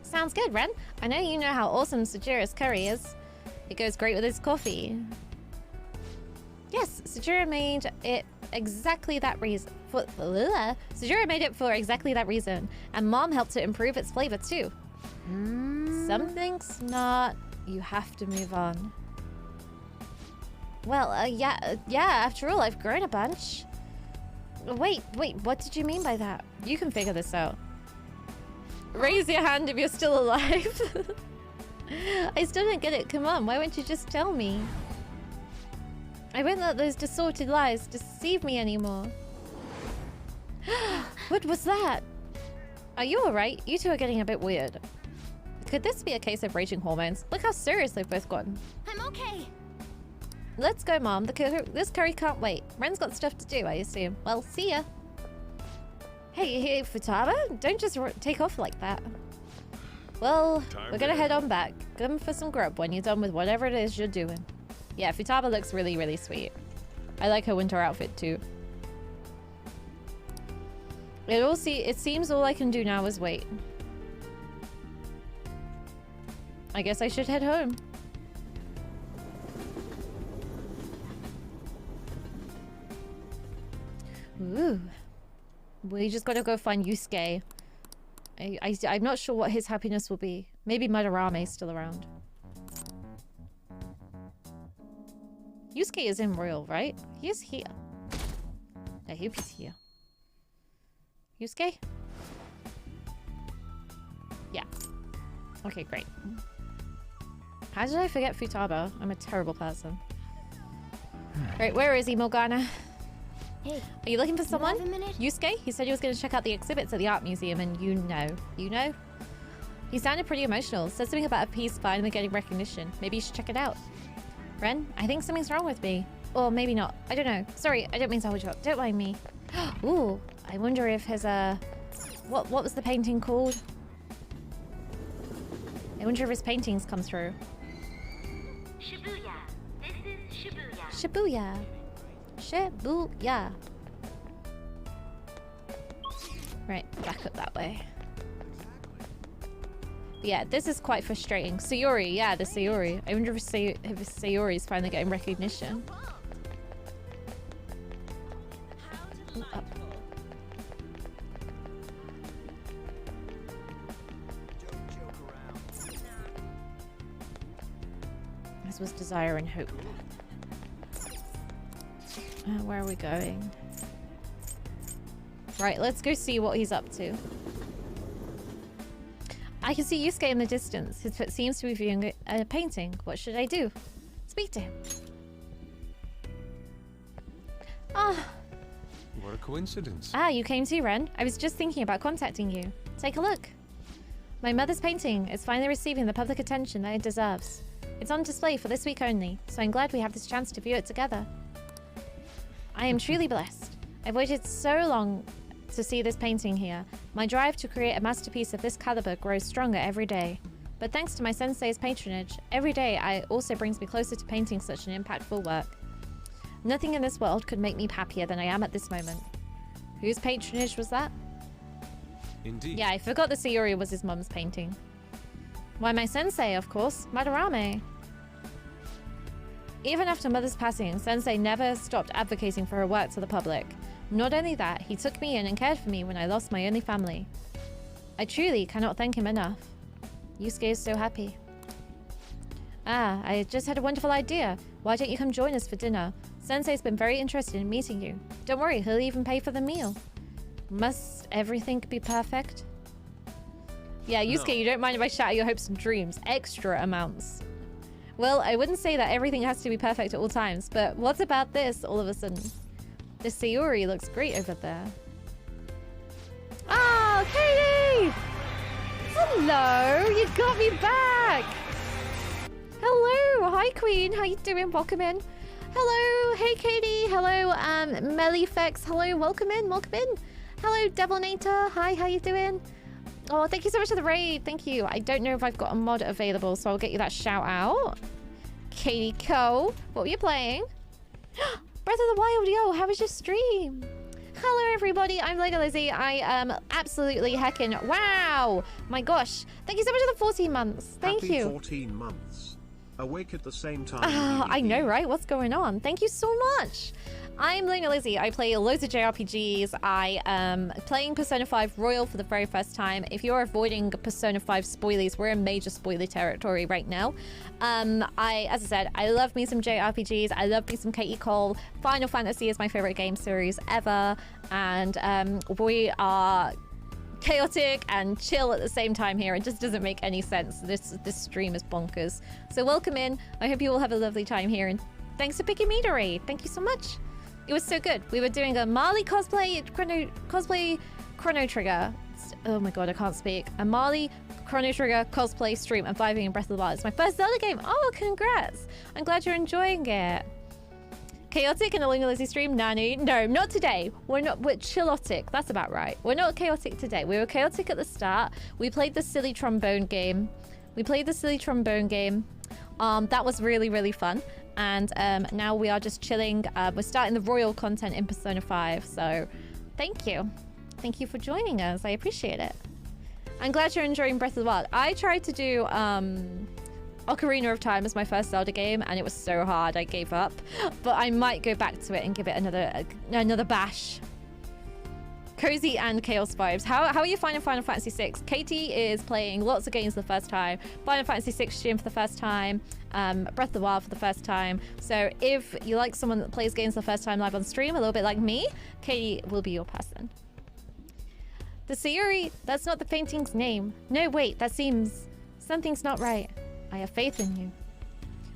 Sounds good, Ren. I know you know how awesome Sajira's curry is. It goes great with his coffee. Yes, Sajira made it exactly that reason. Sajira made it for exactly that reason. And Mom helped to improve its flavor too. Something's not... You have to move on. Well, yeah, after all, I've grown a bunch. Wait, what did you mean by that? You can figure this out. Raise your hand if you're still alive. I still don't get it. Come on, why won't you just tell me? I won't let those distorted lies deceive me anymore. What was that? Are you alright? You two are getting a bit weird. Could this be a case of raging hormones? Look how serious they've both gotten. I'm okay. Let's go, Mom. This curry can't wait. Ren's got stuff to do, I assume. Well, see ya. Hey, Futaba, don't just take off like that. Well, we're gonna head on back. Come for some grub when you're done with whatever it is you're doing. Yeah, Futaba looks really, really sweet. I like her winter outfit too. It seems all I can do now is wait. I guess I should head home. Ooh. We just gotta go find Yusuke. I'm not sure what his happiness will be. Maybe Madarame's still around. Yusuke is in Royal, right? He is here. I hope he's here. Yusuke? Yeah. Okay, great. How did I forget Futaba? I'm a terrible person. Right, where is he, Morgana? Hey, are you looking for someone? You have a minute? Yusuke? He said he was going to check out the exhibits at the art museum, and you know? He sounded pretty emotional. Said something about a piece finally getting recognition. Maybe you should check it out. Ren, I think something's wrong with me. Or maybe not. I don't know. Sorry, I don't mean to hold you up. Don't mind me. Ooh, I wonder if his, what was the painting called? I wonder if his paintings come through. Shibuya. This is Shibuya. Shibuya. Shibuya. Right, back up that way. Yeah, this is quite frustrating. Sayori, yeah, the Sayori. I wonder if Sayori is finally getting recognition. Ooh, up. This was Desire and Hope. Where are we going? Right, let's go see what he's up to. I can see Yusuke in the distance. His foot seems to be viewing a painting. What should I do? Speak to him. Ah. What a coincidence. Ah, you came too, Ren. I was just thinking about contacting you. Take a look. My mother's painting is finally receiving the public attention that it deserves. It's on display for this week only, so I'm glad we have this chance to view it together. I am truly blessed. I've waited so long to see this painting here. My drive to create a masterpiece of this caliber grows stronger every day. But thanks to my sensei's patronage, every day also brings me closer to painting such an impactful work. Nothing in this world could make me happier than I am at this moment. Whose patronage was that? Indeed. Yeah, I forgot that Sayori was his mum's painting. Why, my sensei, of course, Madarame. Even after Mother's passing, Sensei never stopped advocating for her work to the public. Not only that, he took me in and cared for me when I lost my only family. I truly cannot thank him enough. Yusuke is so happy. Ah, I just had a wonderful idea. Why don't you come join us for dinner? Sensei's been very interested in meeting you. Don't worry, he'll even pay for the meal. Must everything be perfect? Yeah, Yusuke, you don't mind if I shatter your hopes and dreams. Extra amounts. Well, I wouldn't say that everything has to be perfect at all times, but what's about this all of a sudden? The Sayori looks great over there. Oh, Katie! Hello! You got me back! Hello! Hi, Queen. How you doing? Welcome in. Hello! Hey, Katie! Hello, Melifex. Hello, welcome in. Welcome in. Hello, Devilnator. Hi, how you doing? Oh, thank you so much for the raid. Thank you. I don't know if I've got a mod available, so I'll get you that shout out. Katie Cole. What were you playing? Breath of the Wild, yo, how was your stream? Hello, everybody. I'm Lego Lizzie. I am absolutely heckin'. Wow. My gosh. Thank you so much for the 14 months. Thank you. 14 months. Awake at the same time. I know, right? What's going on? Thank you so much. I'm Luna Lizzie. I play loads of JRPGs. I am playing Persona 5 Royal for the very first time. If you're avoiding Persona 5 spoilies, we're in major spoiler territory right now. As I said, I love me some JRPGs. I love me some Katie Cole. Final Fantasy is my favorite game series ever. And we are chaotic and chill at the same time here. It just doesn't make any sense. This stream is bonkers. So welcome in. I hope you all have a lovely time here. And thanks for picking me to raid. Thank you so much. It was so good. We were doing a Marley cosplay Chrono Trigger. Oh my god, I can't speak. A Marley Chrono Trigger cosplay stream and vibing in Breath of the Wild. It's my first Zelda game. Oh, congrats. I'm glad you're enjoying it. Chaotic in a Luna Lizzie stream? Nani? No, not today. We're chillotic. That's about right. We're not chaotic today. We were chaotic at the start. We played the silly trombone game. That was really, really fun. And now we are just chilling. We're starting the royal content in Persona 5. So thank you. Thank you for joining us. I appreciate it. I'm glad you're enjoying Breath of the Wild. I tried to do Ocarina of Time as my first Zelda game, and it was so hard I gave up. But I might go back to it and give it another bash. Cozy and chaos vibes. How are you finding Final Fantasy VI? Katie is playing lots of games for the first time. Final Fantasy VI stream for the first time. Breath of the Wild for the first time. So if you like someone that plays games for the first time live on stream, a little bit like me, Katie will be your person. The Sayori, that's not the painting's name. No, wait, that seems... something's not right. I have faith in you.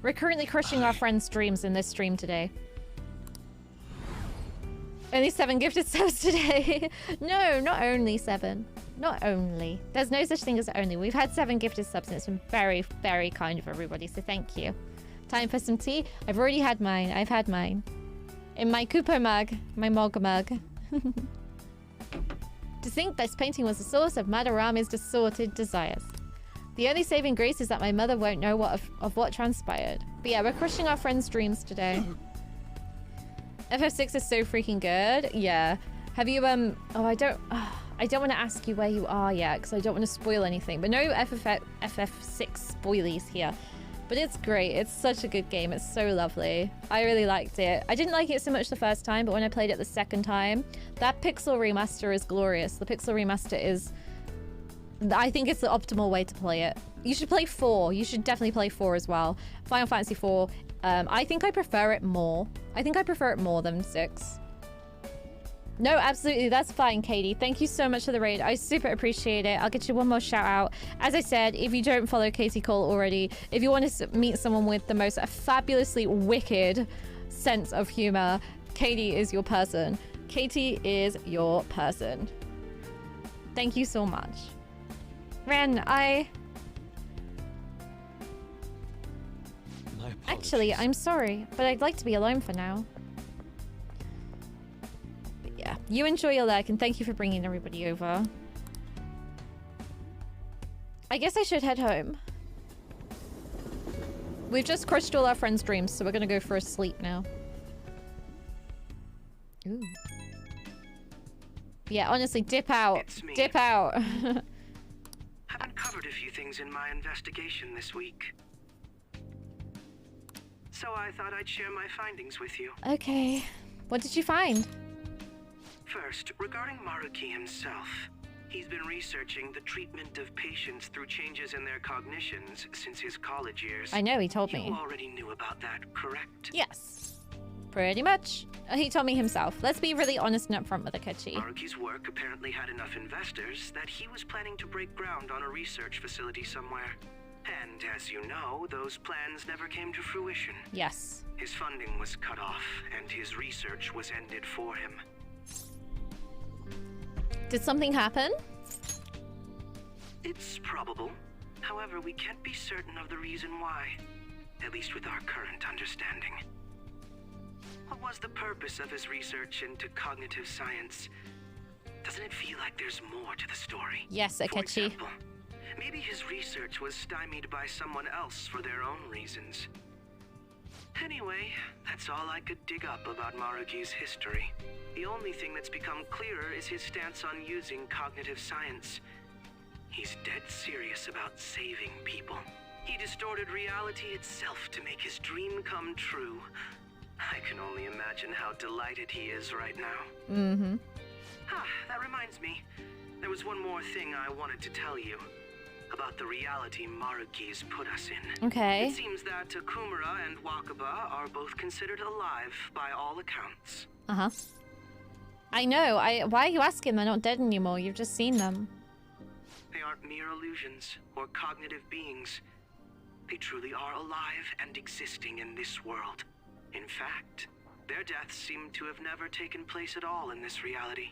We're currently crushing our friends' dreams in this stream today. Only 7 gifted subs today. No, not only 7. Not only. There's no such thing as only. We've had 7 gifted subs and it's been very, very kind of everybody. So thank you. Time for some tea. I've already had mine. I've had mine. In my Kupo mug. My mug. To think this painting was the source of Madarame's distorted desires. The only saving grace is that my mother won't know of what transpired. But yeah, we're crushing our friends' dreams today. FF6 is so freaking good. Yeah. Have you, oh, I don't want to ask you where you are yet, because I don't want to spoil anything. But no FF6 spoilies here. But it's great. It's such a good game. It's so lovely. I really liked it. I didn't like it so much the first time, but when I played it the second time, that pixel remaster is glorious. The pixel remaster is... I think it's the optimal way to play it. You should play 4. You should definitely play 4 as well. Final Fantasy 4. I think I prefer it more. I think I prefer it more than 6. No, absolutely. That's fine, Katie. Thank you so much for the raid. I super appreciate it. I'll get you one more shout out. As I said, if you don't follow Katie Cole already, if you want to meet someone with the most fabulously wicked sense of humor, Katie is your person. Katie is your person. Thank you so much. Ren, Actually, I'm sorry, but I'd like to be alone for now. But yeah, you enjoy your lurk, and thank you for bringing everybody over. I guess I should head home. We've just crushed all our friends' dreams, so we're gonna go for a sleep now. Ooh. Yeah, honestly, dip out. Dip out. I've uncovered a few things in my investigation this week. So I thought I'd share my findings with you. Okay. What did you find? First, regarding Maruki himself. He's been researching the treatment of patients through changes in their cognitions since his college years. I know, he told me. You already knew about that, correct? Yes. Pretty much. He told me himself. Let's be really honest and upfront with Akechi. Maruki's work apparently had enough investors that he was planning to break ground on a research facility somewhere. And as you know, those plans never came to fruition. Yes. His funding was cut off, and his research was ended for him. Did something happen? It's probable. However, we can't be certain of the reason why. At least with our current understanding. What was the purpose of his research into cognitive science? Doesn't it feel like there's more to the story? Yes, Akechi. For example, maybe his research was stymied by someone else for their own reasons. Anyway, that's all I could dig up about Maruki's history. The only thing that's become clearer is his stance on using cognitive science. He's dead serious about saving people. He distorted reality itself to make his dream come true. I can only imagine how delighted he is right now. Mm-hmm. That reminds me. There was one more thing I wanted to tell you. About the reality Maruki's put us in. Okay. It seems that Okumura and Wakaba are both considered alive by all accounts. Uh-huh. I know. Why are you asking? They're not dead anymore. You've just seen them. They aren't mere illusions or cognitive beings. They truly are alive and existing in this world. In fact, their deaths seem to have never taken place at all in this reality.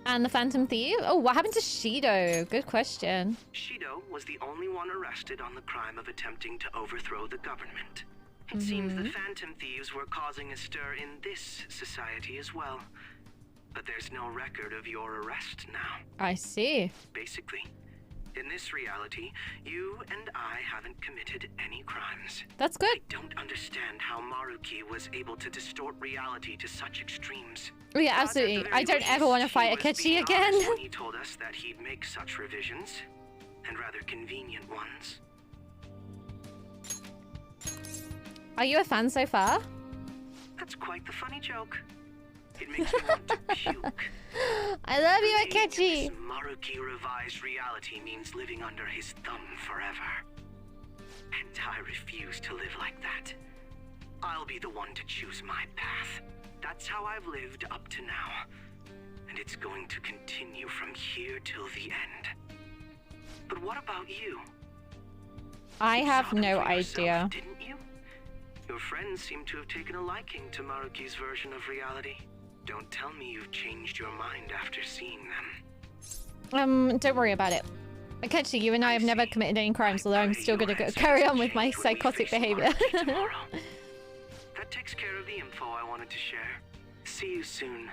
And the Phantom Thief? Oh, what happened to Shido? Good question. Shido was the only one arrested on the crime of attempting to overthrow the government. It seems the Phantom Thieves were causing a stir in this society as well. But there's no record of your arrest now. I see. Basically, in this reality, you and I haven't committed any crimes. That's good. I don't understand how Maruki was able to distort reality to such extremes. Oh yeah, absolutely. I don't ever want to fight Akechi again. When he told us that he'd make such revisions, and rather convenient ones. Are you a fan so far? That's quite the funny joke. It makes me want to puke. I love you, Akechi. This Maruki revised reality means living under his thumb forever. And I refuse to live like that. I'll be the one to choose my path. That's how I've lived up to now. And it's going to continue from here till the end. But what about you? I have You saw no them for yourself, idea. didn't you? Your friends seem to have taken a liking to Maruki's version of reality. Don't tell me you've changed your mind after seeing them. Don't worry about it. Akechi, you and I have never committed any crimes, although I'm still gonna carry on with my psychotic behavior. That takes care of the info I wanted to share. See you soon.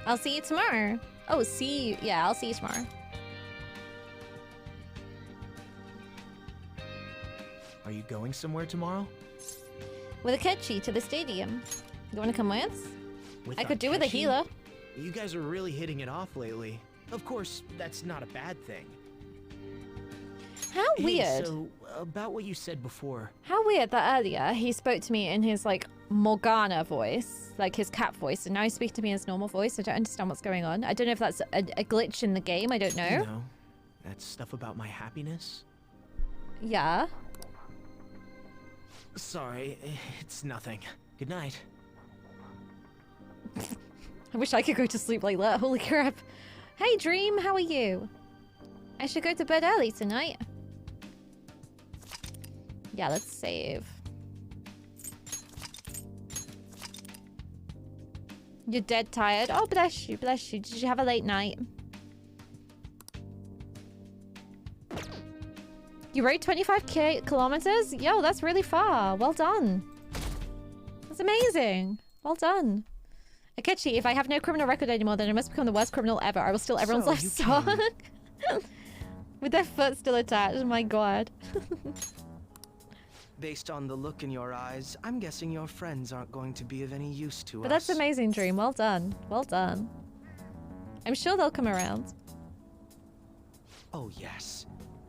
I'll see you tomorrow. Oh, see you. Yeah, I'll see you tomorrow. Are you going somewhere tomorrow? With Akechi to the stadium. You want to come with? I could do with a Akechi? healer. You guys are really hitting it off lately. Of course, that's not a bad thing. How weird. So, about what you said before. How weird that earlier he spoke to me in his like Morgana voice, like his cat voice, and now he's speaking to me in his normal voice. I don't understand what's going on. I don't know if that's a glitch in the game. I don't know. You know, that stuff about my happiness. Yeah. Sorry, it's nothing. Good night. I wish I could go to sleep like that. Holy crap. Hey, Dream, how are you? I should go to bed early tonight. Yeah, let's save. You're dead tired. Oh, bless you, bless you. Did you have a late night? You rode 25 kilometers? Yo, that's really far. Well done. That's amazing. Well done. Akechi, if I have no criminal record anymore, then I must become the worst criminal ever. I will steal everyone's So last you song. With their foot still attached. My god. Based on the look in your eyes, I'm guessing your friends aren't going to be of any use to But us. that's amazing, Dream. Well done. Well done. I'm sure they'll come around. Oh, yes.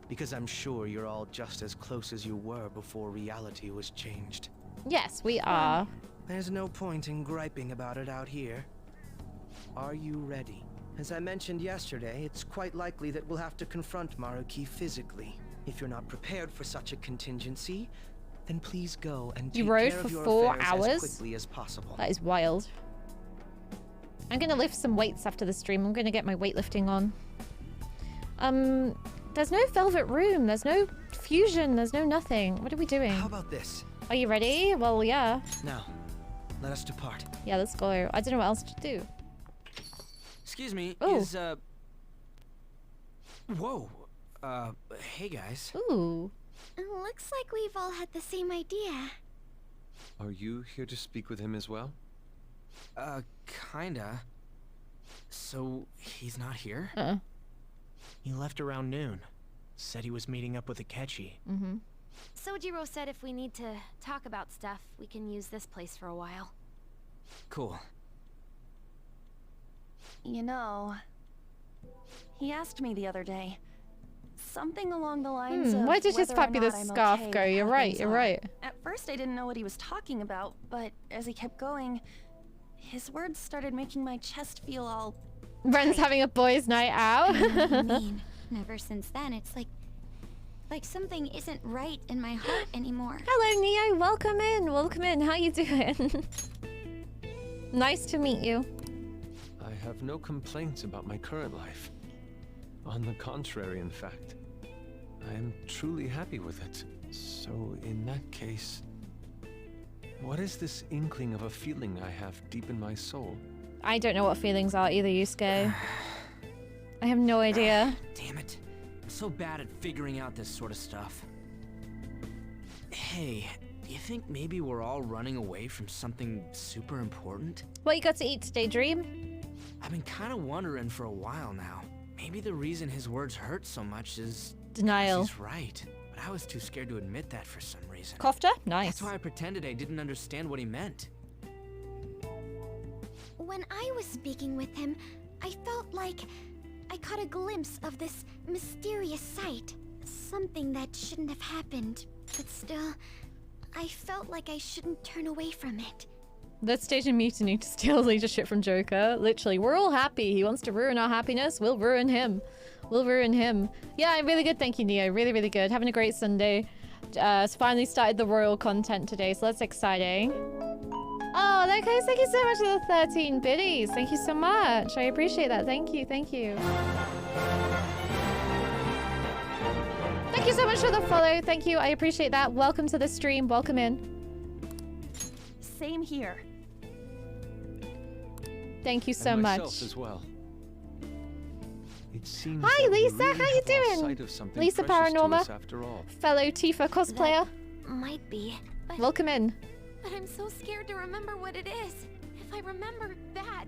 Because I'm sure you're all just as close as you were before reality was changed. Yes, we are. There's no point in griping about it out here. Are you ready? As I mentioned yesterday, it's quite likely that we'll have to confront Maruki physically. If you're not prepared for such a contingency, then please go and You take rode care for of your 4 affairs hours? as quickly as possible. That is wild. I'm gonna lift some weights after the stream. I'm gonna get my weightlifting on. There's no velvet room. There's no fusion. There's no nothing. What are we doing? How about this? Are you ready? Well, yeah. Now, let us depart. Yeah, let's go. I don't know what else to do. Excuse me, Ooh. Whoa. Hey guys. Ooh. Looks like we've all had the same idea. Are you here to speak with him as well? Kinda. So, he's not here? He left around noon. Said he was meeting up with Akechi. Mm-hmm. Sojiro said if we need to talk about stuff, we can use this place for a while. Cool. You know, he asked me the other day. Something along the lines of Where did his whether or fabulous not I'm scarf okay go? with You're how right, things you're are. right. At first I didn't know what he was talking about, but as he kept going, his words started making my chest feel all... Ren's having a boys' night out. I know what you mean. And ever since then, it's like something isn't right in my heart anymore. Hello, Neo. Welcome in. Welcome in. How you doing? Nice to meet you. I have no complaints about my current life. On the contrary, in fact. I am truly happy with it. So, in that case, what is this inkling of a feeling I have deep in my soul? I don't know what feelings are either, Yusuke. I have no idea. Damn it. I'm so bad at figuring out this sort of stuff. Hey, do you think maybe we're all running away from something super important? What you got to eat today, Dream? I've been kind of wondering for a while now. Maybe the reason his words hurt so much is... Denial. He's right, but I was too scared to admit that for some reason. Kofta? Nice. That's why I pretended I didn't understand what he meant. When I was speaking with him, I felt like I caught a glimpse of this mysterious sight. Something that shouldn't have happened, but still, I felt like I shouldn't turn away from it. Let's stage a mutiny to steal leadership from Joker. Literally, we're all happy. He wants to ruin our happiness. We'll ruin him. We'll ruin him. Yeah, I'm really good. Thank you, Neo. Really, really good. Having a great Sunday. Finally started the royal content today, so that's exciting. Oh, guys, thank you so much for the 13 biddies. Thank you so much. I appreciate that. Thank you. Thank you. Thank you so much for the follow. Thank you. I appreciate that. Welcome to the stream. Welcome in. Same here. Thank you so and much. myself as well. It seems Hi, that we Lisa. really How you have lost doing? sight of something Lisa precious to Paranorma. us after all. Fellow Tifa cosplayer. Might be, but... Welcome in. But I'm so scared to remember what it is. If I remember that,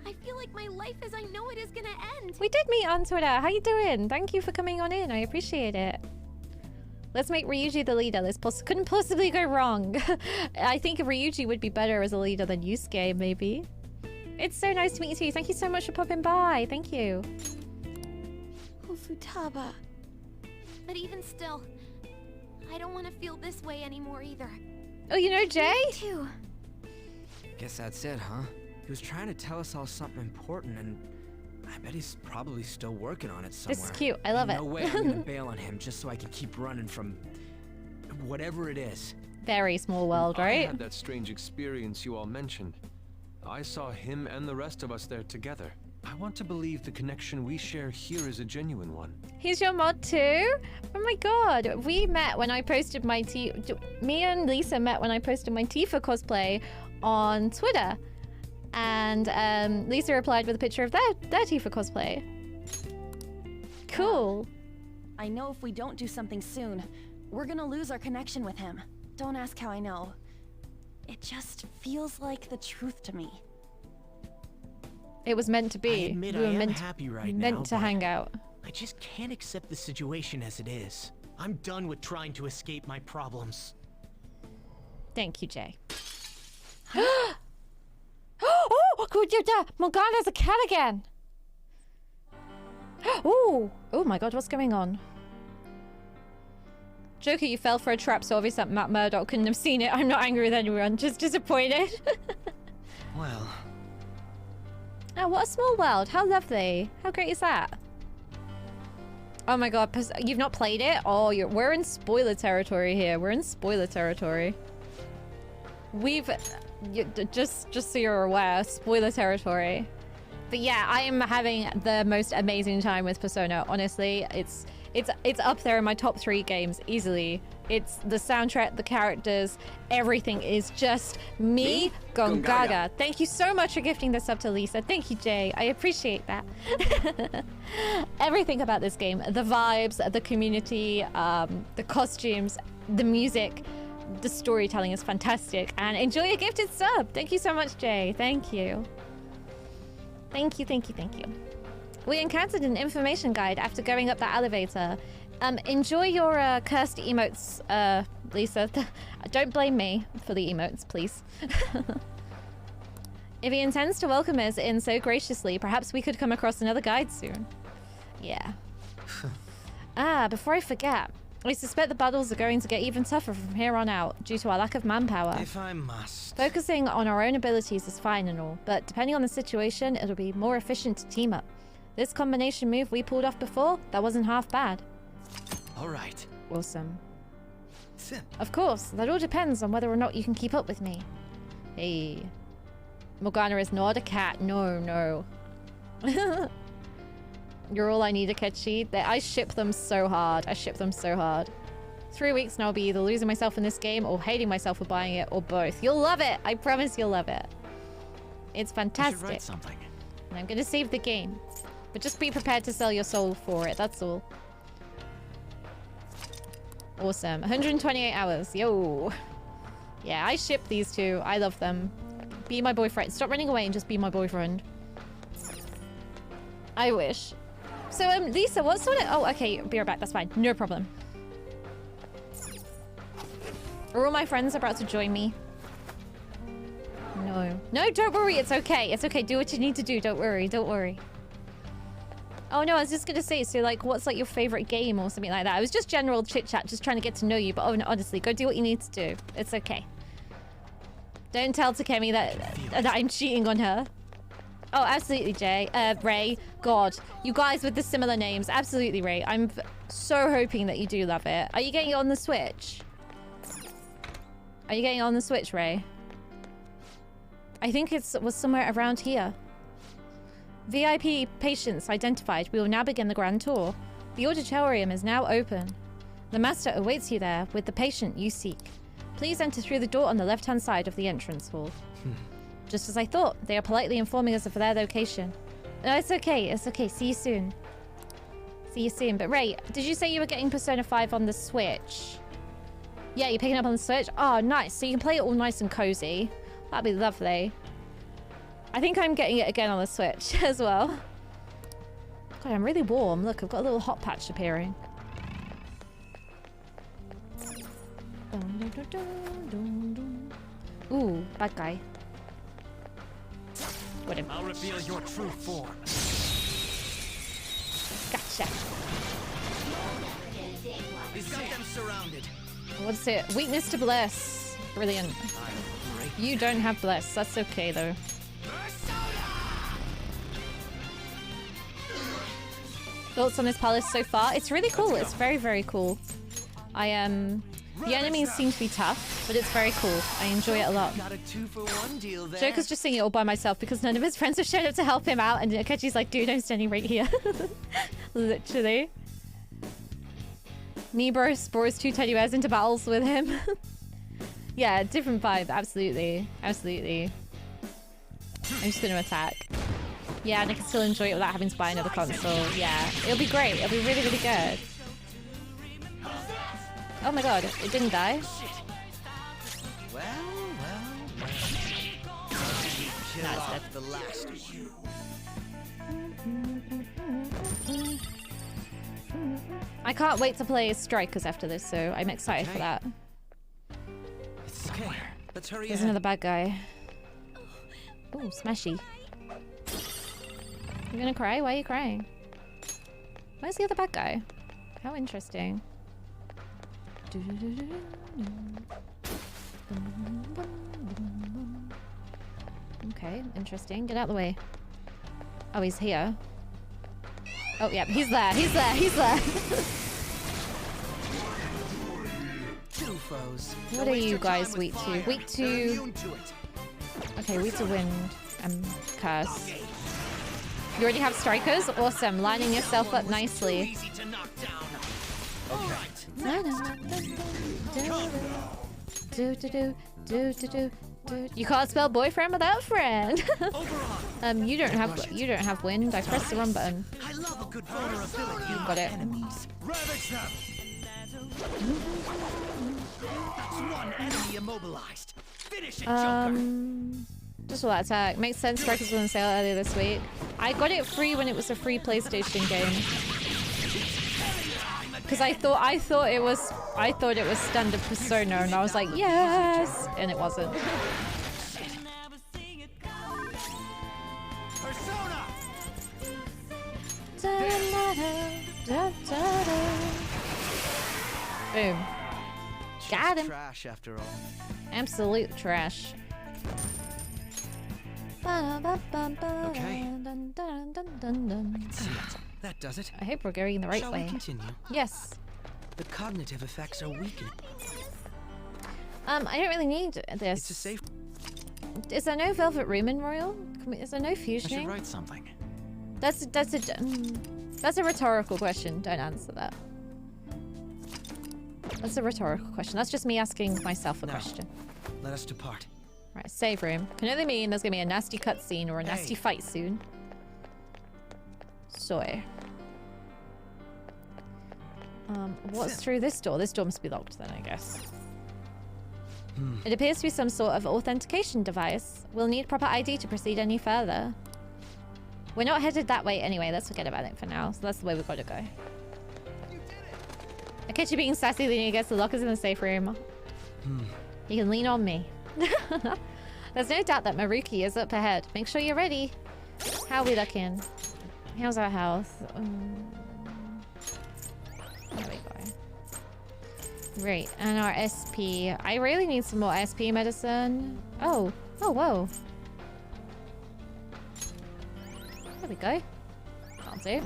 I feel like my life as I know it is gonna end. We did meet on Twitter. How you doing? Thank you for coming on in. I appreciate it. Let's make Ryuji the leader. This couldn't possibly go wrong. I think Ryuji would be better as a leader than Yusuke, maybe. It's so nice to meet you. Thank you so much for popping by. Thank you. Oh, Futaba. But even still, I don't want to feel this way anymore either. Oh, you know Jay? Me too. Guess that's it, huh? He was trying to tell us all something important, and I bet he's probably still working on it somewhere. This is cute. I love it. No way I'm gonna bail on him just so I can keep running from whatever it is. Very small world, right? I had that strange experience you all mentioned. I saw him and the rest of us there together. I want to believe the connection we share here is a genuine one. He's your mod too? Oh my god. We met when I posted my me and Lisa met when I posted my Tifa cosplay on Twitter. And Lisa replied with a picture of their Tifa cosplay. Cool. I know if we don't do something soon, we're gonna lose our connection with him. Don't ask how I know. It just feels like the truth to me. It was meant to be. I admit we were I am meant happy right meant now, to but hang out. I just can't accept the situation as it is. I'm done with trying to escape my problems. Thank you, Jay. Oh, Morgana's a cat again. Oh my god, what's going on? Joker, you fell for a trap, so obviously Matt Murdock couldn't have seen it. I'm not angry with anyone, just disappointed. Well. Oh, what a small world. How lovely. How great is that? Oh my god, you've not played it? Oh, we're in spoiler territory here. We're in spoiler territory. Just so you're aware, spoiler territory. But yeah, I am having the most amazing time with Persona. Honestly, it's up there in my top 3 games easily. It's the soundtrack, the characters, everything is just me Gongaga. Thank you so much for gifting this up to Lisa. Thank you, Jay. I appreciate that. Everything about this game, the vibes, the community, the costumes, the music, the storytelling is fantastic. And enjoy your gifted sub. Thank you so much, Jay. Thank you. Thank you, thank you, thank you. We encountered an information guide after going up that elevator. Enjoy your cursed emotes, Lisa. Don't blame me for the emotes, please. If he intends to welcome us in so graciously, perhaps we could come across another guide soon. Yeah. Before I forget, I suspect the battles are going to get even tougher from here on out due to our lack of manpower. If I must. Focusing on our own abilities is fine and all, but depending on the situation, it'll be more efficient to team up. This combination move we pulled off before, that wasn't half bad. All right. Awesome. Of course, that all depends on whether or not you can keep up with me. Hey. Morgana is not a cat. No. You're all I need, Akechi. I ship them so hard. 3 weeks and I'll be either losing myself in this game or hating myself for buying it, or both. You'll love it. I promise you'll love it. It's fantastic. I should write something. And I'm gonna save the game. But just be prepared to sell your soul for it, that's all. Awesome. 128 hours. Yo. Yeah, I ship these two. I love them. Be my boyfriend. Stop running away and just be my boyfriend. I wish. So, Lisa, what sort of... Oh, okay. Be right back. That's fine. No problem. Are all my friends about to join me? No. No, don't worry. It's okay. It's okay. Do what you need to do. Don't worry. Don't worry. Oh, no, I was just going to say, so, like, what's, like, your favorite game or something like that? It was just general chit-chat, just trying to get to know you. But honestly, go do what you need to do. It's okay. Don't tell Takemi that I'm cheating on her. Oh, absolutely, Jay. Ray. God. You guys with the similar names. Absolutely, Ray. I'm so hoping that you do love it. Are you getting it on the Switch? Are you getting it on the Switch, Ray? I think it was somewhere around here. VIP patients identified. We will now begin the grand tour. The auditorium is now open. The master awaits you there with the patient you seek. Please enter through the door on the left-hand side of the entrance hall. Just as I thought, they are politely informing us of their location. No, it's okay. It's okay. See you soon. See you soon. But Ray, did you say you were getting Persona 5 on the Switch? Yeah, you're picking up on the Switch? Oh, nice. So you can play it all nice and cozy. That'd be lovely. I think I'm getting it again on the Switch as well. God, I'm really warm. Look, I've got a little hot patch appearing. Ooh, bad guy. Got him. I'll reveal your true form. Gotcha. He's got them surrounded. What's it? Weakness to bless. Brilliant. You don't have bless. That's okay though. Thoughts on this palace so far? It's really cool. It's very, very cool. The enemies seem to be tough, but it's very cool. I enjoy it a lot. Got a 2-for-1 deal there. Joker's just singing it all by myself because none of his friends have showed up to help him out, and Akechi's like, dude, I'm standing right here. Literally. Nebro spores 2 teddy bears into battles with him. Yeah, different vibe. Absolutely. Absolutely. I'm just going to attack. Yeah, and I can still enjoy it without having to buy another console. Yeah, it'll be great. It'll be really, really good. Oh my god, it didn't die. Well. No, it's dead. The last one. I can't wait to play Strikers after this, so I'm excited for that. Okay, let's hurry There's ahead. another bad guy. Ooh, smashy. You gonna cry? Why are you crying? Where's the other bad guy? How interesting. Okay, interesting. Get out the way. Oh, he's here. Oh, yeah, he's there. He's there. He's there. Two foes. What are you guys weak to? Weak to... Okay, weak to wind and curse. You already have strikers? Awesome. Lining yourself up nicely. You can't spell boyfriend without friend. You don't have wind. I pressed the wrong button. I love a good vulnerability. You got it. Enemies. Ravage them. That's one enemy immobilized. Finish it, Joker. Just all that attack. Makes sense. Strikers was on sale earlier this week. I got it free when it was a free PlayStation game. Because I thought it was standard Persona, and I was like, yes, and it wasn't. Persona. Boom. Got him. Trash after all. Absolute trash. Okay. That does it. I hope we're going the right Shall way. we continue? Yes. The cognitive effects are weakening. I don't really need this. It's a safe. Is there no Velvet Room in Royal? Is there no I fusioning? should write something. That's a rhetorical question. Don't answer that. That's a rhetorical question. That's just me asking myself a question. Let us depart. Right, save room. Can only mean there's gonna be a nasty cutscene or a nasty fight soon. Soy. What's through this door? This door must be locked then, I guess. It appears to be some sort of authentication device. We'll need proper ID to proceed any further. We're not headed that way anyway. Let's forget about it for now. So that's the way we've got to go. Akechi being sassy leaning against the lockers in the safe room. You can lean on me. There's no doubt that Maruki is up ahead. Make sure you're ready. How are we looking? How's our health? There we go. Right, and our SP. I really need some more SP medicine. Oh, whoa. There we go. That'll do.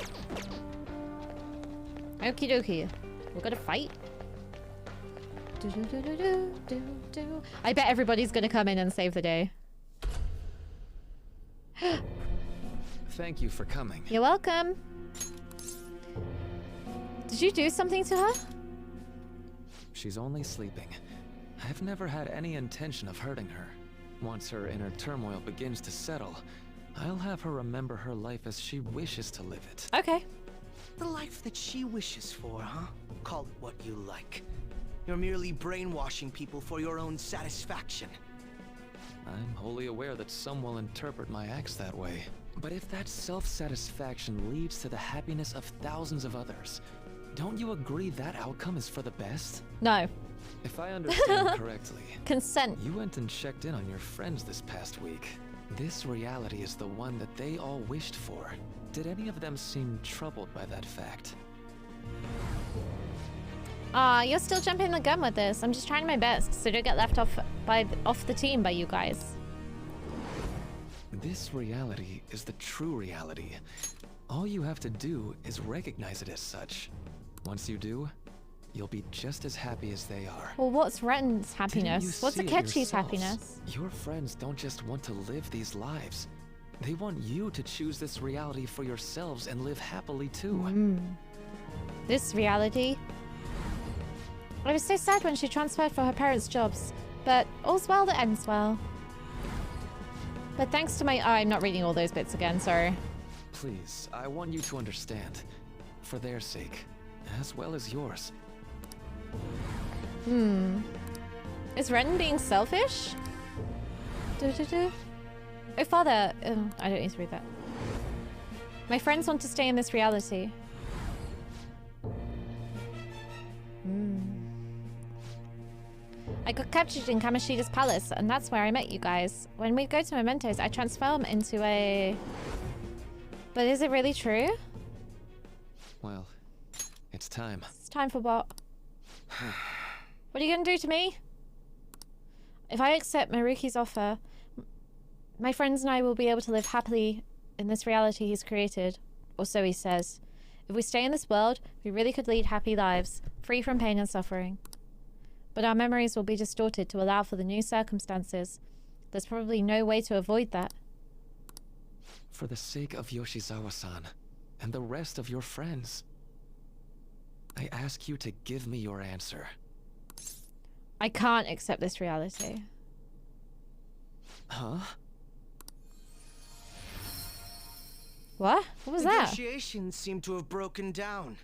Okie dokie. We're gonna fight. I bet everybody's gonna come in and save the day. Thank you for coming. You're welcome. Did you do something to her? She's only sleeping. I've never had any intention of hurting her. Once her inner turmoil begins to settle, I'll have her remember her life as she wishes to live it. Okay. The life that she wishes for, huh? Call it what you like. You're merely brainwashing people for your own satisfaction. I'm wholly aware that some will interpret my acts that way. But if that self-satisfaction leads to the happiness of thousands of others, don't you agree that outcome is for the best? No. If I understand correctly, consent. You went and checked in on your friends this past week. This reality is the one that they all wished for. Did any of them seem troubled by that fact? You're still jumping the gun with this. I'm just trying my best so don't get left off the team by you guys. This reality is the true reality. All you have to do is recognize it as such. Once you do, you'll be just as happy as they are. Well, what's Ren's happiness? What's Akechi's happiness? Your friends don't just want to live these lives. They want you to choose this reality for yourselves and live happily too. This reality? I was so sad when she transferred for her parents' jobs, but all's well that ends well. But thanks to my... Oh, I'm not reading all those bits again, sorry. Please, I want you to understand. For their sake, as well as yours. Is Ren being selfish? Oh, father. I don't need to read that. My friends want to stay in this reality. I got captured in Kamoshida's palace, and that's where I met you guys. When we go to Mementos, I transform into a... But is it really true? Well, it's time. It's time for what? What are you gonna do to me? If I accept Maruki's offer, my friends and I will be able to live happily in this reality he's created. Or so he says. If we stay in this world, we really could lead happy lives, free from pain and suffering. But our memories will be distorted to allow for the new circumstances. There's probably no way to avoid that. For the sake of Yoshizawa-san, and the rest of your friends, I ask you to give me your answer. I can't accept this reality. Huh? What? What was that? Negotiations seem to have broken down.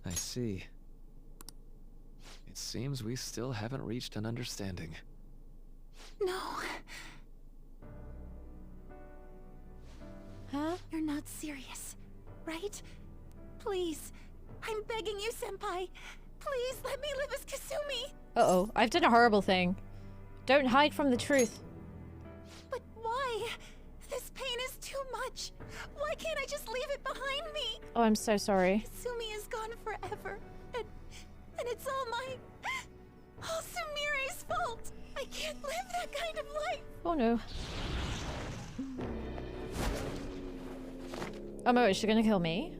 I see. It seems we still haven't reached an understanding. No. Huh? You're not serious, right? Please. I'm begging you, Senpai. Please let me live as Kasumi. Uh-oh. I've done a horrible thing. Don't hide from the truth. But why? This pain is too much. Why can't I just leave it behind me? Oh, I'm so sorry. Kasumi is gone forever. And it's all Sumire's fault. I can't live that kind of life. Oh no. Oh no, is she gonna kill me?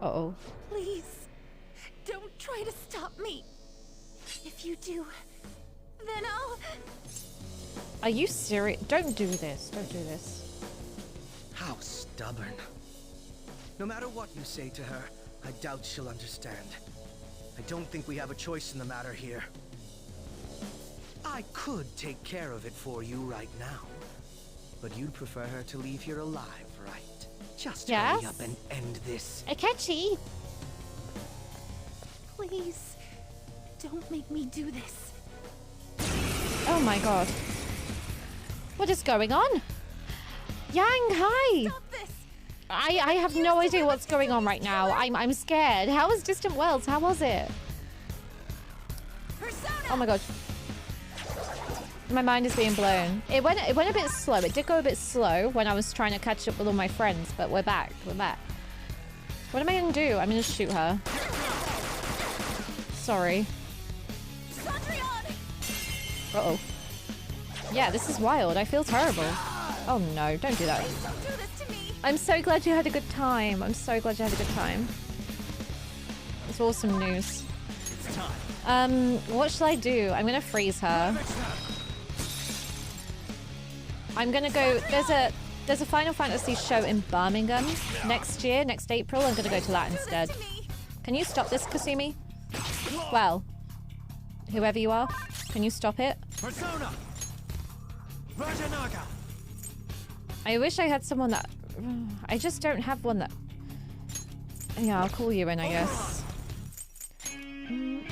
Uh-oh. Please, don't try to stop me. If you do, then I'll... Are you serious? Don't do this. Don't do this. How stubborn. No matter what you say to her, I doubt she'll understand. I don't think we have a choice in the matter here. I could take care of it for you right now. But you'd prefer her to leave here alive, right? Just hurry up and end this. Akechi! Please, don't make me do this. Oh my god. What is going on? Yang, hi! Stop this! I have no idea what's going on right now. I'm scared. How was Distant Worlds? How was it? Oh my god. My mind is being blown. It went a bit slow. It did go a bit slow when I was trying to catch up with all my friends, but we're back. We're back. What am I gonna do? I'm gonna shoot her. Sorry. Uh-oh. Yeah, this is wild. I feel terrible. Oh no, don't do that. I'm so glad you had a good time. I'm so glad you had a good time. It's awesome news. What should I do? I'm gonna freeze her. I'm gonna go... There's a Final Fantasy show in Birmingham next year, next April. I'm gonna go to that instead. Can you stop this, Kasumi? Well, whoever you are, can you stop it? Persona! Rajanaga! I wish I had someone that... I just don't have one that... Yeah, I'll call you in, I guess.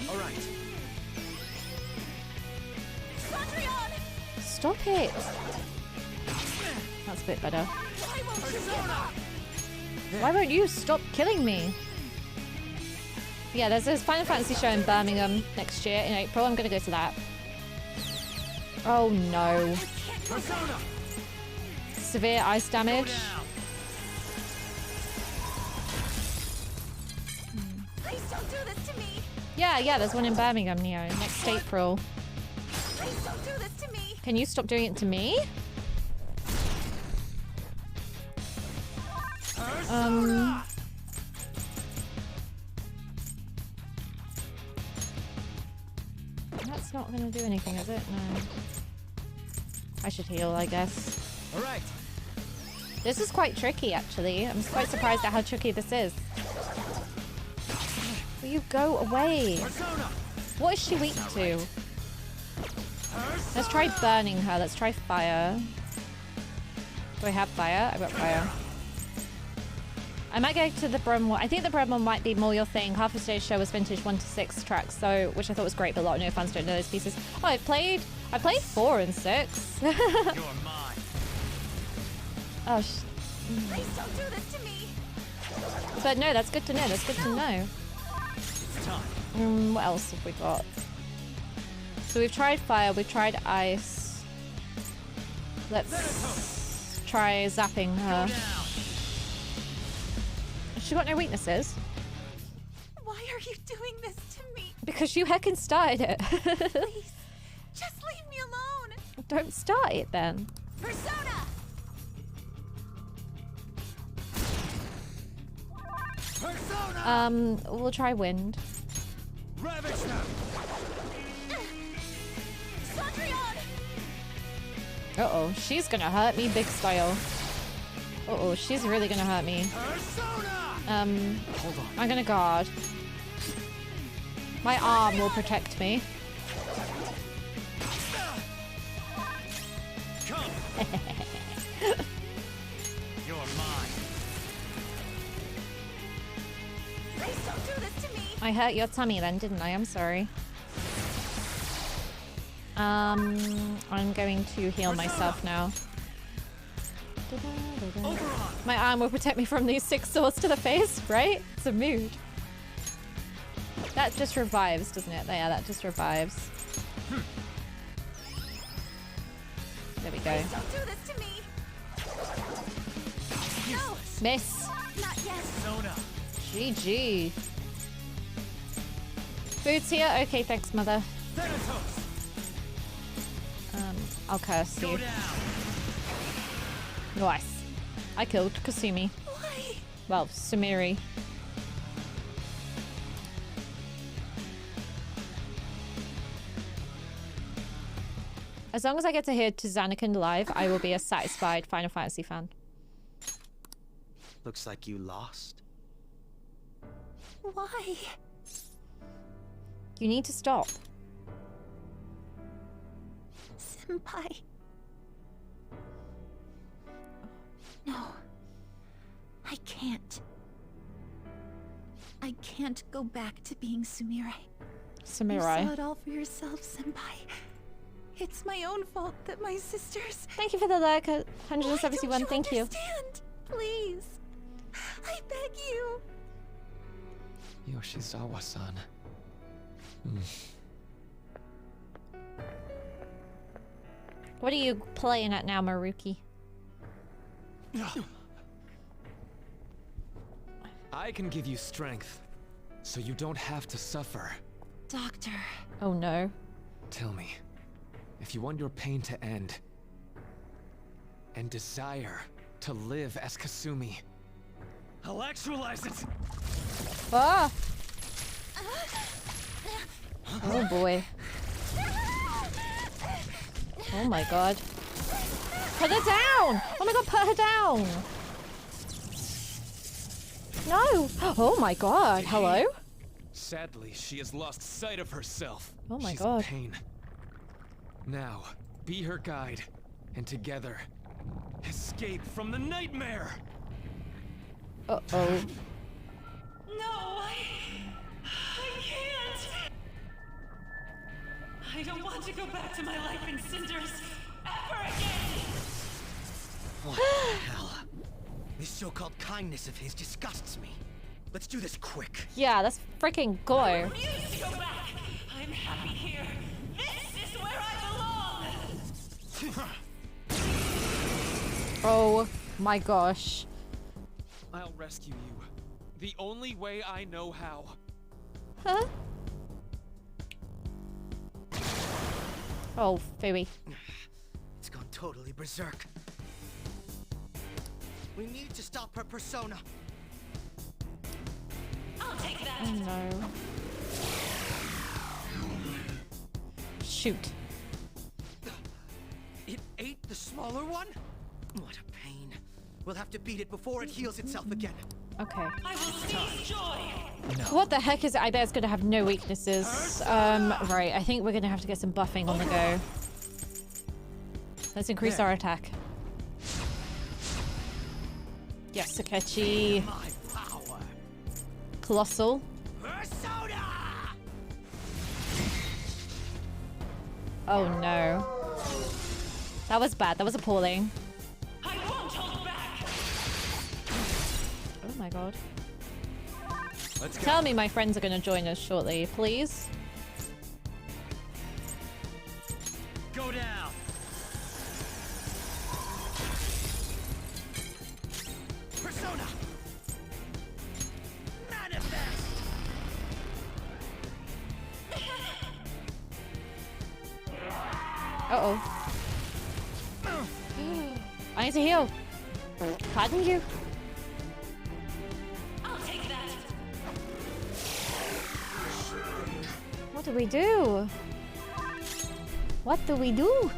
All right. Stop it! That's a bit better. Why won't you stop killing me? Yeah, there's this Final Fantasy show in Birmingham next year in April. I'm gonna go to that. Oh no. Severe ice damage. Please don't do this to me. Yeah, there's one in Birmingham, Neo, next April. Please don't do this to me. Can you stop doing it to me? That's not gonna do anything, is it? No. I should heal, I guess. All right. This is quite tricky, actually. I'm quite surprised at how tricky this is. Will you go away? What is she weak to? Let's try burning her. Let's try fire. Do I have fire? I've got fire. I might go to the Brum one. I think the Brum one might be more your thing. Half of today's show was vintage 1 to 6 tracks, so which I thought was great, but a lot of new fans don't know those pieces. Oh, I played 4 and 6. You're mine. Oh, Please don't do this to me. but no, that's good to know. That's good to know. It's time. What else have we got? So we've tried fire, we've tried ice. Let's try zapping her. She got no weaknesses. Why are you doing this to me? Because you heckin' started it. Please, just leave me alone. Don't start it then. Persona. We'll try wind. Ravage them. Uh-oh, she's gonna hurt me big style. Uh-oh, she's really gonna hurt me. Hold on. I'm gonna guard. My arm will protect me. Come. You're mine. Please don't do this to me. I hurt your tummy then, didn't I? I'm sorry. I'm going to heal myself now. My arm will protect me from these 6 swords to the face, right? It's a mood. That just revives, doesn't it? Yeah, that just revives. There we go. Please don't do this to me. No. Miss. Not yet. Persona. GG. Food's here? Okay, thanks, mother. Thanatos. I'll curse you. Go down. Nice. I killed Kasumi. Why? Well, Sumiri. As long as I get to hear to Zanakin live, I will be a satisfied Final Fantasy fan. Looks like you lost. Why? You need to stop. Senpai. No. I can't. I can't go back to being Sumire. Sumire. You saw it all for yourself, Senpai. It's my own fault that my sisters... Thank you for the like, 171. Thank you. Please. I beg you. Yoshizawa-san. What are you playing at now, Maruki? I can give you strength, so you don't have to suffer. Doctor. Oh no. Tell me, if you want your pain to end, and desire to live as Kasumi, I'll actualize it. Ah! Oh boy. Oh my god. Put her down! Oh my god, put her down! No! Oh my god, hello? sadly, she has lost sight of herself. Oh my She's god. in pain. Now, be her guide, and together, escape from the nightmare! Uh-oh. No, I can't. I don't want to go back to my life in cinders ever again. What the hell? This so-called kindness of his disgusts me. Let's do this quick. Yeah, let's freaking go. I refuse to go back. I'm happy here. This is where I belong. Oh my gosh. I'll rescue you. The only way I know how. Huh? Oh, Phoebe. It's gone totally berserk. We need to stop her persona. I'll take that. Oh no. Shoot. It ate the smaller one? What a pain. We'll have to beat it before it heals itself again. Okay. I will seize joy. No. What the heck is it? I bet it's gonna have no weaknesses. Right, I think we're gonna have to get some buffing on the go. Let's increase our attack. Yes, Sakechi. Colossal. Oh no. That was bad. That was appalling. I won't hold back. Oh my god. Let's go. Tell me my friends are gonna join us shortly, please. Go down. Persona. Manifest. Uh-oh. I need to heal. Pardon you. I'll take that. What do we do? What do we do?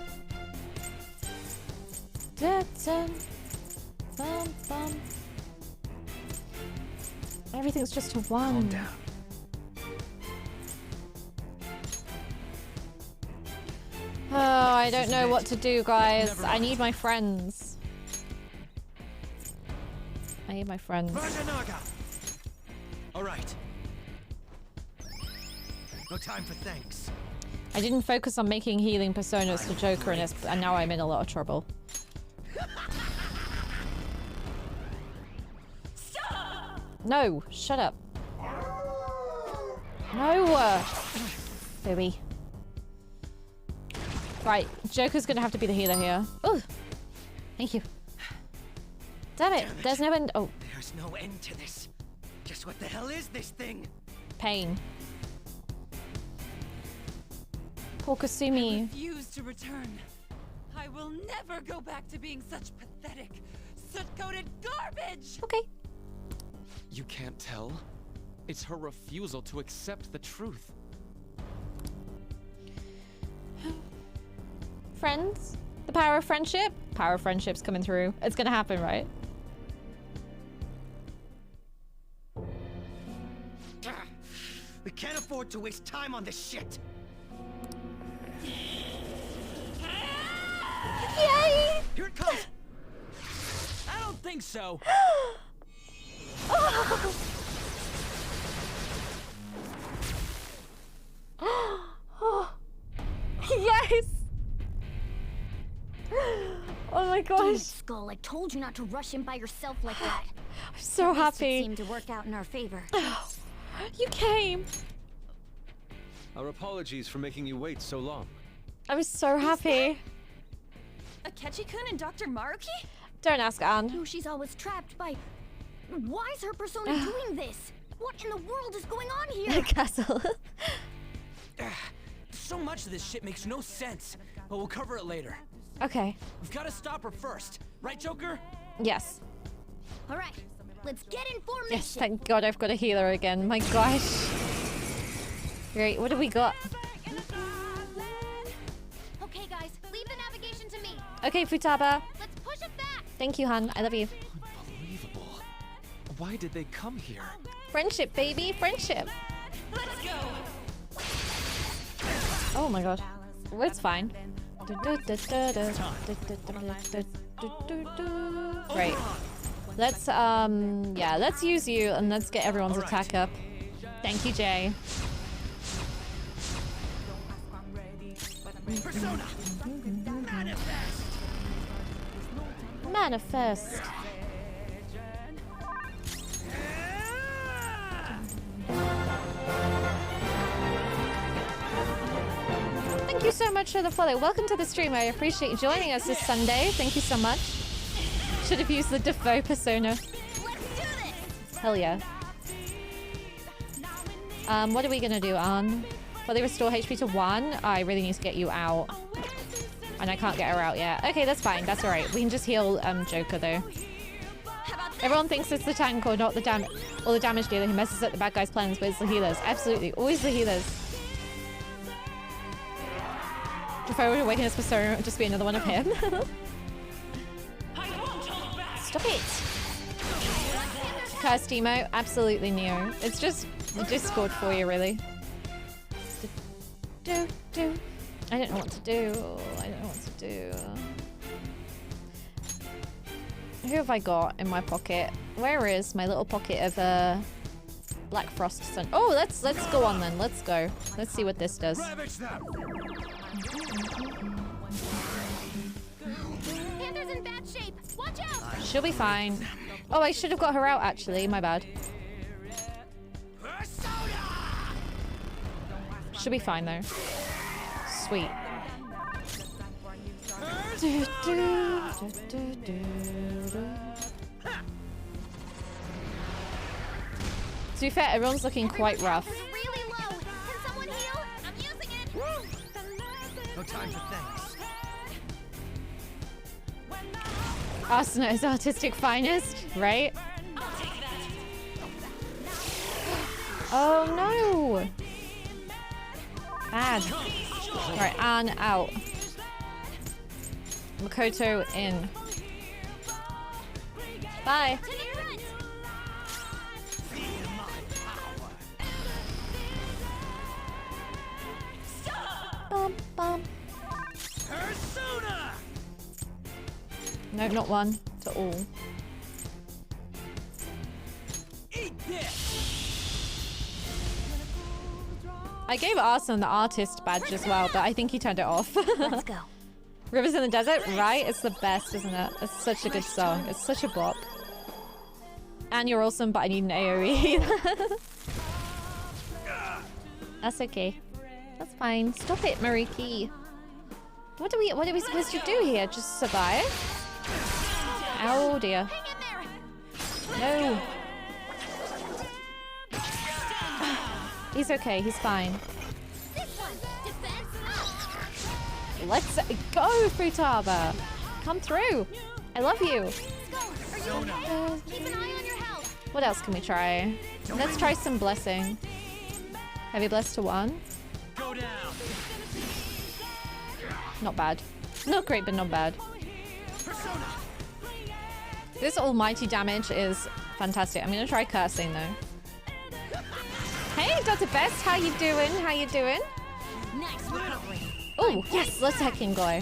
Da-dum, bum, bum. Everything's just a one. Calm down. Oh, I don't know what to do, guys. I need my friends. I need my friends. Vajanaga. All right. No time for thanks. I didn't focus on making healing personas for Joker and now I'm in a lot of trouble. Stop! No, shut up. No! Phoebe. Right, Joker's gonna have to be the healer here. Oh, thank you. Damn it, there's no end. Oh. There's no end to this. Just what the hell is this thing? Pain. Poor I Kasumi. refuse to return. I will never go back to being such pathetic, soot-coated garbage! Okay. You can't tell? It's her refusal to accept the truth. Friends? The power of friendship? Power of friendship's coming through. It's gonna happen, right? We can't afford to waste time on this shit. Yay! Here it comes. I don't think so. Yes! Oh my Damn it, gosh. Skull, I told you not to rush in by yourself like that. I'm so At least happy. It seemed to work out in our favor. You came. Our apologies for making you wait so long. I was so happy. Akechi-kun and Dr. Maruki? Don't ask Anne. No, she's always trapped by... Why is her persona doing this? What in the world is going on here? Castle. So much of this shit makes no sense, but we'll cover it later. Okay. We've got to stop her first, right, Joker? Yes. All right, let's get in formation. Yes, thank God I've got a healer again. My gosh. Great, what do we got? Okay, guys, leave the navigation to me. Okay, Futaba. Let's push it back. Thank you, hun. I love you. Unbelievable. Why did they come here? Friendship, baby. Friendship. Let's go. Oh my God. It's fine. Right. Let's, yeah, let's use you and let's get everyone's attack up. Thank you, Jay. Persona. Manifest. Manifest. you so much for the follow. Welcome to the stream. I appreciate you joining us this Sunday. Thank you so much. Should have used the Defoe persona. Hell yeah. What are we gonna do, Ann? Will they restore HP to 1? I really need to get you out. And I can't get her out yet. Okay, that's fine. That's alright. We can just heal Joker though. Everyone thinks it's the tank or not the damage dealer who messes up the bad guys' plans, but it's the healers. Absolutely. Always the healers. If I were awaken his persona, it would just be another one of him. Stop it! Cursed emo? Absolutely Neo. It's just the Discord for you, really. I don't know what to do. I don't know what to do. Who have I got in my pocket? Where is my little pocket of Black Frost Sun? Oh, let's go on then. Let's go. Let's see what this does. Panther's in bad shape. Watch out. She'll be fine. Oh, I should have got her out actually. My bad. She'll be fine though. Sweet. To be fair, everyone's looking quite rough. Really low. Can someone heal? I'm using it. No time for thanks. Arsenault's artistic finest, right? Oh no! Bad. Alright, Ann out. Makoto in. Bye. Bum, bum. No, not one. To all. I gave Arson the artist badge as well, but I think he turned it off. Let's go. Rivers in the Desert, right? It's the best, isn't it? It's such a good song. It's such a bop. And you're awesome, but I need an AoE. That's okay. That's fine. Stop it, Mariki. What are we supposed to do here? Just survive? Oh dear. No. He's okay. He's fine. Let's go, Futaba. Come through. I love you. What else can we try? Let's try some blessing. Heavy bless to 1. Not bad. Not great, but not bad. This almighty damage is fantastic. I'm gonna try cursing though. Hey, Dr. Best, how you doing? How you doing? Oh, yes, let's heckin' go.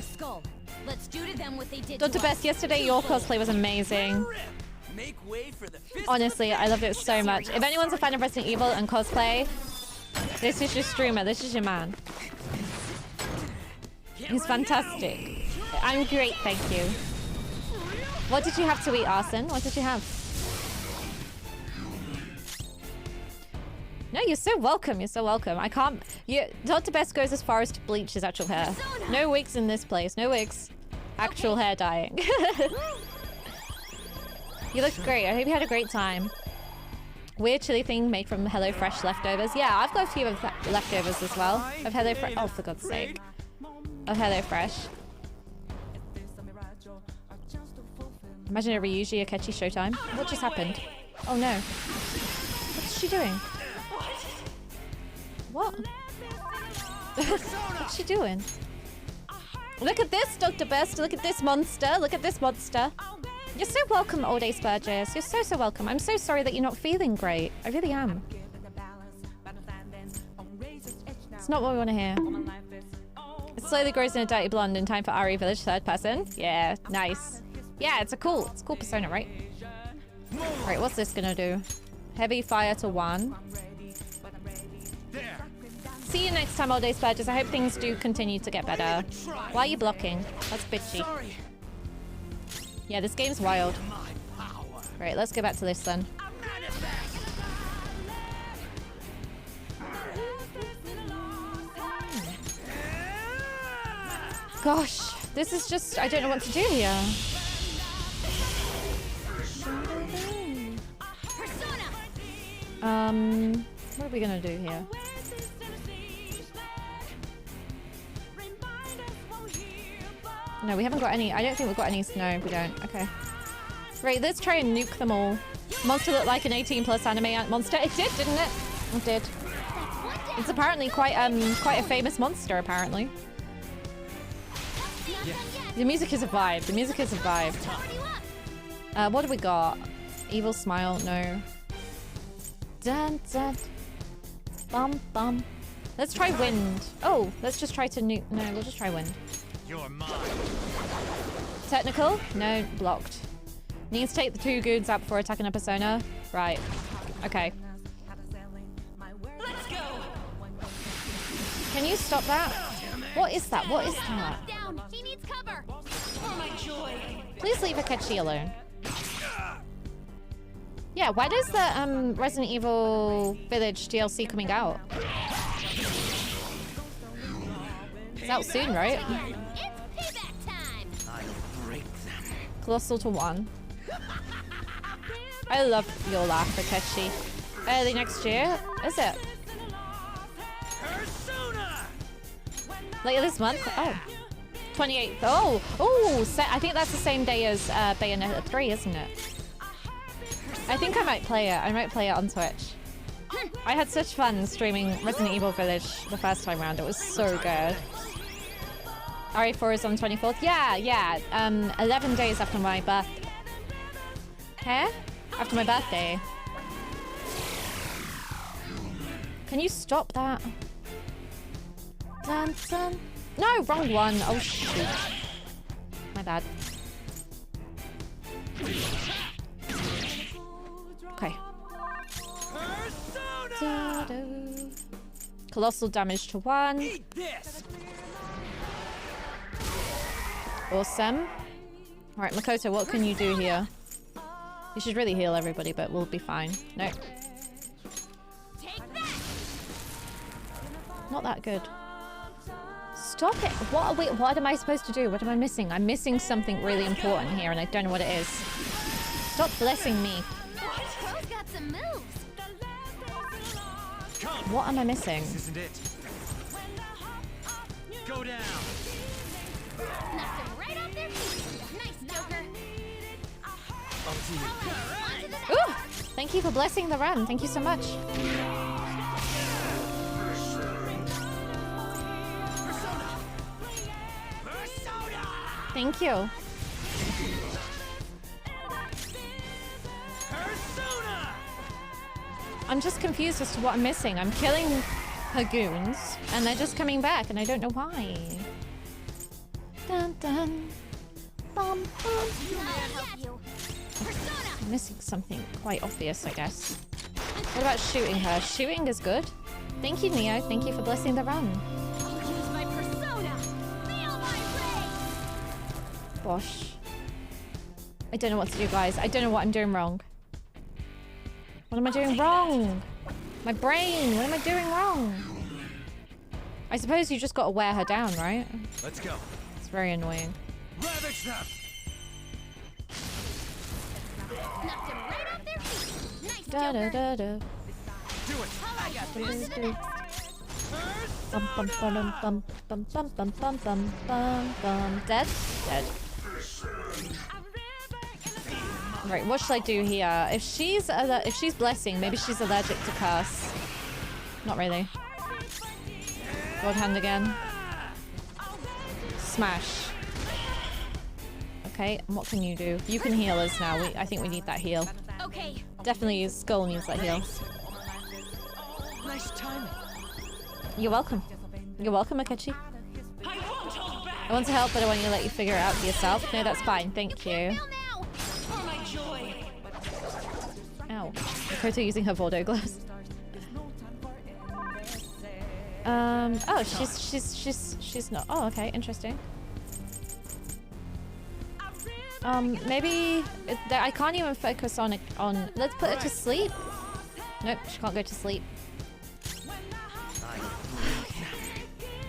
Let's do to them what they did. Dr. Best, yesterday your cosplay was amazing. Honestly, I loved it so much. If anyone's a fan of Resident Evil and cosplay, this is your streamer, this is your man. He's fantastic. I'm great, thank you. What did you have to eat, Arson? What did you have? No, you're so welcome. You're so welcome. I can't... Dr. Best goes as far as to bleach his actual hair. No wigs in this place. No wigs. Actual hair dyeing. You looked great. I hope you had a great time. Weird chili thing made from HelloFresh leftovers. Yeah, I've got a few of leftovers as well. Of HelloFresh. Oh, for God's sake. Of HelloFresh. Imagine a Ryuji Akechi showtime. What just happened? Oh no. What's she doing? What? What's she doing? Look at this, Dr. Best. Look at this monster. Look at this monster. You're so welcome, All Day Spurgis. You're so welcome. I'm so sorry that you're not feeling great. I really am. It's not what we want to hear. It slowly grows in a dirty blonde in time for RE Village third person. Yeah, nice. Yeah, it's a cool persona, right? Right, what's this gonna do? Heavy fire to 1. See you next time, All Day Spurgis. I hope things do continue to get better. Why are you blocking? That's bitchy. Yeah, this game's wild. Right, let's go back to this then. Gosh, this is just, I don't know what to do here. What are we gonna do here? No, we haven't got any. I don't think we've got any. No, we don't. Okay. Right, let's try and nuke them all. Monster looked like an 18+ anime monster. It did, didn't it? It did. It's apparently quite a famous monster, apparently. The music is a vibe. The music is a vibe. What do we got? Evil smile? No. Dun dun. Bum bum. Let's try wind. Oh, let's just try to nuke. No, we'll just try wind. You're mine. Technical? No, blocked. Needs to take the 2 goons out before attacking a persona. Right. Okay. Let's go. Can you stop that? What is that? What is that? Down. He needs cover. For my joy. Please leave Akechi alone. Yeah, when is the Resident Evil Village DLC coming out? It's out soon, right? It's payback time. I'll break them. Colossal to 1. I love your laugh, Akechi. Early next year? Is it? Later this month? Oh. 28th. Oh! Oh! I think that's the same day as Bayonetta 3, isn't it? I think I might play it. I might play it on Twitch. I had such fun streaming Resident Evil Village the first time around. It was so good. RE4 is on 24th. Yeah. 11 days after my birthday. Huh? After my birthday. Can you stop that? Dun, dun. No, wrong one. Oh, shoot. My bad. Okay. Colossal damage to 1. Awesome. Alright, Makoto, what can you do here? You should really heal everybody, but we'll be fine. No. Not that good. Stop it! What am I supposed to do? What am I missing? I'm missing something really important here, and I don't know what it is. Stop blessing me. Pro's got some moves. What am I missing? This isn't it. Go down. Knocked him right off their feet. Nice, Joker. Ooh! Thank you for blessing the run. Thank you so much. Thank you. I'm just confused as to what I'm missing. I'm killing her goons, and they're just coming back, and I don't know why. Dun dun. Bum, bum. I'm missing something quite obvious, I guess. What about shooting her? Shooting is good. Thank you, Neo. Thank you for blessing the run. Use my persona. Feel my ray. Gosh. I don't know what to do, guys. I don't know what I'm doing wrong. What am I doing wrong? My brain. What am I doing wrong? I suppose you just got to wear her down, right? Let's go. It's very annoying. Ravage them. Knocked him right off their feet. Nice, Da da da da. Do it. I got this. Bum bum bum bum bum bum bum bum bum bum bum. Dead? Dead. Right, what should I do here? If she's blessing, maybe she's allergic to curse. Not really. God hand again. Smash. Okay, and what can you do? You can heal us now. I think we need that heal. Okay. Definitely Skull needs that heal. Nice timing. You're welcome. You're welcome, Akechi. I want to help, but I want you to let you figure it out for yourself. No, that's fine. Thank you. Ow. Makoto using her Vordo gloves. Oh, she's not. Oh, okay, interesting. Maybe I can't even focus on. Let's put her to sleep. Nope, she can't go to sleep.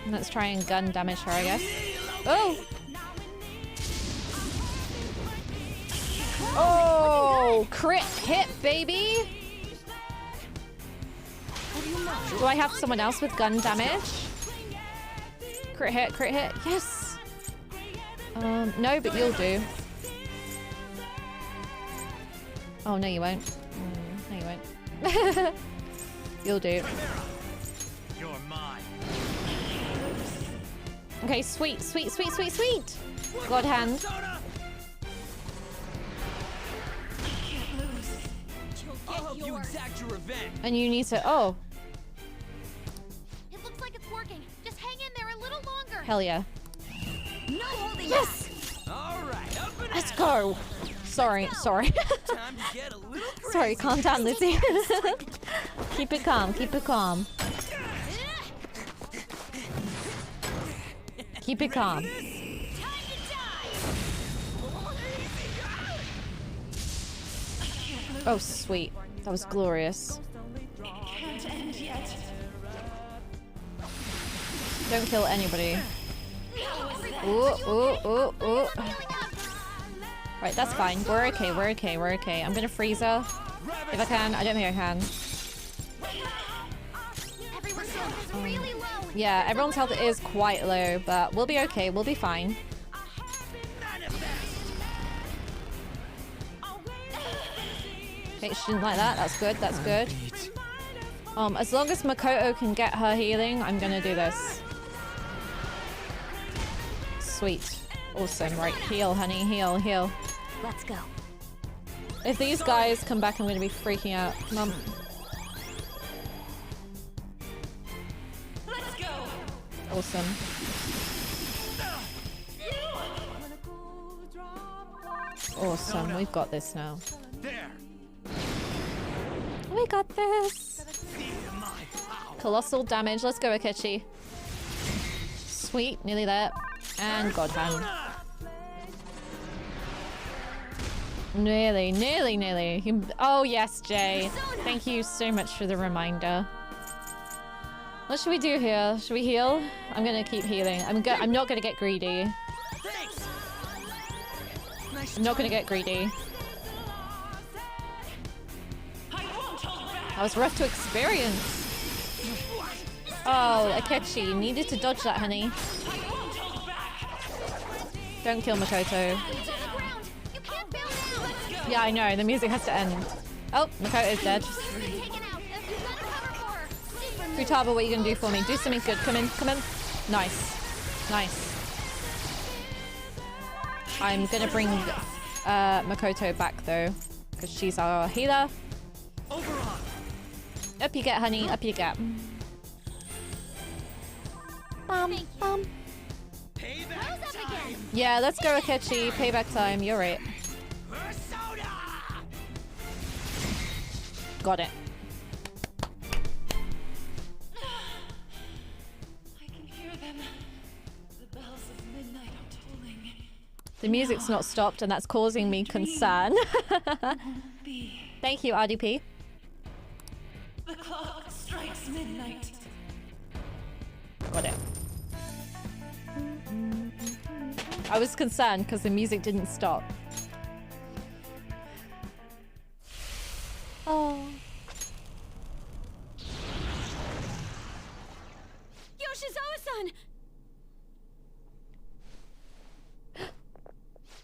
Let's try and gun damage her, I guess. Oh! Oh! Crit hit, baby! Do I have someone else with gun damage? Crit hit, yes! No, but you'll do. Oh, no you won't. No you won't. You'll do. You're mine. Okay, sweet. God hand. I'll help you exact your revenge. And you need to. Oh, It looks like it's working. Just hang in there a little longer. hell yeah. No holding Yes! All right, up and Let's at go. Sorry. Time to get a little Sorry, calm down, Lizzie. Keep it calm. Keep it calm. Oh, sweet. That was glorious. Can't end yet. Don't kill anybody. Ooh. Right, that's fine. We're okay. I'm gonna freeze her. If I can. I don't think I can. Everyone's health is really low. Yeah, everyone's health is quite low, but we'll be okay. We'll be fine. Okay, she didn't like that. That's good. As long as Makoto can get her healing, I'm gonna do this. Sweet. Awesome. Right, heal, honey. Heal. Let's go. If these guys come back, I'm gonna be freaking out. Come on. Let's go. Awesome. Awesome. We've got this now. There. We got this. Colossal damage. Let's go, Akechi. Sweet. Nearly there. And God hand. Nearly. Oh, yes, Jay. Thank you so much for the reminder. What should we do here? Should we heal? I'm gonna keep healing. I'm not gonna get greedy. I'm not gonna get greedy. That was rough to experience. Oh, Akechi, you needed to dodge that, honey. Don't kill Makoto. Yeah, I know. The music has to end. Oh, Makoto's dead. Futaba, what are you gonna do for me? Do something good. Come in. Nice. I'm gonna bring Makoto back though, because she's our healer. Up you get, honey. Up you get. Yeah, let's go, Akechi. Payback time. You're right. Got it. I can hear them. The bells of midnight are tolling. The music's not stopped, and that's causing me concern. Thank you, RDP. The clock strikes midnight. Got it. I was concerned because the music didn't stop. Oh. Yoshizawa-san!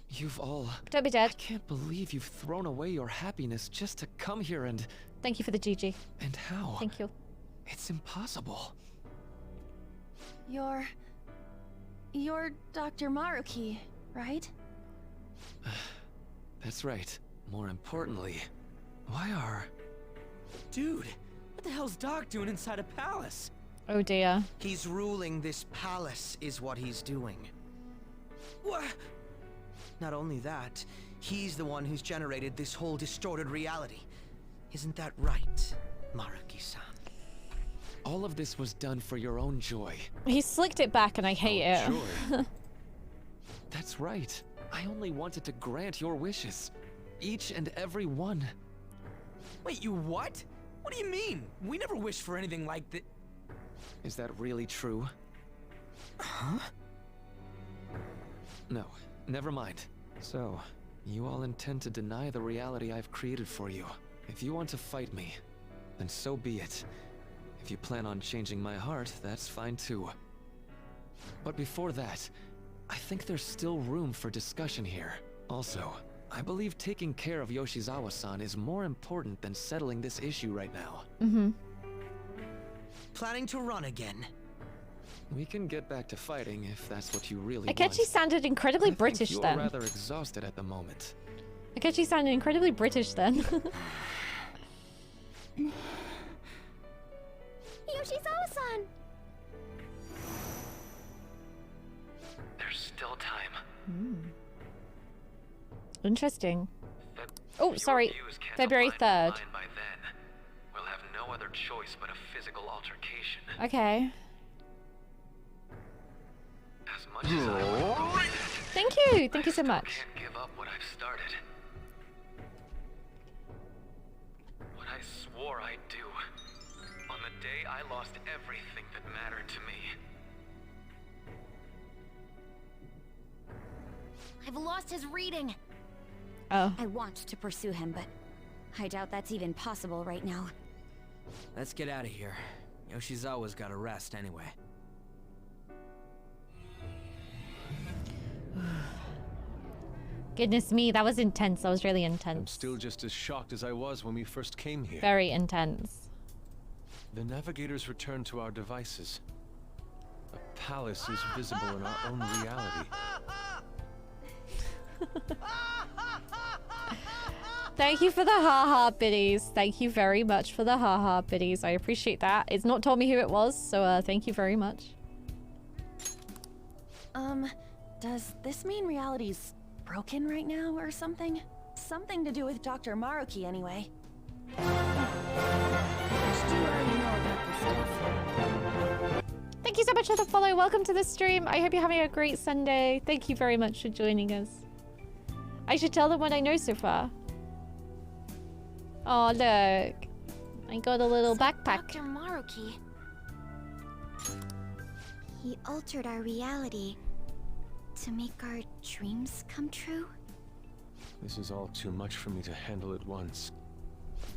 You've all... Don't be dead. I can't believe you've thrown away your happiness just to come here and... Thank you for the GG. And how? Thank you. It's impossible. You're Dr. Maruki, right? That's right. More importantly, why are... Dude, what the hell's Doc doing inside a palace? Oh dear. He's ruling this palace is what he's doing. What? Not only that, he's the one who's generated this whole distorted reality. Isn't that right, Maruki-san? All of this was done for your own joy. He slicked it back and I hate it. Sure. That's right. I only wanted to grant your wishes. Each and every one. Wait, you what? What do you mean? We never wished for anything like that. Is that really true? Huh? No, never mind. So, you all intend to deny the reality I've created for you. If you want to fight me, then so be it. If you plan on changing my heart, that's fine too. But before that, I think there's still room for discussion here. Also, I believe taking care of Yoshizawa-san is more important than settling this issue right now. Mm-hmm. Planning to run again? We can get back to fighting if that's what you really want. Akechi sounded incredibly British you're then. rather exhausted at the moment. Akechi sounded incredibly British then. Yoshizawa-san! There's still time. Interesting. Oh, sorry. February 3rd. By then, we'll have no other choice but a physical altercation. Okay. As much as I would Thank you. Thank you so much. can't give up what I've started. What I swore I'd do. On the day I lost everything that mattered to me. I've lost his reading. Oh. I want to pursue him, but I doubt that's even possible right now. Let's get out of here. Yoshizawa's gotta rest anyway. Goodness me, that was intense. That was really I'm intense. still just as shocked as I was when we first came here. Very intense. The navigators returned to our devices. A palace is visible in our own reality. Thank you for the haha biddies. Thank you very much for the haha biddies. I appreciate that. It's not told me who it was, so thank you very much. Does this mean reality's broken right now or something? Something to do with Dr. Maruki anyway. Thank you so much for the follow. Welcome to the stream. I hope you're having a great Sunday. Thank you very much for joining us. I should tell them what I know so far. Oh, look. I got a little backpack. Dr. Maruki. He altered our reality to make our dreams come true? This is all too much for me to handle at once.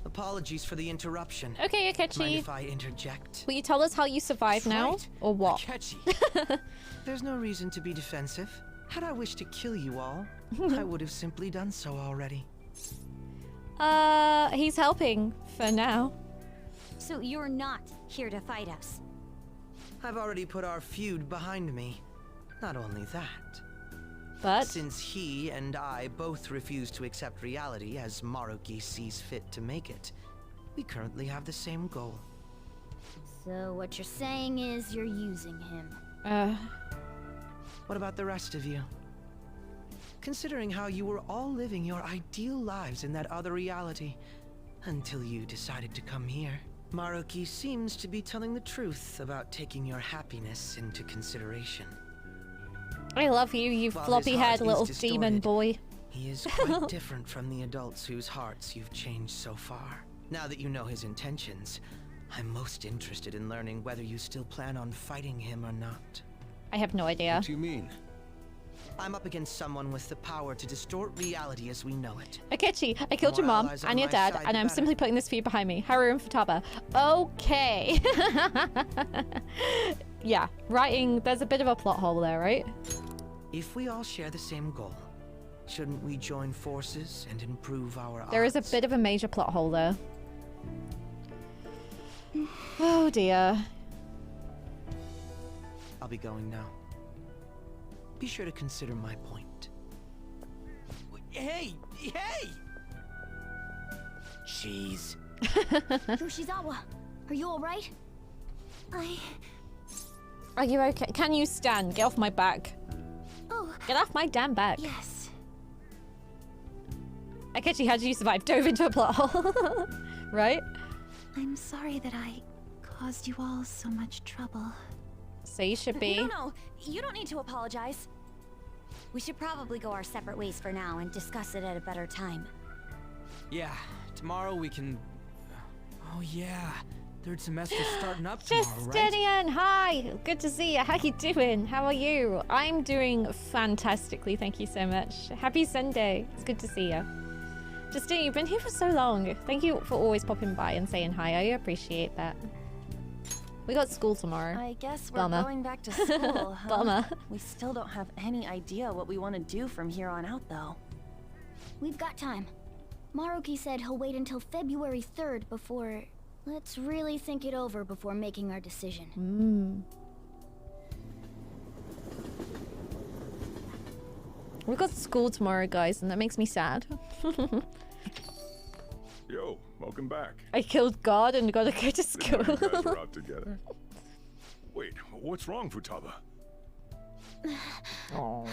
Apologies for the interruption. Okay, Akechi. Mind if I interject? Will you tell us how you survive now? Right. Or what? Akechi. There's no reason to be defensive. Had I wished to kill you all, I would have simply done so already. He's helping for now. So you're not here to fight us? I've already put our feud behind me. Not only that, but since he and I both refuse to accept reality as Maruki sees fit to make it, we currently have the same goal. So what you're saying is you're using him. What about the rest of you? Considering how you were all living your ideal lives in that other reality, until you decided to come here. Maruki seems to be telling the truth about taking your happiness into consideration. I love you, you floppy-haired little demon boy. He is quite different from the adults whose hearts you've changed so far. Now that you know his intentions, I'm most interested in learning whether you still plan on fighting him or not. I have no idea. What do you mean? I'm up against someone with the power to distort reality as we know it. Akechi, I killed your mom and your dad, and I'm simply putting this feud behind me. Haruun Futaba. Okay. Yeah, writing, there's a bit of a plot hole there, right? If we all share the same goal, shouldn't we join forces and improve our odds? There is a bit of a major plot hole there. Oh dear. I'll be going now. Be sure to consider my point. Hey! Hey! Jeez. Yoshizawa, are you alright? Are you okay? Can you stand? Get off my back. Oh. Get off my damn back. Yes. Akechi, how did you survive? Dove into a plot hole. Right? I'm sorry that I caused you all so much trouble. So you should be. No, you don't need to apologize. We should probably go our separate ways for now and discuss it at a better time. Yeah, tomorrow we can... Oh yeah, Third semester's starting up tomorrow, right? Justinian, hi! Good to see you. How you doing? How are you? I'm doing fantastically, thank you so much. Happy Sunday. It's good to see you. Justinian, you've been here for so long. Thank you for always popping by and saying hi. I appreciate that. We got school tomorrow. I guess we're Bummer. going back to school, huh? Bummer. We still don't have any idea what we want to do from here on out, though. We've got time. Maruki said he'll wait until February 3rd before... Let's really think it over before making our decision. We've got school tomorrow, guys, and that makes me sad. Yo, welcome back. I killed God and gotta go to school. Didn't know you guys were out together. Wait, what's wrong, Futaba? Oh.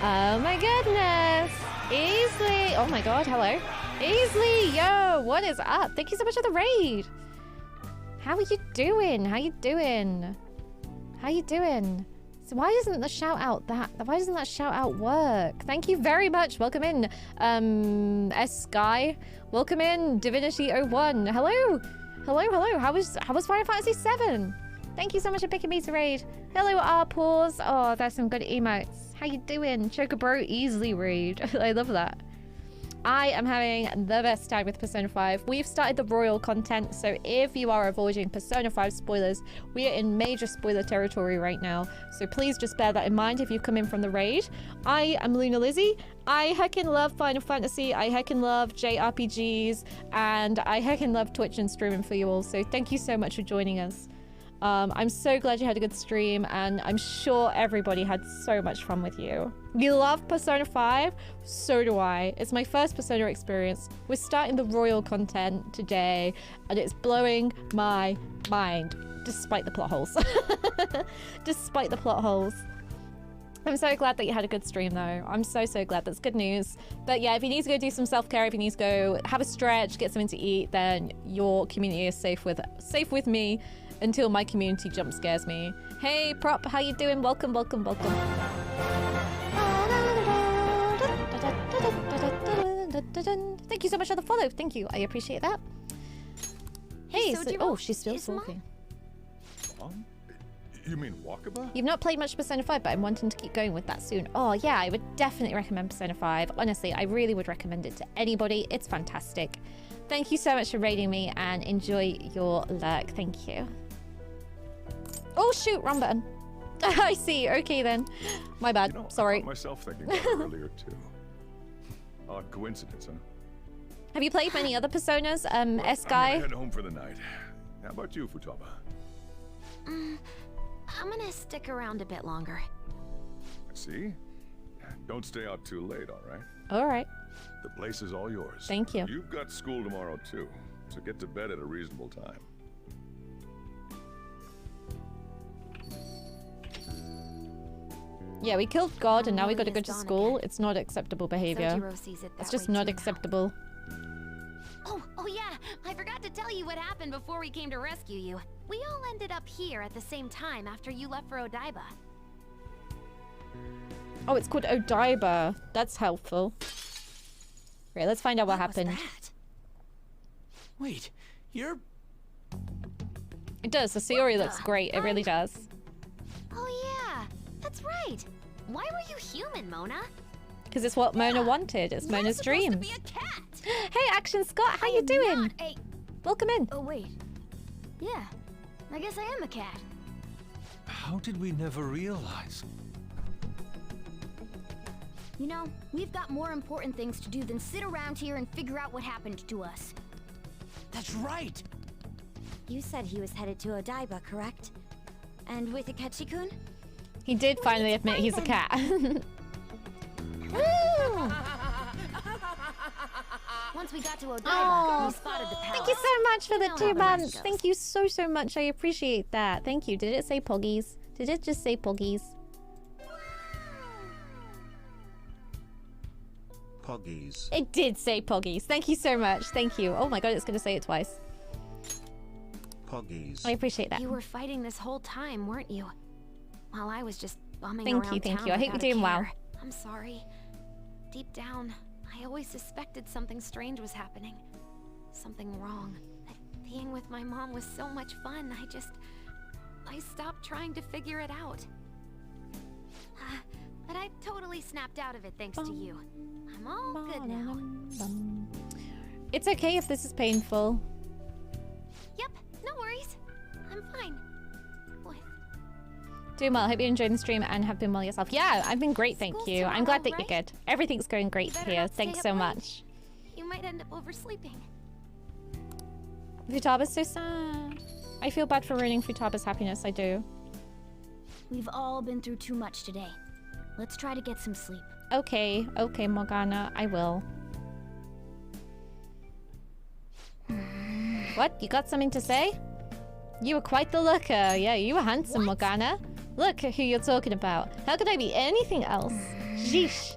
Oh my goodness! Easley! Oh my god, hello. Easley, yo, what is up? Thank you so much for the raid. How are you doing? How you doing? How you doing? So why doesn't the shout out why doesn't that shout out work? Thank you very much. Welcome in, S Sky. Welcome in, Divinity 01. Hello. Hello, hello. How was Final Fantasy 7? Thank you so much for picking me to raid. Hello, R-Pause. Oh, there's some good emotes. How you doing? Chocobro easily raid. I love that. I am having the best time with Persona 5. We've started the Royal content, so if you are avoiding Persona 5 spoilers, we are in major spoiler territory right now. So please just bear that in mind if you come in from the raid. I am Luna Lizzie. I heckin' love Final Fantasy, I heckin' love JRPGs, and I heckin' love Twitch and streaming for you all. So thank you so much for joining us. I'm so glad you had a good stream, and I'm sure everybody had so much fun with you. You love Persona 5? So do I. It's my first Persona experience. We're starting the Royal content today, and it's blowing my mind, despite the plot holes. Despite the plot holes. I'm so glad that you had a good stream, though. I'm so glad. That's good news. But yeah, if you need to go do some self-care, if you need to go have a stretch, get something to eat, then your community is safe with me. Until my community jump scares me. Hey, Prop, how you doing? Welcome, welcome, welcome. Thank you so much for the follow. Thank you. I appreciate that. Hey, oh, she's still talking. You mean Wakaba? You've not played much Persona 5, but I'm wanting to keep going with that soon. Oh, yeah, I would definitely recommend Persona 5. Honestly, I really would recommend it to anybody. It's fantastic. Thank you so much for raiding me, and enjoy your lurk. Thank you. Oh shoot, wrong button. I see. Okay then. My bad. Sorry. I caught myself thinking about it earlier too. Odd coincidence, huh? Have you played many other Personas, S-Guy? I'm gonna head home for the night. How about you, Futaba? I'm gonna stick around a bit longer. See? Don't stay out too late, all right? All right. The place is all yours. Thank you. You've got school tomorrow too, so get to bed at a reasonable time. Yeah, we killed God and now we gotta go to school. It's not acceptable behavior. It's just not acceptable. Oh yeah, I forgot to tell you what happened before we came to rescue you. We all ended up here at the same time after you left for Odaiba. Oh, it's called Odaiba. That's helpful. Great, let's find out what happened. Wait, you're... It does. The Sayori looks great. It really does. Oh yeah, that's right. Why were you human, Mona? Because it's what Mona wanted. It's Mona's dream. Hey, Action Scott, how you doing? Welcome in. Oh wait. Yeah, I guess I am a cat. How did we never realize? You know, we've got more important things to do than sit around here and figure out what happened to us. That's right! You said he was headed to Odaiba, correct? And with Akechi-kun? He did finally admit he's a cat. Once we got to Odaiba, we spotted the palace. Thank you so much for the 2 months. Thank you so much. I appreciate that. Thank you. Did it say Poggies? Did it just say Poggies? Poggies. It did say Poggies. Thank you so much. Thank you. Oh my god, it's going to say it twice. Poggies. I appreciate that. You were fighting this whole time, weren't you? While I was just bumming Thank around you, thank town you. I hope you're without a doing well. care. I'm sorry. Deep down, I always suspected something strange was happening. Something wrong. Being with my mom was so much fun, I stopped trying to figure it out. But I totally snapped out of it thanks to you. I'm all good now. It's okay if this is painful. Yep, no worries. I'm fine. Doing well. Hope you enjoyed the stream and have been well yourself. Yeah, I've been great, thank you. I'm glad that right? you're good. Everything's going great here. Thanks so much. You might end up oversleeping. Futaba's so sad. I feel bad for ruining Futaba's happiness, I do. We've all been through too much today. Let's try to get some sleep. Okay, Morgana, I will. What? You got something to say? You were quite the looker. Yeah, you were handsome, Morgana. Look who you're talking about. How could I be anything else? Sheesh.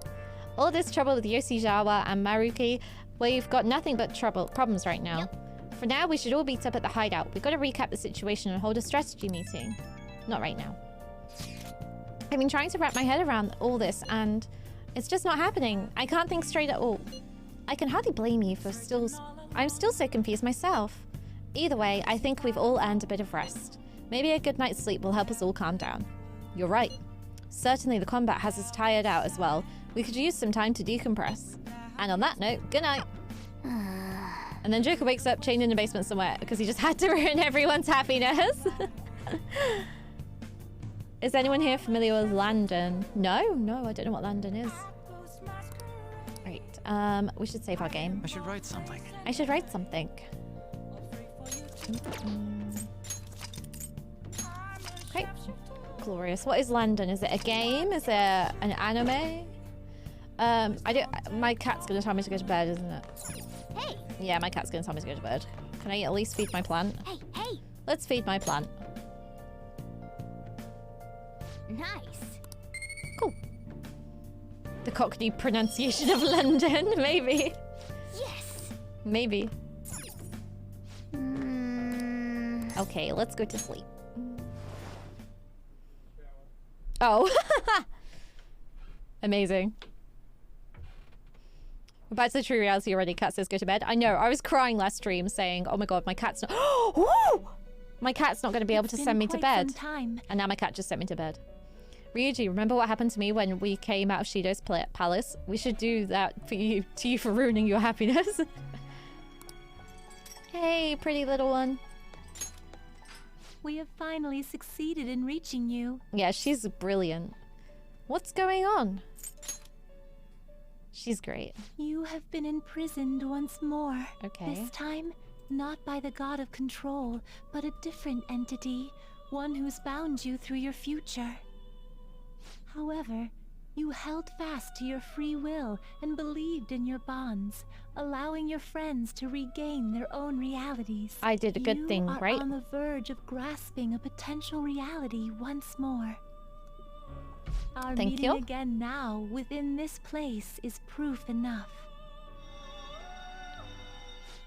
All this trouble with Yoshizawa and Maruki, we've got nothing but problems right now. For now, we should all meet up at the hideout. We've got to recap the situation and hold a strategy meeting. Not right now. I've been trying to wrap my head around all this, and it's just not happening. I can't think straight at all. I can hardly blame you for I'm still so confused myself. Either way, I think we've all earned a bit of rest. Maybe a good night's sleep will help us all calm down. You're right. Certainly the combat has us tired out as well. We could use some time to decompress. And on that note, good night. And then Joker wakes up chained in the basement somewhere because he just had to ruin everyone's happiness. Is anyone here familiar with Landon? No, I don't know what Landon is. Right, we should save our game. I should write something. I should write something. Okay, glorious. What is Landon? Is it a game? Is it an anime? My cat's gonna tell me to go to bed, isn't it? Hey! Yeah, my cat's gonna tell me to go to bed. Can I at least feed my plant? Hey! Let's feed my plant. Nice. Cool. The Cockney pronunciation of London, maybe. Yes. Maybe. Okay, let's go to sleep. Oh. Amazing. We're back to the true reality already. Cat says go to bed. I know. I was crying last stream saying, oh my god, my cat's not... My cat's not going to be able to send me to bed. And now my cat just sent me to bed. Ryuji, remember what happened to me when we came out of Shido's palace? We should do that for you, for ruining your happiness. Hey, pretty little one. We have finally succeeded in reaching you. Yeah, she's brilliant. What's going on? She's great. You have been imprisoned once more. Okay. This time, not by the god of control, but a different entity, one who's bound you through your future. However, you held fast to your free will and believed in your bonds, allowing your friends to regain their own realities. I did a good thing, right? You are on the verge of grasping a potential reality once more. Our meeting again now within this place is proof enough.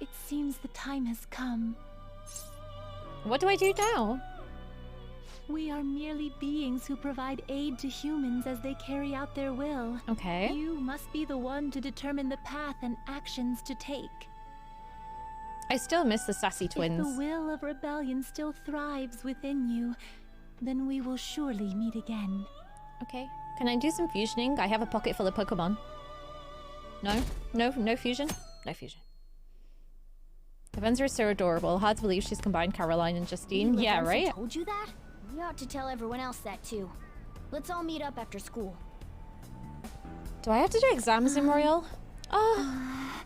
It seems the time has come. What do I do now? We are merely beings who provide aid to humans as they carry out their will. Okay. You must be the one to determine the path and actions to take. I still miss the sassy twins. If the will of rebellion still thrives within you, then we will surely meet again. Okay. Can I do some fusioning? I have a pocket full of Pokemon. No? No fusion? No fusion. Lavenza is so adorable. Hard to believe she's combined Caroline and Justine. Yeah, right? Told you that? We ought to tell everyone else that too. Let's all meet up after school. Do I have to do exams in Royal? Oh.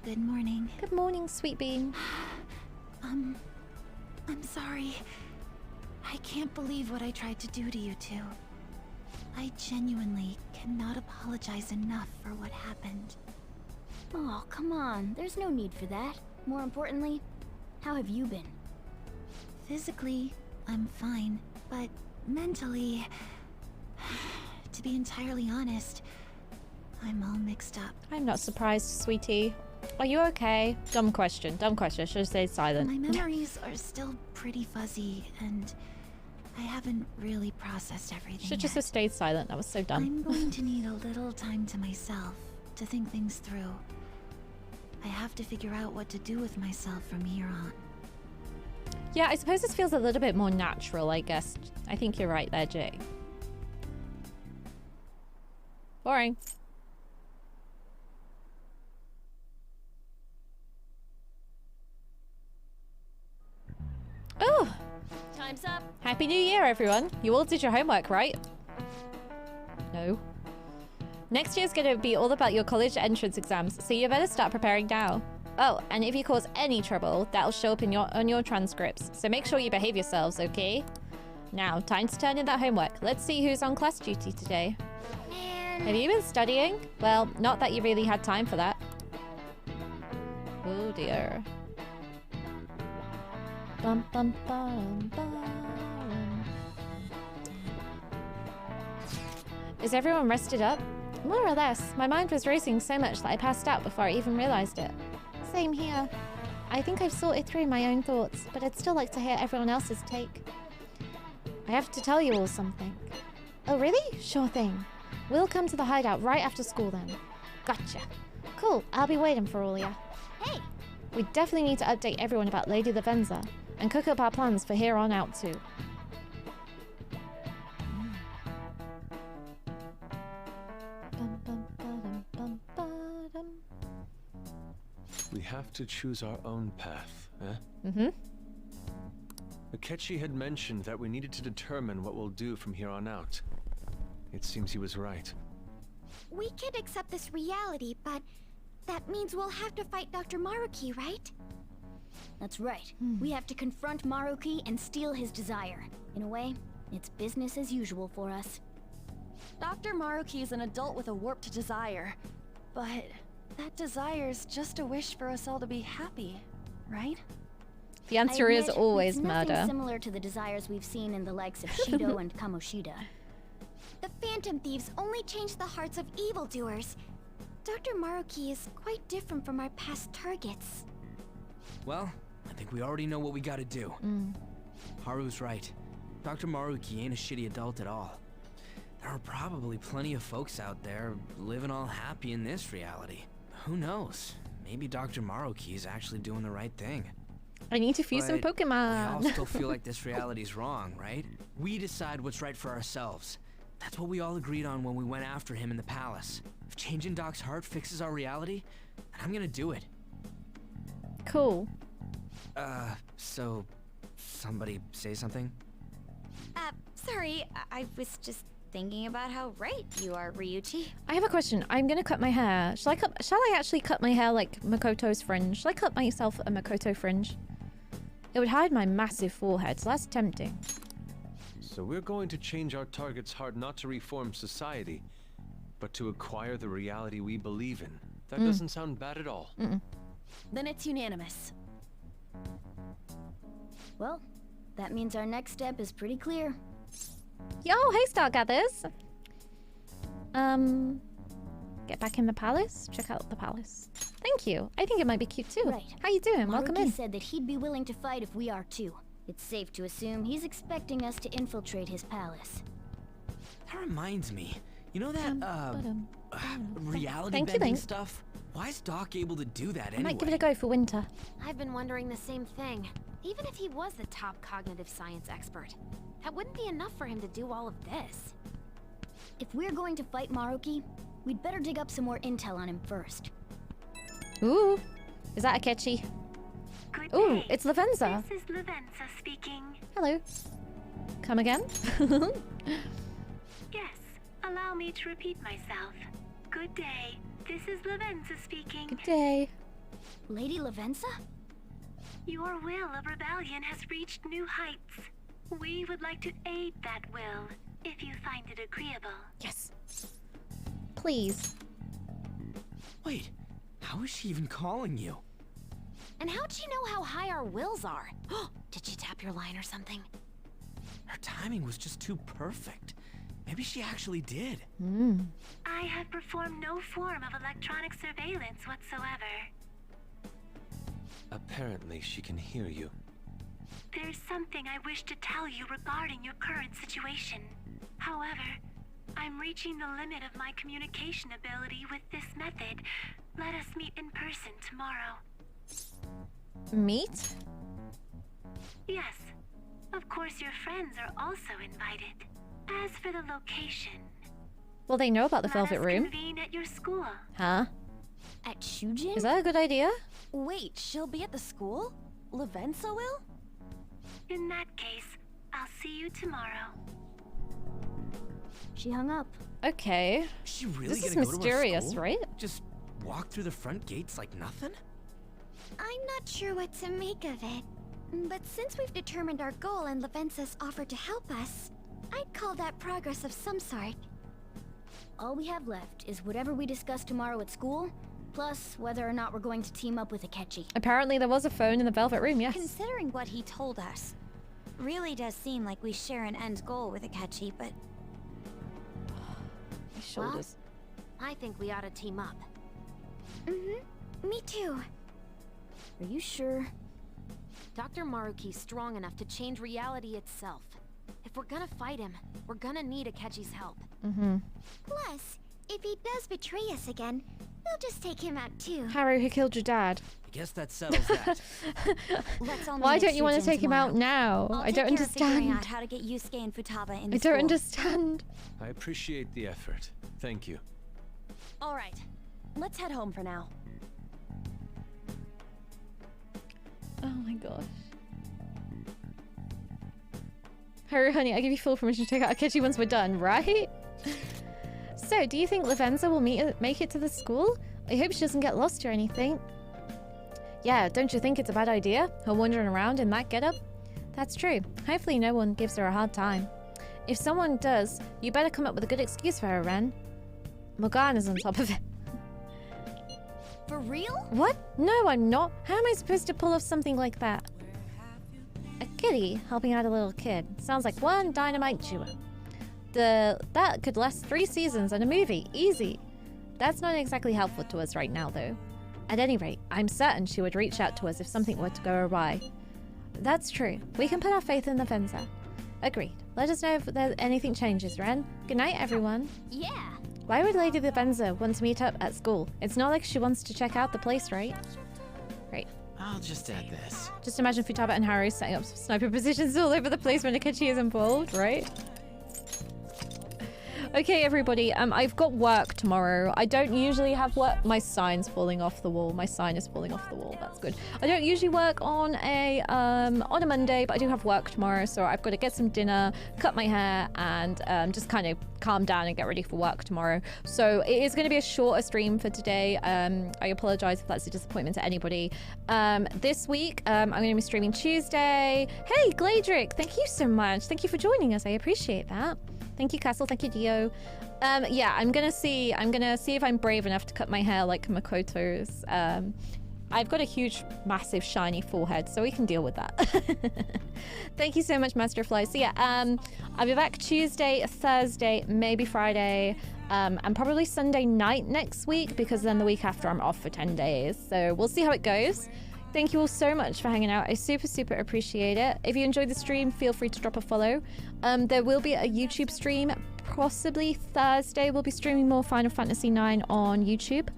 Good morning. Good morning, sweet bean. I'm sorry. I can't believe what I tried to do to you two. I genuinely cannot apologize enough for what happened. Oh, come on. There's no need for that. More importantly, how have you been? Physically, I'm fine, but mentally, to be entirely honest, I'm all mixed up. I'm not surprised, sweetie. Are you okay? Dumb question. Should have stayed silent. My memories are still pretty fuzzy, and I haven't really processed everything Should just have stayed silent. That was so dumb. I'm going to need a little time to myself to think things through. I have to figure out what to do with myself from here on. Yeah, I suppose this feels a little bit more natural, I guess. I think you're right there, Jay. Boring. Oh! Time's up. Happy New Year, everyone. You all did your homework, right? No. Next year's gonna be all about your college entrance exams, so you better start preparing now. Oh, and if you cause any trouble, that'll show up on your transcripts, so make sure you behave yourselves, okay? Now, time to turn in that homework. Let's see who's on class duty today. Have you been studying? Well, not that you really had time for that. Oh dear. Bum, bum, bum, bum. Is everyone rested up? More or less. My mind was racing so much that I passed out before I even realized it. Same here. I think I've sorted through my own thoughts, but I'd still like to hear everyone else's take. I have to tell you all something. Oh, really? Sure thing. We'll come to the hideout right after school then. Gotcha. Cool, I'll be waiting for all ya. Hey! We definitely need to update everyone about Lady Lavenza and cook up our plans for here on out too. We have to choose our own path, eh? Mm-hmm. Akechi had mentioned that we needed to determine what we'll do from here on out. It seems he was right. We can accept this reality, but that means we'll have to fight Dr. Maruki, right? That's right. We have to confront Maruki and steal his desire. In a way, it's business as usual for us. Dr. Maruki is an adult with a warped desire, but that desire's just a wish for us all to be happy, right? The answer is always it's murder. Nothing similar to the desires we've seen in the likes of Shido and Kamoshida. The Phantom Thieves only change the hearts of evildoers. Dr. Maruki is quite different from our past targets. Well, I think we already know what we gotta do. Haru's right. Dr. Maruki ain't a shitty adult at all. There are probably plenty of folks out there living all happy in this reality. Who knows? Maybe Dr. Maruki is actually doing the right thing. I need to fuse some Pokemon. We all still feel like this reality's wrong, right? We decide what's right for ourselves. That's what we all agreed on when we went after him in the palace. If changing Doc's heart fixes our reality, then I'm gonna do it. Cool. So somebody say something? Sorry, I was just thinking about how right you are, Ryuichi. I have a question. I'm gonna cut my hair. Shall I actually cut my hair like Makoto's fringe? Shall I cut myself a Makoto fringe? It would hide my massive forehead, so that's tempting. So we're going to change our target's heart not to reform society, but to acquire the reality we believe in. That doesn't sound bad at all. Then it's unanimous. Well, that means our next step is pretty clear. Yo, hey Stargathers! Get back in the palace? Check out the palace. Thank you. I think it might be cute too. Right. How you doing? Welcome Maruki in. said that he'd be willing to fight if we are too. It's safe to assume he's expecting us to infiltrate his palace. That reminds me. You know that, reality Thank you, bending Link. stuff? Why is Doc able to do that anyway? I might give it a go for winter. I've been wondering the same thing. Even if he was the top cognitive science expert, that wouldn't be enough for him to do all of this. If we're going to fight Maruki, we'd better dig up some more intel on him first. Ooh, is that Akechi? Ooh, it's Lavenza. This is Lavenza speaking. Hello. Come again? Yes, allow me to repeat myself. Good day. This is Lavenza speaking. Good day. Lady Lavenza? Your will of rebellion has reached new heights. We would like to aid that will, if you find it agreeable. Yes. Please. Wait, how is she even calling you? And how'd she know how high our wills are? Did she tap your line or something? Her timing was just too perfect. Maybe she actually did. I have performed no form of electronic surveillance whatsoever. Apparently, she can hear you. There's something I wish to tell you regarding your current situation. However, I'm reaching the limit of my communication ability with this method. Let us meet in person tomorrow. Meet? Yes. Of course, your friends are also invited. As for the location... Well, they know about the Velvet Room. Convene at your school. Huh? At Shujin? Is that a good idea? Wait, she'll be at the school? Lavenza will? In that case, I'll see you tomorrow. She hung up. Okay. She really This is gonna go to our mysterious, school? right? Just walk through the front gates like nothing? I'm not sure what to make of it. But since we've determined our goal and Lavenza's offered to help us, I'd call that progress of some sort. All we have left is whatever we discuss tomorrow at school, plus whether or not we're going to team up with Akechi. Apparently there was a phone in the Velvet Room, yes. Considering what he told us, really does seem like we share an end goal with Akechi, but... My shoulders. Well, I think we ought to team up. Mm-hmm. Me too. Are you sure? Dr. Maruki's strong enough to change reality itself. If we're gonna fight him, we're gonna need Akechi's help. Mm-hmm. Plus, if he does betray us again, we'll just take him out too. Haru, who killed your dad? I guess that settles that. Let's all Why meet don't at you want to Shujin take him tomorrow. out now? I'll I take don't care of figuring understand. out how to get Yusuke and Futaba in the I school. don't understand. I appreciate the effort. Thank you. All right, let's head home for now. Oh my gosh. Haru, honey, I give you full permission to take out Akechi once we're done, right? So, do you think Lavenza will make it to the school? I hope she doesn't get lost or anything. Yeah, don't you think it's a bad idea? Her wandering around in that getup? That's true. Hopefully no one gives her a hard time. If someone does, you better come up with a good excuse for her, Ren. Morgana's on top of it. For real? What? No, I'm not. How am I supposed to pull off something like that? A kitty helping out a little kid. Sounds like one dynamite duo. That could last 3 seasons and a movie. Easy. That's not exactly helpful to us right now, though. At any rate, I'm certain she would reach out to us if something were to go awry. That's true. We can put our faith in Lavenza. Agreed. Let us know if anything changes, Ren. Good night, everyone. Yeah. Why would Lady Lavenza want to meet up at school? It's not like she wants to check out the place, right? Right. I'll just add this. Just imagine Futaba and Haru setting up sniper positions all over the place when Akechi is involved, right? Okay, everybody, I've got work tomorrow. I don't usually have work. My sign's falling off the wall. My sign is falling off the wall. That's good. I don't usually work on a Monday, but I do have work tomorrow, so I've got to get some dinner, cut my hair, and just kind of calm down and get ready for work tomorrow. So it is going to be a shorter stream for today. I apologize if that's a disappointment to anybody. This week, I'm going to be streaming Tuesday. Hey, Gladrick, thank you so much. Thank you for joining us. I appreciate that. Thank you, Castle. Thank you, Dio. Yeah, I'm gonna see if I'm brave enough to cut my hair like Makoto's. I've got a huge, massive, shiny forehead, so we can deal with that. Thank you so much, Master Fly. So yeah, I'll be back Tuesday, Thursday, maybe Friday, and probably Sunday night next week, because then the week after I'm off for 10 days. So we'll see how it goes. Thank you all so much for hanging out. I super appreciate it. If you enjoyed the stream, feel free to drop a follow. There will be a YouTube stream, possibly Thursday. We'll be streaming more Final Fantasy IX on YouTube.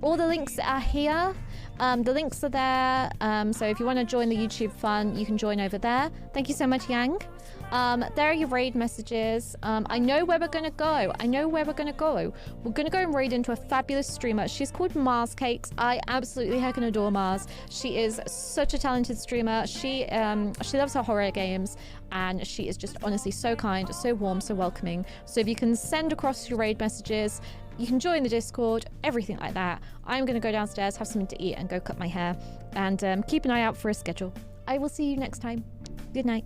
All the links are here. The links are there. So if you want to join the YouTube fun, you can join over there. Thank you so much, Yang. There are your raid messages. I know where we're going to go. We're going to go and raid into a fabulous streamer. She's called Mars Cakes. I absolutely heckin' adore Mars. She is such a talented streamer. She loves her horror games, and she is just honestly so kind, so warm, so welcoming. So if you can send across your raid messages, you can join the Discord, everything like that. I'm going to go downstairs, have something to eat, and go cut my hair. And keep an eye out for a schedule. I will see you next time. Good night.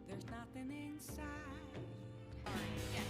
There's nothing inside.